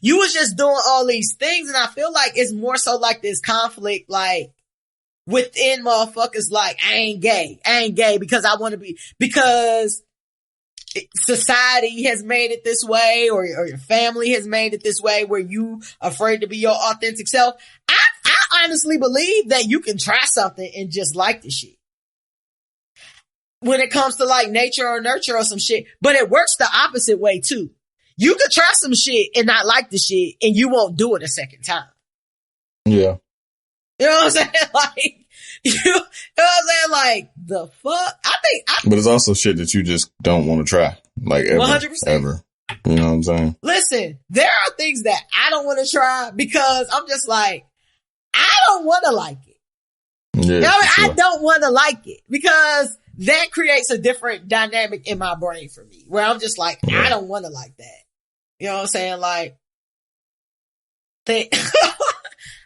you was just doing all these things, and I feel like it's more so like this conflict, like, within motherfuckers, like, I ain't gay because I want to be, because society has made it this way, or your family has made it this way where you afraid to be your authentic self. I honestly believe that you can try something and just like the shit. When it comes to like nature or nurture or some shit, but it works the opposite way too. You could try some shit and not like the shit and you won't do it a second time. Yeah. You know what I'm saying? Like, you know what I'm saying? Like, the fuck? But it's also shit that you just don't want to try. Like, ever. 100%. Ever. You know what I'm saying? Listen, there are things that I don't want to try because I'm just like, I don't want to like it. Yeah. You know what I mean? Sure. I don't want to like it because that creates a different dynamic in my brain for me where I'm just like, I don't want to like that. You know what I'm saying? Like, I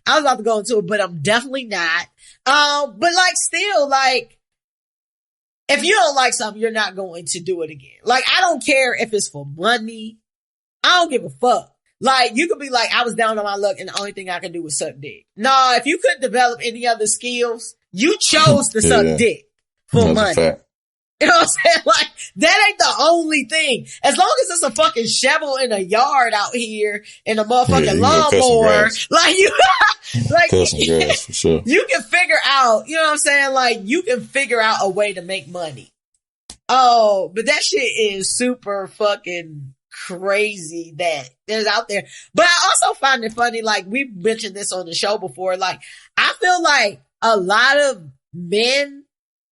was about to go into it, but I'm definitely not. But like, still, like, if you don't like something, you're not going to do it again. Like, I don't care if it's for money. I don't give a fuck. Like, you could be like, I was down on my luck and the only thing I could do was suck dick. No, if you couldn't develop any other skills, you chose to suck dick for money. A fact. You know what I'm saying? Like, that ain't the only thing. As long as it's a fucking shovel in a yard out here and a motherfucking lawnmower, like you, like, grass, for sure. You can figure out, you know what I'm saying? Like, you can figure out a way to make money. Oh, but that shit is super fucking crazy that there's out there. But I also find it funny, like, we've mentioned this on the show before, like, I feel like a lot of men,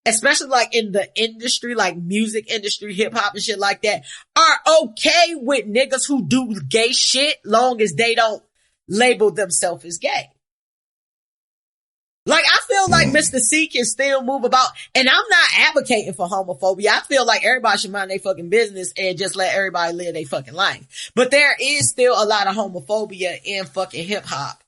especially like in the industry, like music industry, hip hop and shit like that, are okay with niggas who do gay shit long as they don't labeled themselves as gay. Like, I feel like Mr. C can still move about, and I'm not advocating for homophobia. I feel like everybody should mind their fucking business and just let everybody live their fucking life. But there is still a lot of homophobia in fucking hip hop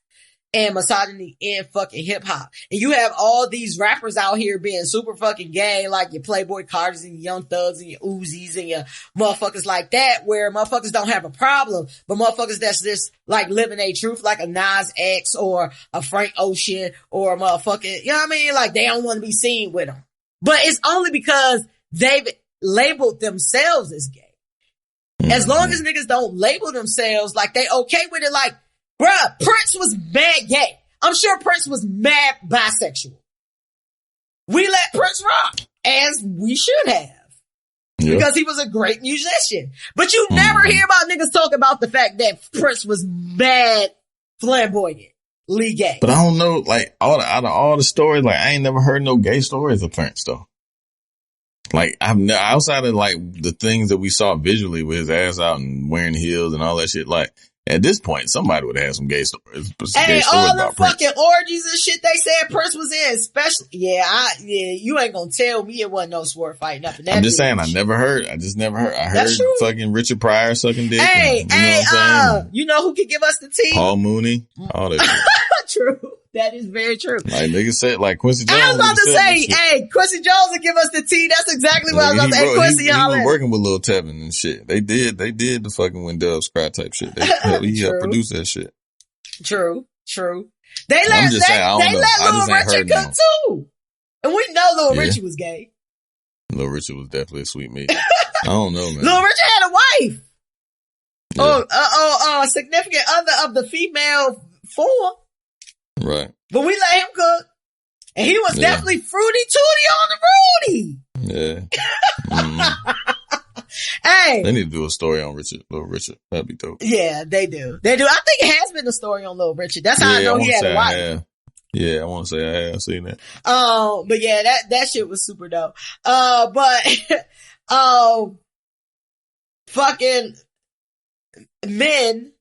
and misogyny in fucking hip hop. And you have all these rappers out here being super fucking gay, like your Playboy Carters and your Young Thugs and your Uzis and your motherfuckers like that, where motherfuckers don't have a problem, but motherfuckers that's just like living a truth, like a Nas X or a Frank Ocean or a motherfucking, you know what I mean? Like, they don't want to be seen with them. But it's only because they've labeled themselves as gay. As long as niggas don't label themselves like they okay with it, like, bruh, Prince was mad gay. I'm sure Prince was mad bisexual. We let Prince rock, as we should have. Yeah. Because he was a great musician. But you never hear about niggas talk about the fact that Prince was mad flamboyantly gay. But I don't know, like, out of all the stories, like, I ain't never heard no gay stories of Prince, though. Like, outside of, like, the things that we saw visually with his ass out and wearing heels and all that shit, like, at this point, somebody would have some gay stories. Hey, all the fucking orgies and shit they said Prince was in, especially, you ain't gonna tell me it wasn't no sword fight, nothing. I'm just saying, I just never heard. I heard fucking Richard Pryor sucking dick. You know who could give us the tea? Paul Mooney, all that shit. True. That is very true. Like niggas said, like Quincy Jones. I was about to say, Quincy Jones would give us the tea. That's exactly what I was about to say. Quincy, he was working with Lil Tevin and shit. They did the fucking When Doves Cry type shit. He helped produce that shit. True. They let Lil Richard cook too. And we know Lil Richard was gay. Lil Richard was definitely a sweet meat. I don't know, man. Lil Richard had a wife. Yeah. Significant other of the female form. Right. But we let him cook. And he was definitely fruity tooty on the Rudy. Yeah. Hey. They need to do a story on Lil Richard. That'd be dope. Yeah, they do. I think it has been a story on Lil Richard. That's how I know he had a wife. Yeah, I want to say I have seen that. But yeah, that shit was super dope. Fucking men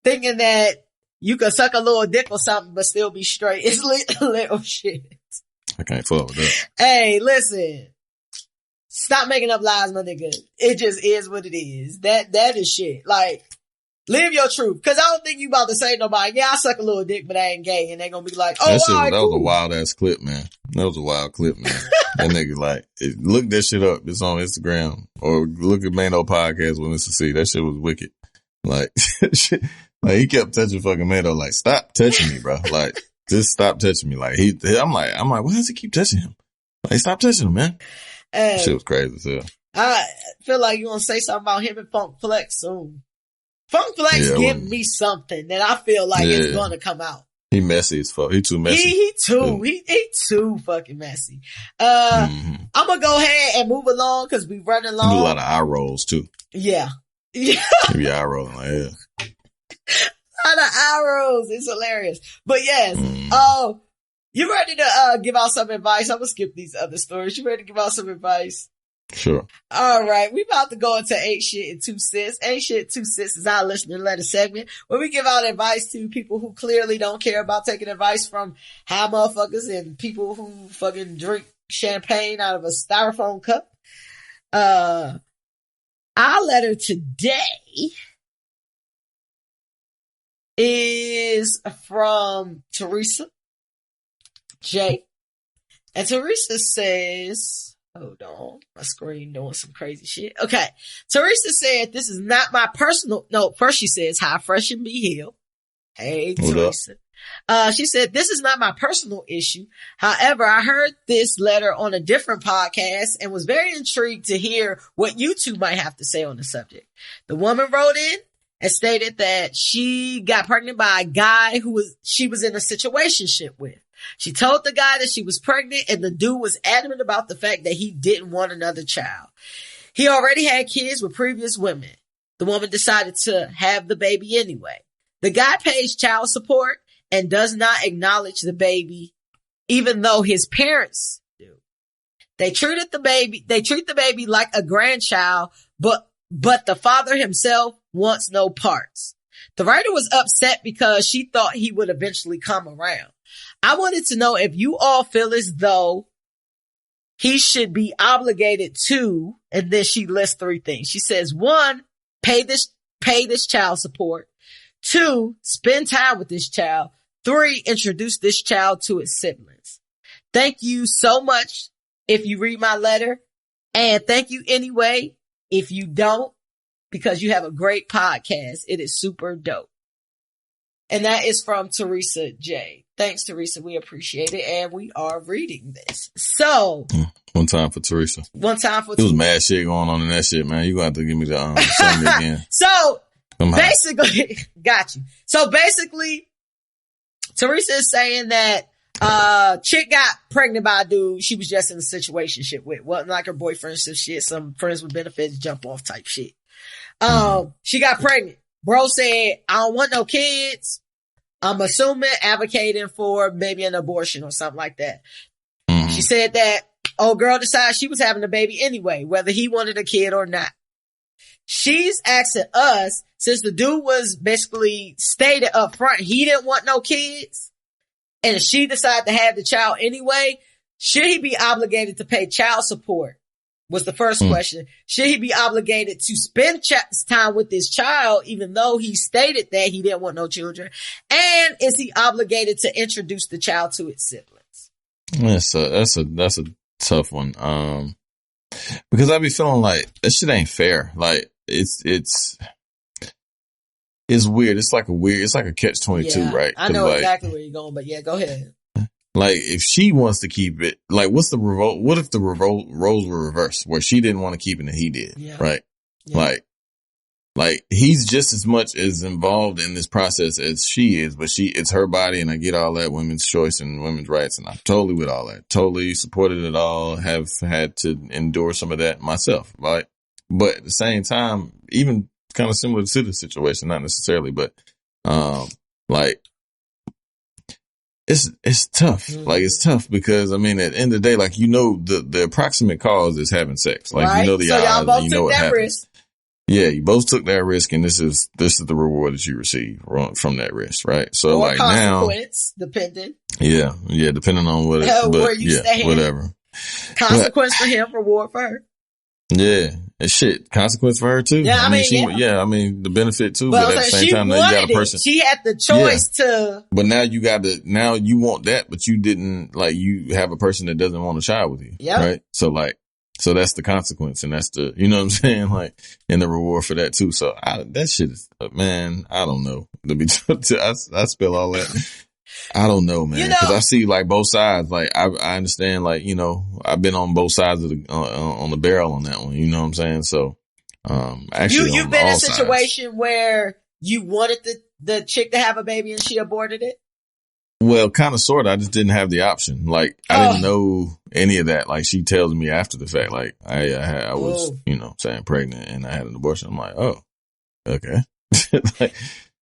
thinking that you could suck a little dick or something but still be straight. It's little shit. I can't fuck with that. Hey, listen. Stop making up lies, my nigga. It just is what it is. That is shit. Like, live your truth. Cause I don't think you about to say to nobody, yeah, I suck a little dick, but I ain't gay. And they gonna be like, oh, that was a wild ass clip, man. That was a wild clip, man. That nigga look that shit up. It's on Instagram. Or look at Mano Podcast with Mr. C. That shit was wicked. Like, shit. Like, he kept touching fucking Mano, like, stop touching me, bro. Like, just stop touching me. Like, I'm like, why does he keep touching him? Like, stop touching him, man. Shit was crazy as hell. I feel like you want to say something about him and Funk Flex soon. Funk Flex give me something that I feel like is going to come out. He messy as fuck. He too messy. He too fucking messy. I'm going to go ahead and move along because we running along. He do a lot of eye rolls too. Yeah. He be eye rolling like hell. A lot of eye rolls. It's hilarious. But yes. You ready to give out some advice? I'm going to skip these other stories. You ready to give out some advice? Sure. All right. We about to go into Ain't Shit in 2 Cents. Ain't Shit in 2 Cents is our listener letter segment where we give out advice to people who clearly don't care about taking advice from high motherfuckers and people who fucking drink champagne out of a styrofoam cup. Our letter today is from Teresa J. And Teresa says, hold on, my screen doing some crazy shit. Okay. Teresa said, this is not my personal, no, first she says, hi, fresh and be healed. Hey, Teresa. She said, this is not my personal issue. However, I heard this letter on a different podcast and was very intrigued to hear what you two might have to say on the subject. The woman wrote in and stated that she got pregnant by a guy she was in a situationship with. She told the guy that she was pregnant and the dude was adamant about the fact that he didn't want another child. He already had kids with previous women. The woman decided to have the baby anyway. The guy pays child support and does not acknowledge the baby, even though his parents do. They treat the baby like a grandchild, but the father himself wants no parts. The writer was upset because she thought he would eventually come around. I wanted to know if you all feel as though he should be obligated to, and then she lists 3 things. She says, 1, pay this child support. 2, spend time with this child. 3, introduce this child to its siblings. Thank you so much if you read my letter. And thank you anyway if you don't, because you have a great podcast. It is super dope. And that is from Teresa J. Thanks, Teresa. We appreciate it. And we are reading this. So. One time for Teresa. It was mad shit going on in that shit, man. You got to give me the summary again. So basically, got you. So basically, Teresa is saying that chick got pregnant by a dude she was just in a situationship with. Wasn't like her boyfriend, some shit, some friends with benefits, jump off type shit. She got pregnant. Bro said, I don't want no kids. I'm assuming advocating for maybe an abortion or something like that. She said that old girl decided she was having a baby anyway, whether he wanted a kid or not. She's asking us, since the dude was basically stated up front, he didn't want no kids, and she decided to have the child anyway, should he be obligated to pay child support? Was the first question. Should he be obligated to spend time with this child, even though he stated that he didn't want no children? And is he obligated to introduce the child to its siblings? That's a tough one. Because I be feeling like that shit ain't fair. Like it's weird. It's like a catch-22, right? I know exactly where you're going, but yeah, go ahead. Like, if she wants to keep it, like, what if the roles were reversed, where she didn't want to keep it and he did, right? Yeah. Like, he's just as much as involved in this process as she is, but it's her body, and I get all that, women's choice and women's rights, and I'm totally with all that. Totally supported it all, have had to endure some of that myself, right? But at the same time, even kind of similar to the situation, not necessarily, but, like, it's tough. Like, it's tough because, I mean, at the end of the day, like, the approximate cause is having sex. Like, right? The so odds, y'all both took that risk. Yeah, you both took that risk, and this is the reward that you receive from that risk, right? So, or like, consequence, depending. Yeah, depending on where you stand. Whatever. Consequence for him, reward for her. Yeah, and shit, consequence for her too. Yeah, I mean, the benefit too. But at the same time, now you got a person. She had the choice to. But now you want that, but you didn't, like, you have a person that doesn't want a child with you. Yeah. Right. So that's the consequence, and that's the, you know what I'm saying? Like, and the reward for that too. So that shit is, man, I don't know. I spell all that. I don't know, man. Because I see, like, both sides. Like, I understand, like, I've been on both sides of on the barrel on that one. You know what I'm saying? So, actually, you've been in a situation where you wanted the chick to have a baby and she aborted it? Well, kind of, sort of. I just didn't have the option. Like, I didn't know any of that. Like, she tells me after the fact, like, I was, saying pregnant and I had an abortion. I'm like, oh, okay. Like,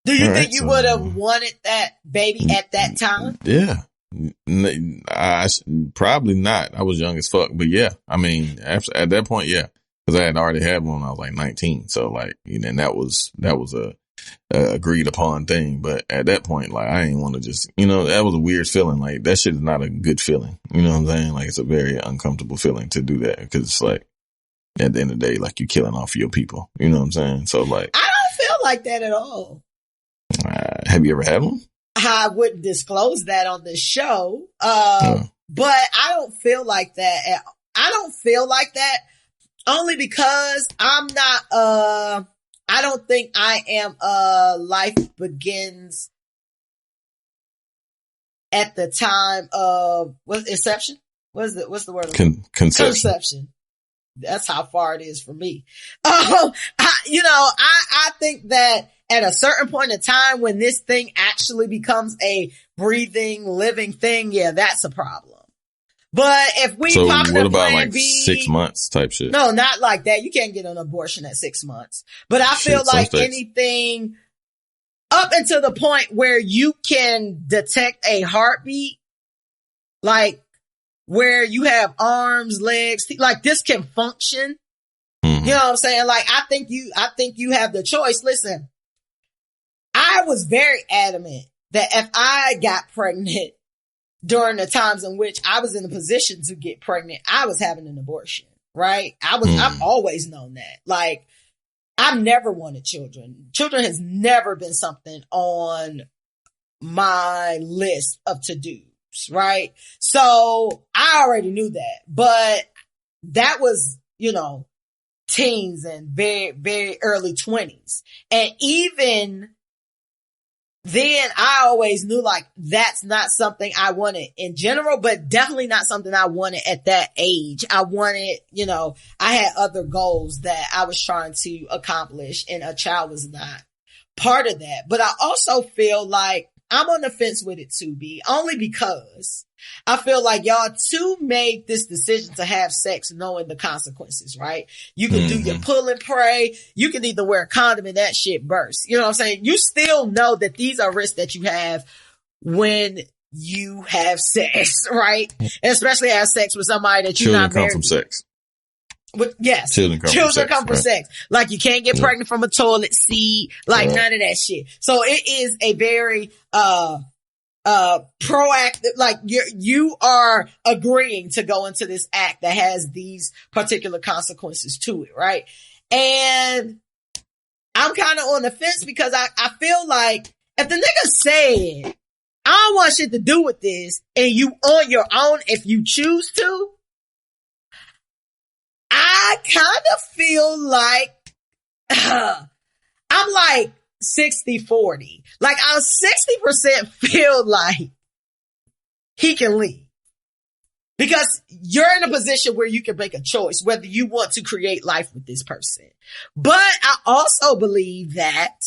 do you think you would have wanted that baby at that time? Yeah. I probably not. I was young as fuck, but yeah. I mean, at that point, yeah, because I had already had one when I was like 19. So, like, and that was a agreed upon thing. But at that point, like, I didn't want to just, that was a weird feeling. Like, that shit is not a good feeling. You know what I'm saying? Like, it's a very uncomfortable feeling to do that, because it's like, at the end of the day, like, you're killing off your people. You know what I'm saying? So, like, I don't feel like that at all. Have you ever had one? I wouldn't disclose that on this show. But I don't feel like that. I don't feel like that only because I'm not, I don't think I am, life begins at the time of, inception? What's the word? Conception. That's how far it is for me. I think that at a certain point in time when this thing actually becomes a breathing, living thing, yeah, that's a problem. But if we pop what about like 6 months type shit? No, not like that. You can't get an abortion at 6 months. But I feel like anything up until the point where you can detect a heartbeat, like where you have arms, legs, like this can function. Mm-hmm. You know what I'm saying? Like, I think you have the choice. Listen, I I was very adamant that if I got pregnant during the times in which I was in a position to get pregnant, I was having an abortion, right? I've always known that. Like, I've never wanted children. Children has never been something on my list of to-dos, right? So I already knew that, but that was, teens and very, very early 20s. And even then I always knew like that's not something I wanted in general, but definitely not something I wanted at that age. I wanted, I had other goals that I was trying to accomplish, and a child was not part of that. But I also feel like I'm on the fence with it too, B, only because I feel like y'all too made this decision to have sex knowing the consequences, right? You can do your pull and pray. You can either wear a condom and that shit bursts. You know what I'm saying? You still know that these are risks that you have when you have sex, right? And especially have sex with somebody that you're not married to. Children come from sex. Yes. Children come from sex. Like, you can't get pregnant from a toilet seat, like none of that shit. So it is a very, proactive, like you are agreeing to go into this act that has these particular consequences to it, right? And I'm kind of on the fence because I feel like if the nigga said, I don't want shit to do with this, and you on your own if you choose to, I kind of feel like I'm like 60-40. Like, I 60% feel like he can leave. Because you're in a position where you can make a choice whether you want to create life with this person. But I also believe that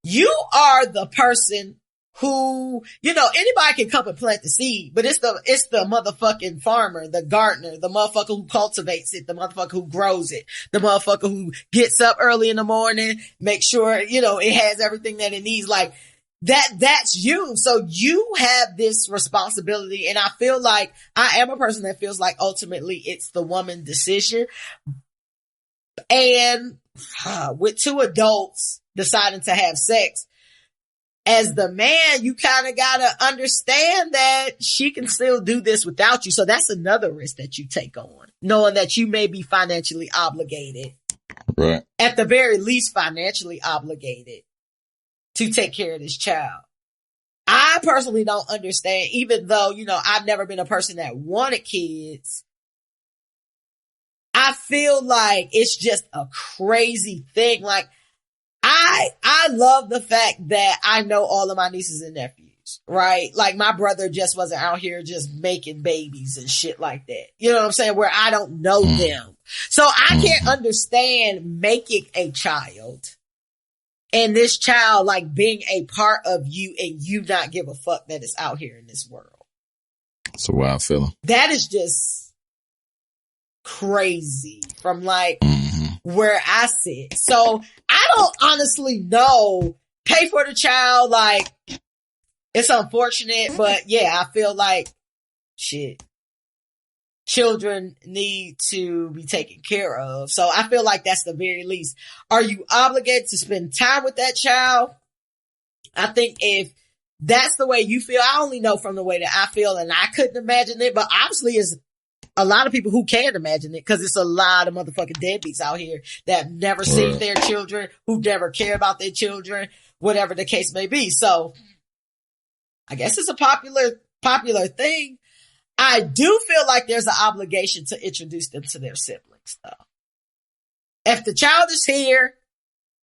you are the person who, anybody can come and plant the seed, but it's the motherfucking farmer, the gardener, the motherfucker who cultivates it, the motherfucker who grows it, the motherfucker who gets up early in the morning, make sure, it has everything that it needs. Like, that's you. So you have this responsibility. And I feel like I am a person that feels like ultimately it's the woman's decision. And with two adults deciding to have sex, as the man, you kind of got to understand that she can still do this without you. So that's another risk that you take on, knowing that you may be financially obligated. Right. At the very least, financially obligated to take care of this child. I personally don't understand, even though, I've never been a person that wanted kids. I feel like it's just a crazy thing. Like, I love the fact that I know all of my nieces and nephews, right? Like, my brother just wasn't out here just making babies and shit like that. You know what I'm saying? Where I don't know them. So I can't understand making a child and this child like being a part of you and you not give a fuck that it's out here in this world. It's a wild feeling. That is just crazy from like where I sit. So I don't honestly know. Pay for the child, like, it's unfortunate, but yeah, I feel like shit. Children need to be taken care of. So I feel like that's the very least. Are you obligated to spend time with that child? I think if that's the way you feel, I only know from the way that I feel, and I couldn't imagine it, but obviously it's a lot of people who can't imagine it because it's a lot of motherfucking deadbeats out here that have never seen their children, who never care about their children, whatever the case may be. So I guess it's a popular thing. I do feel like there's an obligation to introduce them to their siblings, though. If the child is here,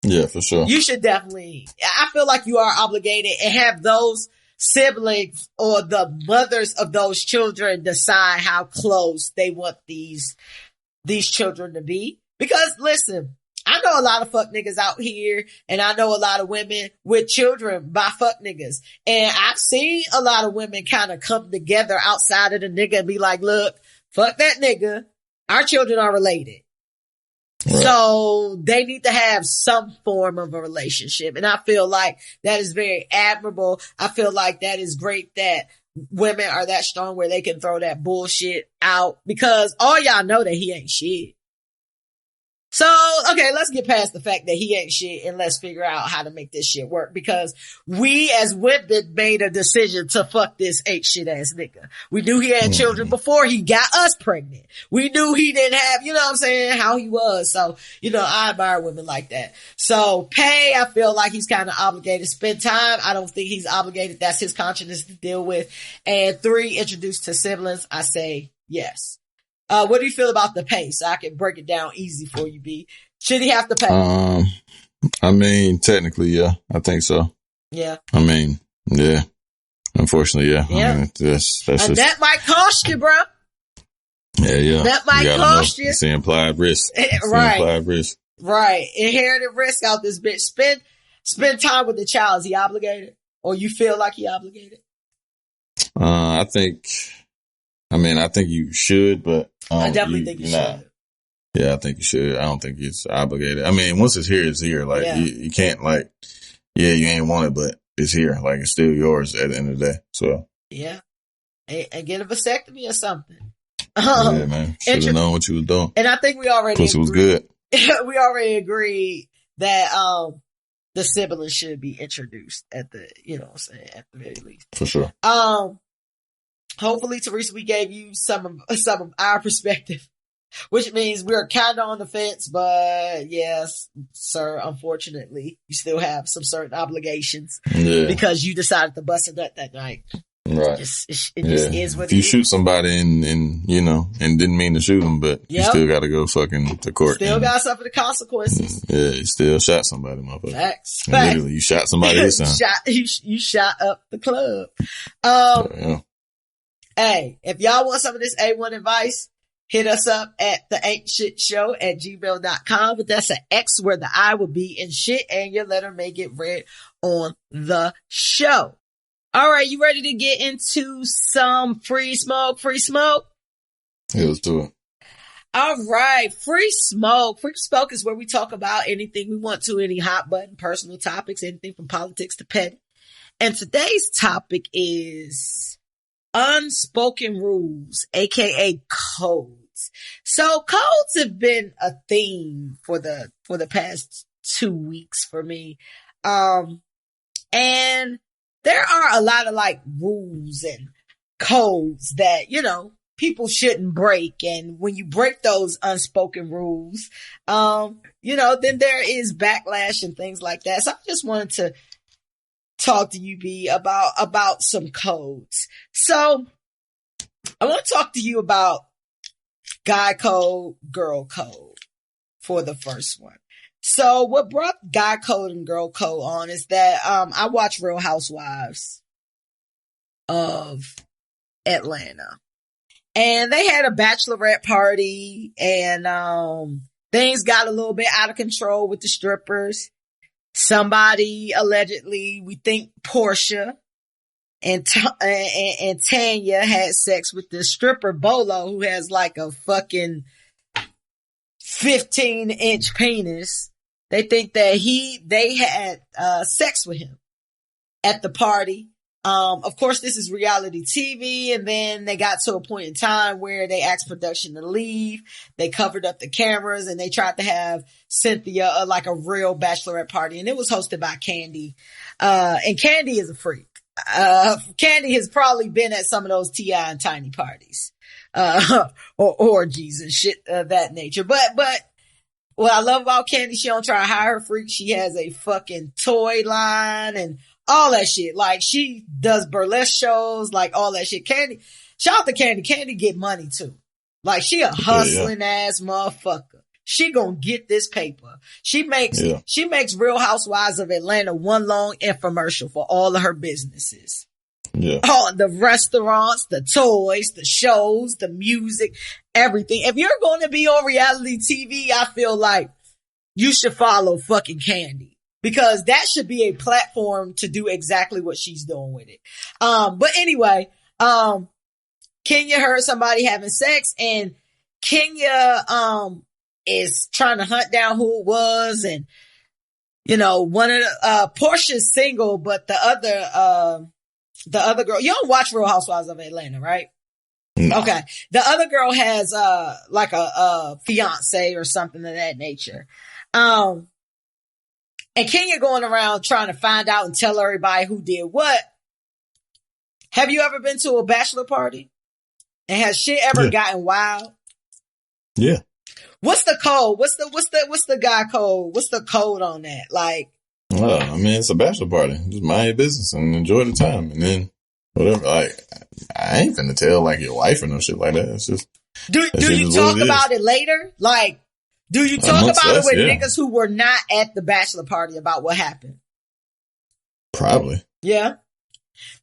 yeah, for sure, you should definitely, I feel like you are obligated and have those siblings or the mothers of those children decide how close they want these children to be. Because listen, I know a lot of fuck niggas out here, and I know a lot of women with children by fuck niggas. And I've seen a lot of women kind of come together outside of the nigga and be like, look, fuck that nigga. Our children are related. Right. So they need to have some form of a relationship. And I feel like that is very admirable. I feel like that is great that women are that strong where they can throw that bullshit out, because all y'all know that he ain't shit. So, okay, let's get past the fact that he ain't shit and let's figure out how to make this shit work, because we as women made a decision to fuck this ain't shit ass nigga. We knew he had children before he got us pregnant. We knew he didn't have, you know what I'm saying, how he was. So, you know, I admire women like that. So pay, I feel like he's kind of obligated. Spend time, I don't think he's obligated. That's his conscience to deal with. And 3, introduce to siblings. I say yes. What do you feel about the pay? So I can break it down easy for you, B. Should he have to pay? I mean, technically, yeah, I think so. Yeah. I mean, yeah. Unfortunately, yeah. Yeah. I mean, that's just, that might cost you, bro. Yeah. That might cost you. It's the implied risk. Right. Implied risk. Right. Inherited risk out this bitch. Spend time with the child. Is he obligated? Or you feel like he obligated? I think you should, but I definitely think you should. Yeah, I think you should. I don't think it's obligated. I mean, once it's here, it's here. Like, you can't, like, yeah, you ain't want it, but it's here. Like, it's still yours at the end of the day. So. Yeah. And get a vasectomy or something. Yeah, man. Should have known what you was doing. And I think we already Pussy was good. We already agreed that, the siblings should be introduced at the, you know what I'm saying, at the very least. For sure. Hopefully, Teresa, we gave you some of our perspective, which means we're kind of on the fence, but yes, sir, unfortunately, you still have some certain obligations because you decided to bust a nut that night. Right. It just is what it is. If you shoot somebody and you know, and didn't mean to shoot them, but you still got to go fucking to court. Still got to suffer the consequences. Yeah, you still shot somebody, motherfucker. Facts. Literally, you shot somebody this time. You shot up the club. Hey, if y'all want some of this A1 advice, hit us up at theaintshitshow@gmail.com. But that's an X where the I will be in shit, and your letter may get read on the show. All right, you ready to get into some free smoke? Yeah, let's do it. All right, free smoke. Free smoke is where we talk about anything we want to, any hot button, personal topics, anything from politics to petty. And today's topic is unspoken rules, aka codes. So codes have been a theme for the past 2 weeks for me. And there are a lot of like rules and codes that, you know, people shouldn't break. And when you break those unspoken rules, you know, then there is backlash and things like that. So I just wanted to talk to you, B, about some codes. So I want to talk to you about guy code, girl code for the first one. So what brought guy code and girl code on is that, I watch Real Housewives of Atlanta, and they had a bachelorette party, and, things got a little bit out of control with the strippers. Somebody allegedly, we think Portia and Tanya had sex with this stripper Bolo, who has like a fucking 15-inch penis. They think that they had sex with him at the party. Of course, this is reality TV, and then they got to a point in time where they asked production to leave. They covered up the cameras, and they tried to have Cynthia like a real bachelorette party, and it was hosted by Candy. And Candy is a freak. Candy has probably been at some of those Tighe and Tiny parties, or orgies and shit of that nature. But what I love about Candy, she don't try to hire her freaks. She has a fucking toy line and all that shit. Like, she does burlesque shows, like all that shit. Candy, shout out to Candy. Candy get money too. Like, she a hustling ass motherfucker. She gonna get this paper. She makes Real Housewives of Atlanta one long infomercial for all of her businesses. Yeah. Oh, the restaurants, the toys, the shows, the music, everything. If you're going to be on reality TV, I feel like you should follow fucking Candy, because that should be a platform to do exactly what she's doing with it. But anyway, Kenya heard somebody having sex, and Kenya, is trying to hunt down who it was. And, you know, one of the, Portia's single, but the other girl, you don't watch Real Housewives of Atlanta, right? Nah. Okay. The other girl has, like a fiance or something of that nature. And Kenya going around trying to find out and tell everybody who did what. Have you ever been to a bachelor party? And has shit ever gotten wild? Yeah. What's the code? What's the guy code? What's the code on that? Like, well, I mean, it's a bachelor party. Just mind your business and enjoy the time. And then whatever, like, I ain't finna tell like your wife or no shit like that. It's just, do you talk about it later? Like, do you talk about it with niggas who were not at the bachelor party about what happened? Probably. Yeah.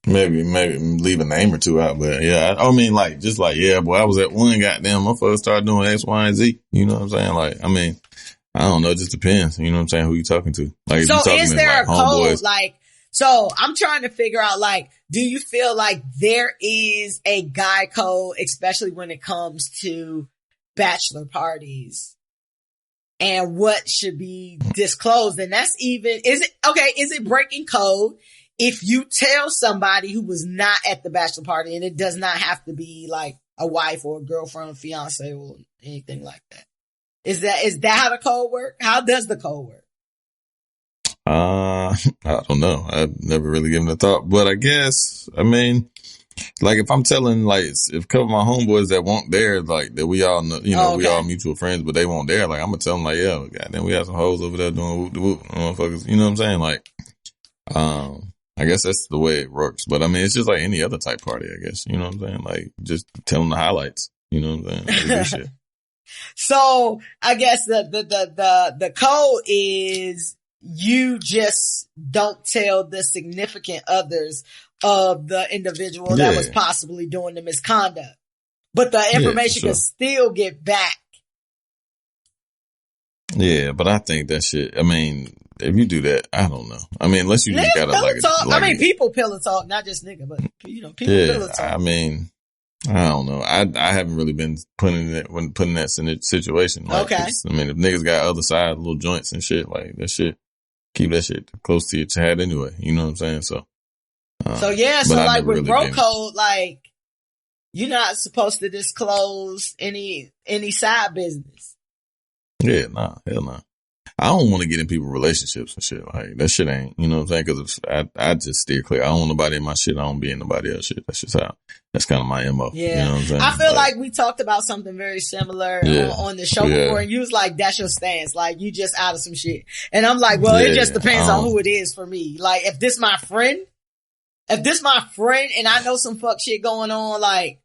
Maybe leave a name or two out, but yeah, I mean, like, just like, yeah, boy, I was at one goddamn motherfucker started doing X, Y, and Z. You know what I'm saying? Like, I mean, I don't know, it just depends. You know what I'm saying? Who you talking to? Like, so if you talking is there like a code? Like, so I'm trying to figure out, like, do you feel like there is a guy code, especially when it comes to bachelor parties and what should be disclosed? And that's even, is it breaking code if you tell somebody who was not at the bachelor party, and it does not have to be like a wife or a girlfriend or fiance or anything like that? Is that how the code work? How does the code work? I don't know. I've never really given it a thought, but I guess, I mean, like if I'm telling, like, if a couple of my homeboys that weren't there, like that we all know, you know, we all mutual friends, but they weren't there, like I'm gonna tell them like, yeah, goddamn, we had some hoes over there doing whoop de whoop, motherfuckers. You know what I'm saying? Like, I guess that's the way it works. But I mean, it's just like any other type party, I guess. You know what I'm saying? Like, just tell them the highlights. You know what I'm saying? Like, shit. So I guess the code is you just don't tell the significant others of the individual that was possibly doing the misconduct, but the information can still get back. Yeah, but I think that shit, I mean, if you do that, I don't know. I mean, unless you just gotta like people pillow talk, not just nigga, but you know, people pillow talk. I mean, I don't know. I haven't really been putting that in a situation. Like, I mean, if niggas got other side little joints and shit, like that shit, keep that shit close to your head anyway. You know what I'm saying? So like with bro code, like you're not supposed to disclose any side business. Yeah, nah, hell nah. I don't want to get in people's relationships and shit. Like, that shit ain't, you know what I'm saying? Cause I just steer clear. I don't want nobody in my shit. I don't be in nobody else shit. That's just how, that's kind of my MO. Yeah. You know what I'm saying? I feel like we talked about something very similar on the show before, and you was like, that's your stance. Like, you just out of some shit. And I'm like, well, it just depends on who it is for me. Like, if this my friend and I know some fuck shit going on, like,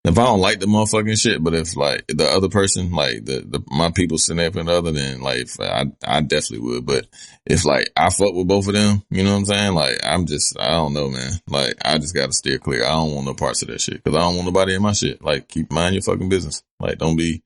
if I don't like the motherfucking shit, but if like the other person, like my people sitting there for the other, then like I definitely would. But if like I fuck with both of them, you know what I'm saying? Like I don't know, man. Like I just gotta steer clear. I don't want no parts of that shit because I don't want nobody in my shit. Like mind your fucking business. Like don't be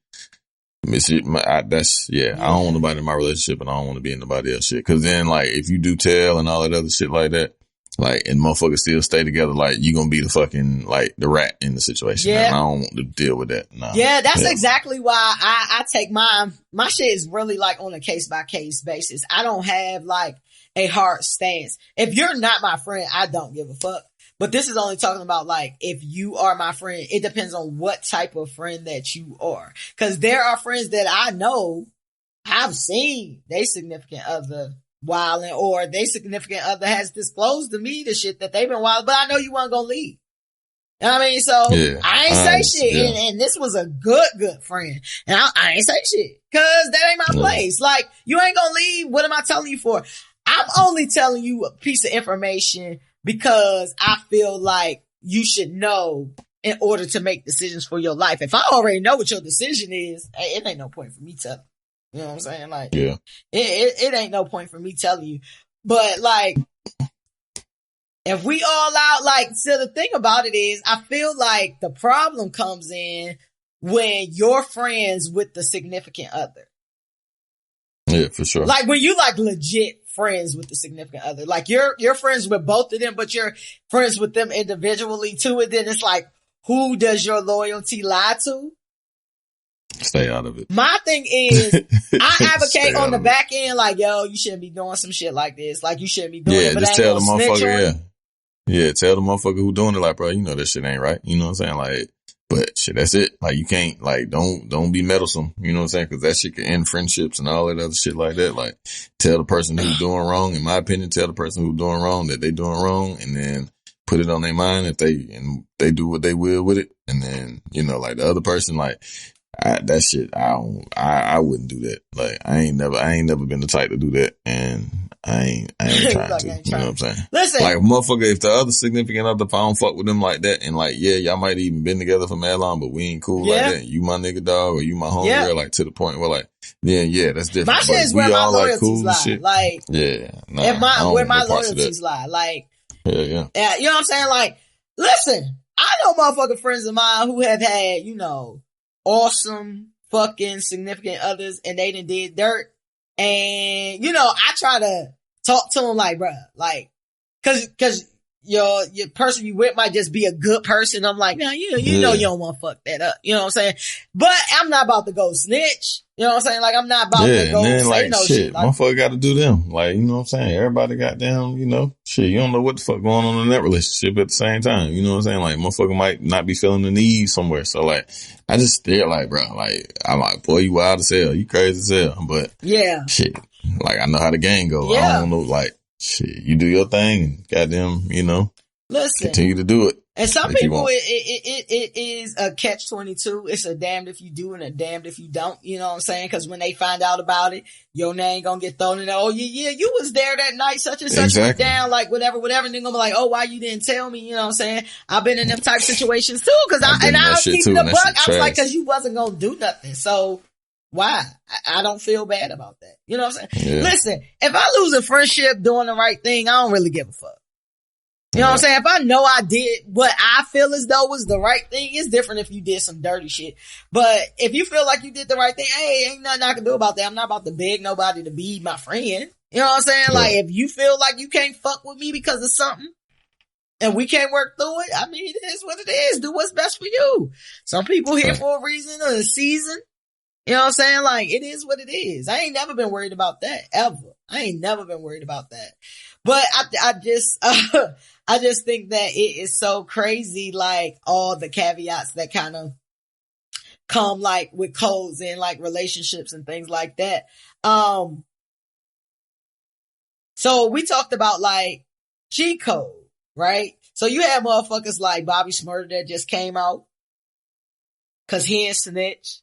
I don't want nobody in my relationship, and I don't want to be in nobody else shit. Because then like if you do tell and all that other shit like that. Like, and motherfuckers still stay together, like, you gonna be the fucking, like, the rat in the situation. Yeah. And I don't want to deal with that. No. Yeah, that's exactly why I take my shit is really, like, on a case-by-case basis. I don't have, like, a hard stance. If you're not my friend, I don't give a fuck. But this is only talking about, like, if you are my friend, it depends on what type of friend that you are. Because there are friends that I know, I've seen they significant other wilding, or they significant other has disclosed to me the shit that they've been wild, but I know you weren't gonna leave. You know what I mean? So I ain't say shit. Yeah. And this was a good friend. And I ain't say shit cause that ain't my place. Like, you ain't gonna leave. What am I telling you for? I'm only telling you a piece of information because I feel like you should know in order to make decisions for your life. If I already know what your decision is, hey, it ain't no point for me telling. You know what I'm saying? Like, it ain't no point for me telling you. But like, if we all out, like, so the thing about it is, I feel like the problem comes in when you're friends with the significant other. Yeah, for sure. Like when you like legit friends with the significant other, like you're friends with both of them, but you're friends with them individually too. And then it's like, who does your loyalty lie to? Stay out of it. My thing is, I advocate on the back end, like, yo, you shouldn't be doing some shit like this. Like, you shouldn't be doing it. But just tell the motherfucker, tell the motherfucker who doing it, like, bro, you know that shit ain't right. You know what I'm saying? Like, but shit, that's it. Like, you can't, like, don't be meddlesome. You know what I'm saying? Cause that shit can end friendships and all that other shit like that. Like, tell the person who's doing wrong, in my opinion, tell the person who's doing wrong that they doing wrong, and then put it on their mind if they do what they will with it. And then, you know, like the other person, like, that shit, I wouldn't do that. Like, I ain't never been the type to do that. And I ain't trying Like, to. ain't You know trying. what I'm saying? Listen. Like, motherfucker, if the other significant other, if I don't fuck with them like that, and like, yeah, y'all might even been together for mad long, but we ain't cool like that. You my nigga dog, or you my homegirl, like to the point where like, yeah, that's different. My shit is where my loyalties lie. Shit, like, where my loyalties lie. Like, yeah. You know what I'm saying? Like, listen, I know motherfucking friends of mine who have had, you know, awesome fucking significant others, and they done did dirt. And, you know, I try to talk to them like, bruh, like, cause your person you with might just be a good person. I'm like, nah, you know, you don't want to fuck that up. You know what I'm saying? But I'm not about to go snitch. You know what I'm saying? Like, I'm not about to go then, say like, no shit. Like, motherfucker got to do them. Like, you know what I'm saying? Everybody got down, you know, shit, you don't know what the fuck going on in that relationship at the same time. You know what I'm saying? Like, motherfucker might not be feeling the need somewhere. So, like, I just stare like, bro, like, I'm like, boy, you wild as hell. You crazy as hell. But, shit, like, I know how the game go. I don't know, like, shit, you do your thing and goddamn, you know, continue to do it. And some people, it is a catch-22. It's a damned if you do and a damned if you don't. You know what I'm saying? Cause when they find out about it, your name gonna get thrown in there. Oh yeah, you was there that night, such and such went down, like whatever. And they're gonna be like, oh, why you didn't tell me? You know what I'm saying? I've been in them type situations too. Cause I was keeping the buck. I was like, cause you wasn't gonna do nothing. So why? I don't feel bad about that. You know what I'm saying? Yeah. Listen, if I lose a friendship doing the right thing, I don't really give a fuck. You know what I'm saying? If I know I did what I feel as though was the right thing, it's different if you did some dirty shit. But if you feel like you did the right thing, hey, ain't nothing I can do about that. I'm not about to beg nobody to be my friend. You know what I'm saying? Yeah. Like, if you feel like you can't fuck with me because of something and we can't work through it, I mean, it is what it is. Do what's best for you. Some people here for a reason or a season. You know what I'm saying? Like, it is what it is. I ain't never been worried about that, ever. I ain't never been worried about that. But I just think that it is so crazy, like, all the caveats that kind of come, like, with codes and, like, relationships and things like that. So we talked about, like, G code, right? So you had motherfuckers like Bobby Shmurda that just came out cause he ain't snitch.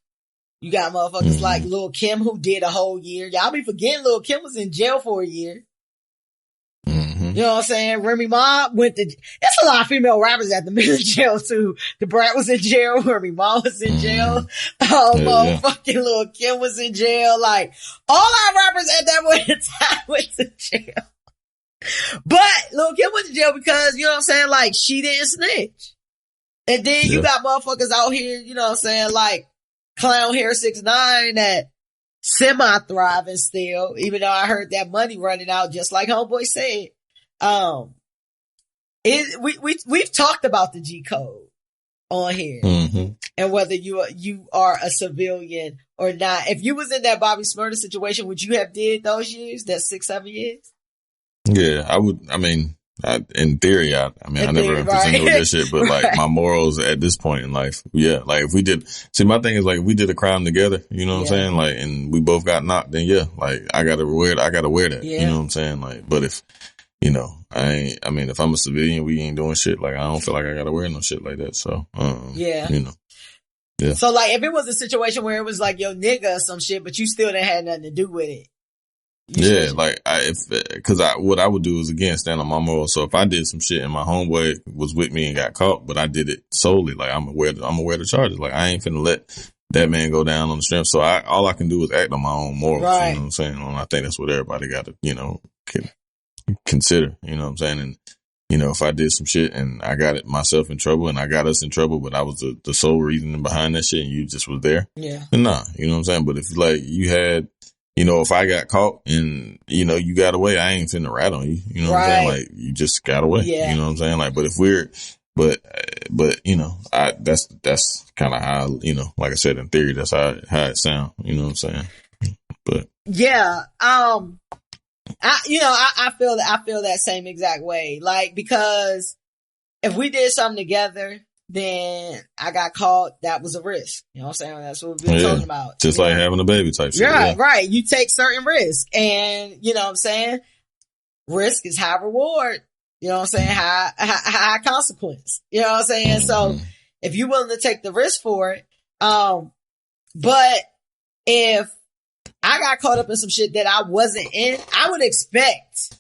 You got motherfuckers like Lil' Kim who did a whole year. Y'all be forgetting Lil' Kim was in jail for a year. You know what I'm saying? Remy Ma there's a lot of female rappers that have been in jail too. The Brat was in jail. Remy Ma was in jail. Motherfucking Lil' Kim was in jail. Like, all our rappers at that point in time went to jail. But Lil' Kim went to jail because, you know what I'm saying? Like, she didn't snitch. And then you got motherfuckers out here, you know what I'm saying? Like, Clown Hair 6ix9ine that semi-thriving still, even though I heard that money running out, just like Homeboy said. We've talked about the G code on here and whether you are a civilian or not. If you was in that Bobby Shmurda situation, would you have did those years, that 6-7 years? Yeah, I would. I mean, in theory, I never represented with that shit, but like my morals at this point in life, like if we did, my thing is like if we did a crime together, you know what I'm saying? Like, and we both got knocked, then like I gotta wear that, you know what I'm saying? Like, but if, you know, if I'm a civilian, we ain't doing shit, like I don't feel like I gotta wear no shit like that, so, you know. Yeah. So like if it was a situation where it was like your nigga or some shit, but you still didn't have nothing to do with it. Like what I would do is again stand on my morals. So if I did some shit and my homeboy was with me and got caught, but I did it solely, like I'm aware the charges. Like I ain't finna let that man go down on the strength. So all I can do is act on my own morals. You know what I'm saying? And I think that's what everybody got to, you know, consider. You know what I'm saying? And you know, if I did some shit and I got myself in trouble and I got us in trouble, but I was the sole reason behind that shit and you just was there, then nah, you know what I'm saying? But if like you had, you know, if I got caught and, you know, you got away, I ain't finna rat on you. You know what I'm saying? Like, you just got away. You know what I'm saying? Like, but if but, you know, that's kind of how, you know, like I said, in theory, that's how it sound. You know what I'm saying? But. Yeah. I feel that same exact way. Like, because if we did something together, then I got caught, that was a risk. You know what I'm saying? That's what we've been talking about. Just like having a baby type shit. Yeah, right. You take certain risks, and you know what I'm saying? Risk is high reward. You know what I'm saying? High consequence. You know what I'm saying? So if you're willing to take the risk for it, but if I got caught up in some shit that I wasn't in, I would expect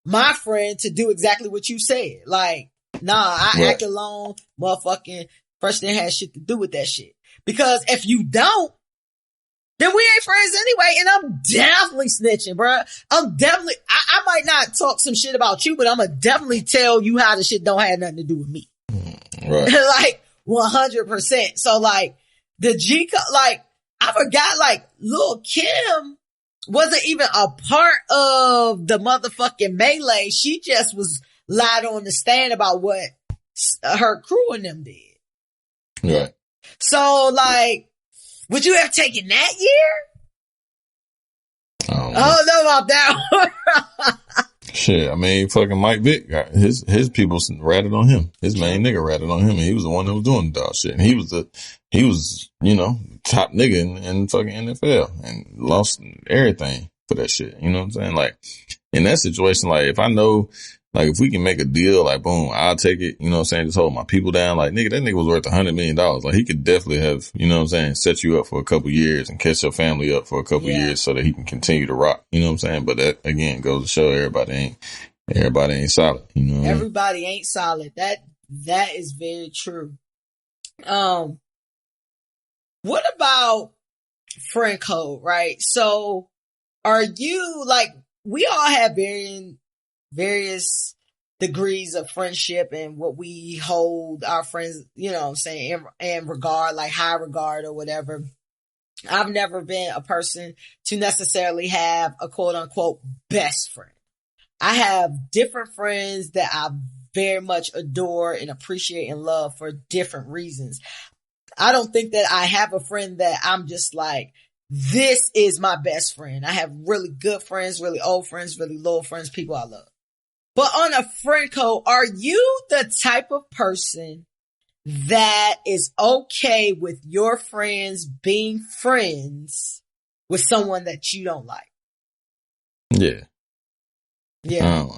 my friend to do exactly what you said. Like, nah, I act alone, motherfucking person that has shit to do with that shit. Because if you don't, then we ain't friends anyway, and I'm definitely snitching, bruh. I might not talk some shit about you, but I'm gonna definitely tell you how the shit don't have nothing to do with me. Right. Like, 100%. So, like, I forgot, like, Lil' Kim wasn't even a part of the motherfucking melee. She just was lied on the stand about what her crew and them did. Right. So, like, would you have taken that year? I don't know about that one. Shit, I mean, fucking Mike Vick, his people ratted on him. His main nigga ratted on him, and he was the one that was doing the dog shit. And he was, you know, top nigga in fucking NFL and lost everything for that shit. You know what I'm saying? Like, in that situation, like, if I know, like, if we can make a deal, like, boom, I'll take it, you know what I'm saying, just hold my people down. Like, nigga, that nigga was worth $100 million. Like, he could definitely have, you know what I'm saying, set you up for a couple years and catch your family up for a couple years so that he can continue to rock. You know what I'm saying? But that, again, goes to show everybody ain't solid. You know what everybody ain't solid. That is very true. What about friend code, right? So, are you, like, we all have various degrees of friendship and what we hold our friends, you know what I'm saying, in regard, like high regard or whatever. I've never been a person to necessarily have a quote unquote best friend. I have different friends that I very much adore and appreciate and love for different reasons. I don't think that I have a friend that I'm just like, this is my best friend. I have really good friends, really old friends, really loyal friends, people I love. But on a friend code, are you the type of person that is okay with your friends being friends with someone that you don't like? Yeah. Yeah.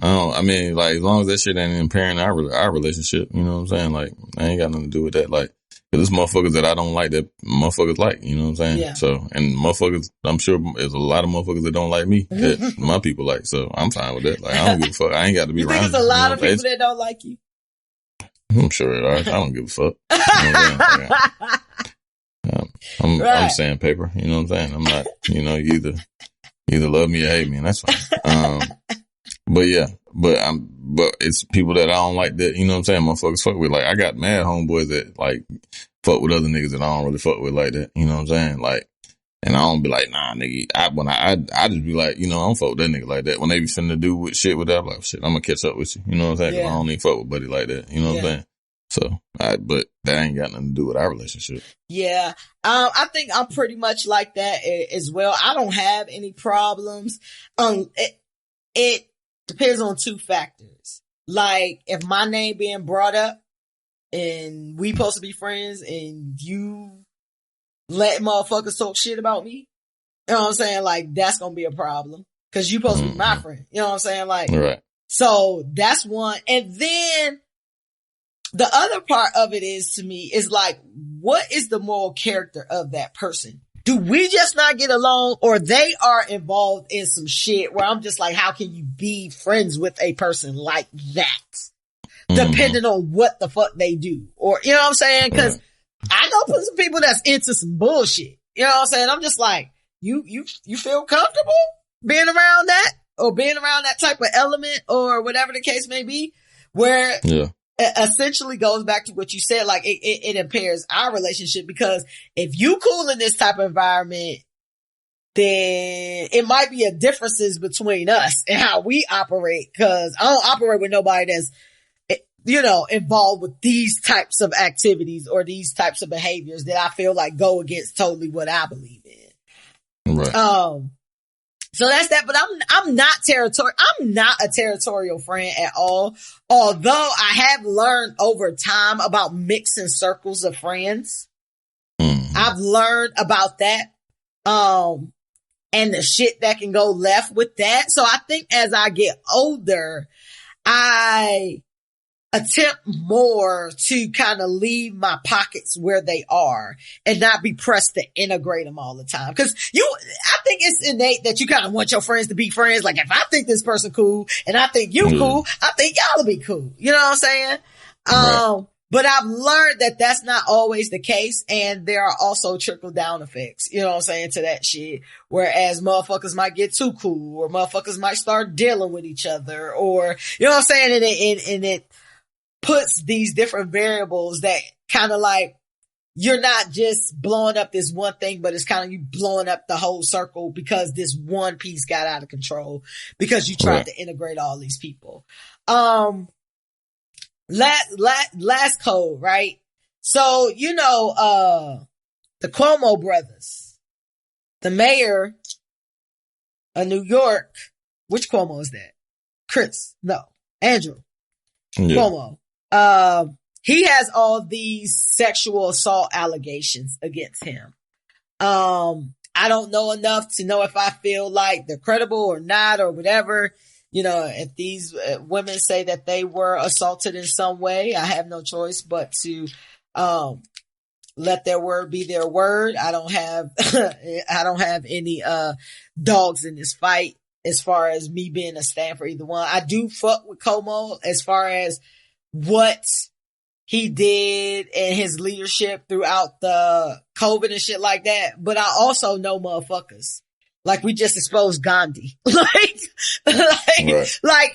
I mean, like, as long as that shit ain't impairing our relationship, you know what I'm saying? Like, I ain't got nothing to do with that. Like, cause there's motherfuckers that I don't like that motherfuckers like, you know what I'm saying? Yeah. So, and motherfuckers, I'm sure there's a lot of motherfuckers that don't like me that my people like. So I'm fine with that. Like, I don't give a fuck. I ain't got to be you around. Think there's a lot of people that don't like you? I'm sure it are. I don't give a fuck. You know what I'm saying? I'm sandpaper. You know what I'm saying? I'm not, you know, you either love me or hate me, and that's fine. But it's people that I don't like that, you know what I'm saying, motherfuckers fuck with. Like, I got mad homeboys that, like, fuck with other niggas that I don't really fuck with like that, you know what I'm saying? Like, and I don't be like, nah, nigga, I just be like, you know, I don't fuck with that nigga like that. When they be finna do with shit with that, I'm like, shit, I'm gonna catch up with you, you know what I'm saying? 'Cause I don't even fuck with buddy like that, you know what I'm saying? So, but that ain't got nothing to do with our relationship. Yeah. I think I'm pretty much like that as well. I don't have any problems. It depends on two factors. Like, if my name being brought up and we supposed to be friends and you let motherfuckers talk shit about me, you know what I'm saying? Like, that's gonna be a problem. Cause you supposed to be my friend. You know what I'm saying? Like, right. So that's one. And then the other part of it is, to me, is like, what is the moral character of that person? Do we just not get along, or they are involved in some shit where I'm just like, how can you be friends with a person like that? Depending on what the fuck they do. Or, you know what I'm saying? Cause I know some people that's into some bullshit. You know what I'm saying? I'm just like, you feel comfortable being around that, or being around that type of element, or whatever the case may be, where essentially goes back to what you said, like it impairs our relationship, because if you cool in this type of environment, then it might be a differences between us and how we operate, because I don't operate with nobody that's, you know, involved with these types of activities or these types of behaviors that I feel like go against totally what I believe in. Right. So that's that, but I'm not territorial. I'm not a territorial friend at all. Although I have learned over time about mixing circles of friends. I've learned about that. And the shit that can go left with that. So I think as I get older, I attempt more to kind of leave my pockets where they are and not be pressed to integrate them all the time. Cause I think it's innate that you kind of want your friends to be friends. Like if I think this person cool and I think you cool, I think y'all will be cool. You know what I'm saying? Right. But I've learned that that's not always the case. And there are also trickle down effects, you know what I'm saying, to that shit. Whereas motherfuckers might get too cool or motherfuckers might start dealing with each other or, you know what I'm saying? And it puts these different variables that kind of like, you're not just blowing up this one thing, but it's kind of you blowing up the whole circle because this one piece got out of control because you tried to integrate all these people. Last code, right? So, you know, the Cuomo brothers, the mayor of New York, which Cuomo is that? Andrew Cuomo. He has all these sexual assault allegations against him. I don't know enough to know if I feel like they're credible or not or whatever. You know, if these women say that they were assaulted in some way, I have no choice but to, let their word be their word. I don't have any, dogs in this fight as far as me being a stand for either one. I do fuck with Como as far as what he did and his leadership throughout the COVID and shit like that. But I also know motherfuckers. Like we just exposed Gandhi. Like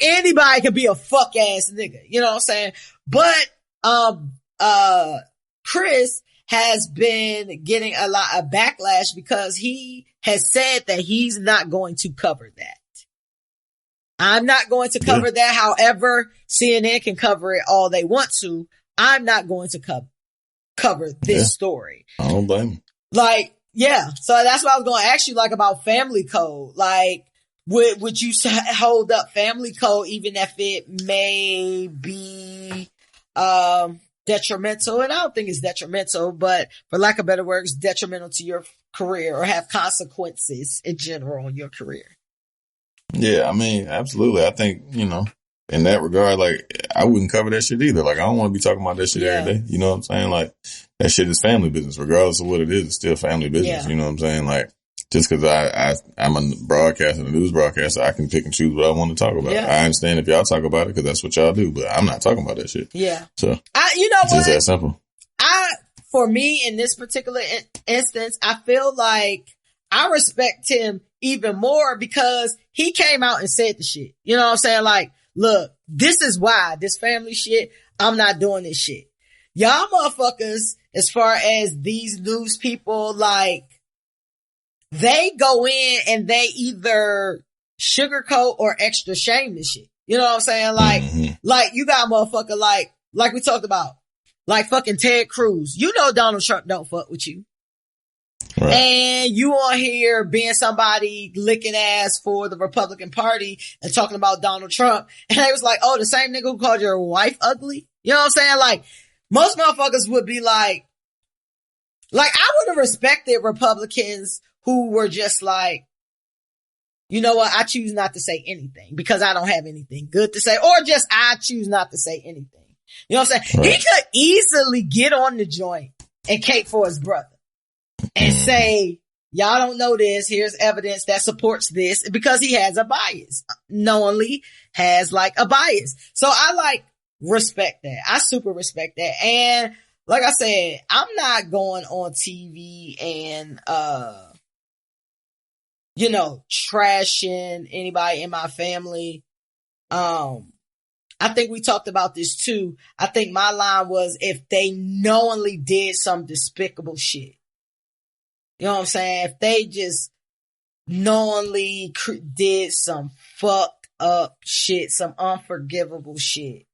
anybody can be a fuck ass nigga. You know what I'm saying? But, Chris has been getting a lot of backlash because he has said that he's not going to cover that. I'm not going to cover that. However, CNN can cover it all they want to. I'm not going to cover this story. I don't blame him. Like, yeah. So that's what I was going to ask you, like, about family code. Like, would you hold up family code even if it may be, detrimental? And I don't think it's detrimental, but for lack of better words, detrimental to your career or have consequences in general in your career. Yeah, I mean, absolutely. I think, you know, in that regard, like, I wouldn't cover that shit either. Like, I don't want to be talking about that shit every day. You know what I'm saying? Like, that shit is family business. Regardless of what it is, it's still family business. You know what I'm saying? Like, just because I'm a broadcaster, a news broadcaster, I can pick and choose what I want to talk about. I understand if y'all talk about it because that's what y'all do, but I'm not talking about that shit. Yeah. So, you know it's what? just that simple. For me, in this particular instance, I feel like I respect him even more because he came out and said the shit. You know what I'm saying? Like, look, this is why this family shit, I'm not doing this shit. Y'all motherfuckers, as far as these news people, like, they go in and they either sugarcoat or extra shame this shit. You know what I'm saying? Like, like you got a motherfucker like we talked about, like fucking Ted Cruz. You know Donald Trump don't fuck with you. Right. And you on here being somebody licking ass for the Republican Party and talking about Donald Trump. And they was like, oh, the same nigga who called your wife ugly? You know what I'm saying? Like, most motherfuckers would be like I would have respected Republicans who were just like, you know what? I choose not to say anything because I don't have anything good to say, or just I choose not to say anything. You know what I'm saying? Right. He could easily get on the joint and cape for his brother and say, y'all don't know this. Here's evidence that supports this, because he has a bias, knowingly has like a bias. So I like respect that. I super respect that. And like I said, I'm not going on TV and, you know, trashing anybody in my family. I think we talked about this too. I think my line was if they knowingly did some despicable shit. You know what I'm saying? If they just knowingly did some fucked up shit, some unforgivable shit.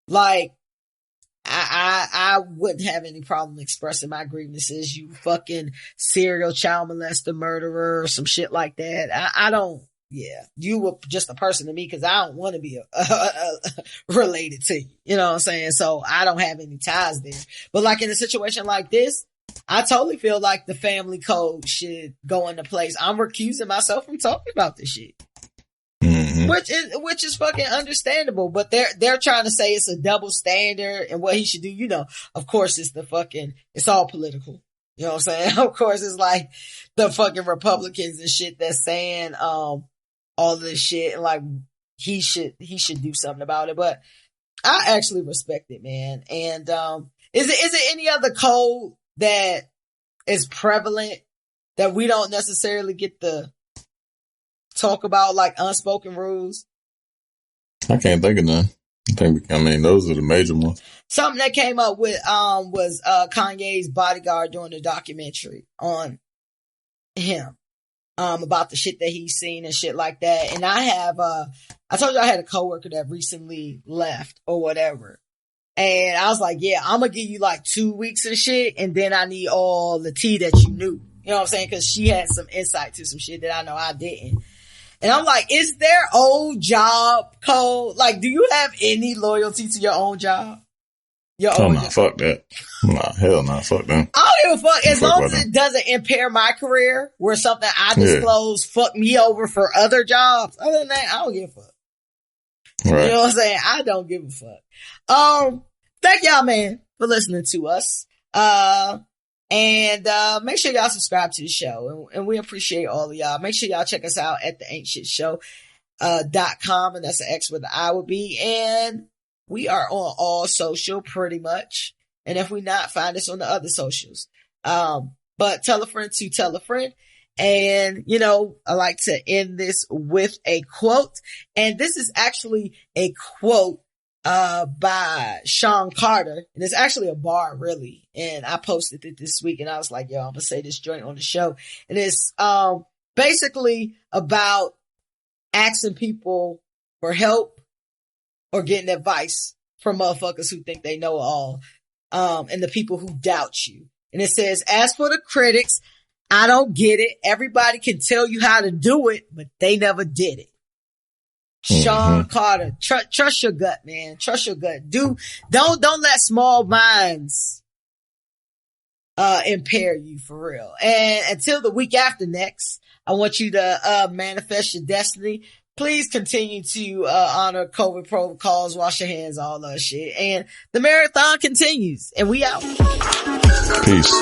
Like, I wouldn't have any problem expressing my grievances. You fucking serial child molester, murderer, or some shit like that. I don't. Yeah, you were just a person to me because I don't want to be related to you. You know what I'm saying? So I don't have any ties there. But like in a situation like this, I totally feel like the family code should go into place. I'm recusing myself from talking about this shit. Mm-hmm. Which is fucking understandable, but they're trying to say it's a double standard and what he should do. You know, of course it's all political. You know what I'm saying? Of course it's like the fucking Republicans and shit that's saying, all this shit and like he should do something about it. But I actually respect it, man. And, is it any other code that is prevalent that we don't necessarily get to talk about, like unspoken rules? I can't think of none. I mean, those are the major ones. Something that came up with, was, Kanye's bodyguard doing the documentary on him. About the shit that he's seen and shit like that. And I told you I had a coworker that recently left or whatever. And I was like, yeah, I'm gonna give you like 2 weeks of shit. And then I need all the tea that you knew. You know what I'm saying? Cause she had some insight to some shit that I know I didn't. And I'm like, is there old job code? Like, do you have any loyalty to your own job? Fuck that. Nah, hell nah, fuck that. I don't give a fuck. As long as it doesn't impair my career, where something I disclose fuck me over for other jobs. Other than that, I don't give a fuck. Right. You know what I'm saying? I don't give a fuck. Thank y'all, man, for listening to us. And make sure y'all subscribe to the show. And we appreciate all of y'all. Make sure y'all check us out at the ain'tshitshow.com. And that's an X where the I would be. And we are on all social pretty much. And if we not, find us on the other socials. But tell a friend to tell a friend. And, you know, I like to end this with a quote. And this is actually a quote, by Sean Carter. And it's actually a bar, really. And I posted it this week and I was like, yo, I'm gonna say this joint on the show. And it's, basically about asking people for help or getting advice from motherfuckers who think they know it all. And the people who doubt you. And it says, as for the critics, I don't get it. Everybody can tell you how to do it, but they never did it. Mm-hmm. Sean Carter, trust your gut, man. Trust your gut. Don't let small minds, impair you for real. And until the week after next, I want you to, manifest your destiny. Please continue to honor COVID protocols, wash your hands, all that shit. And the marathon continues. And we out. Peace.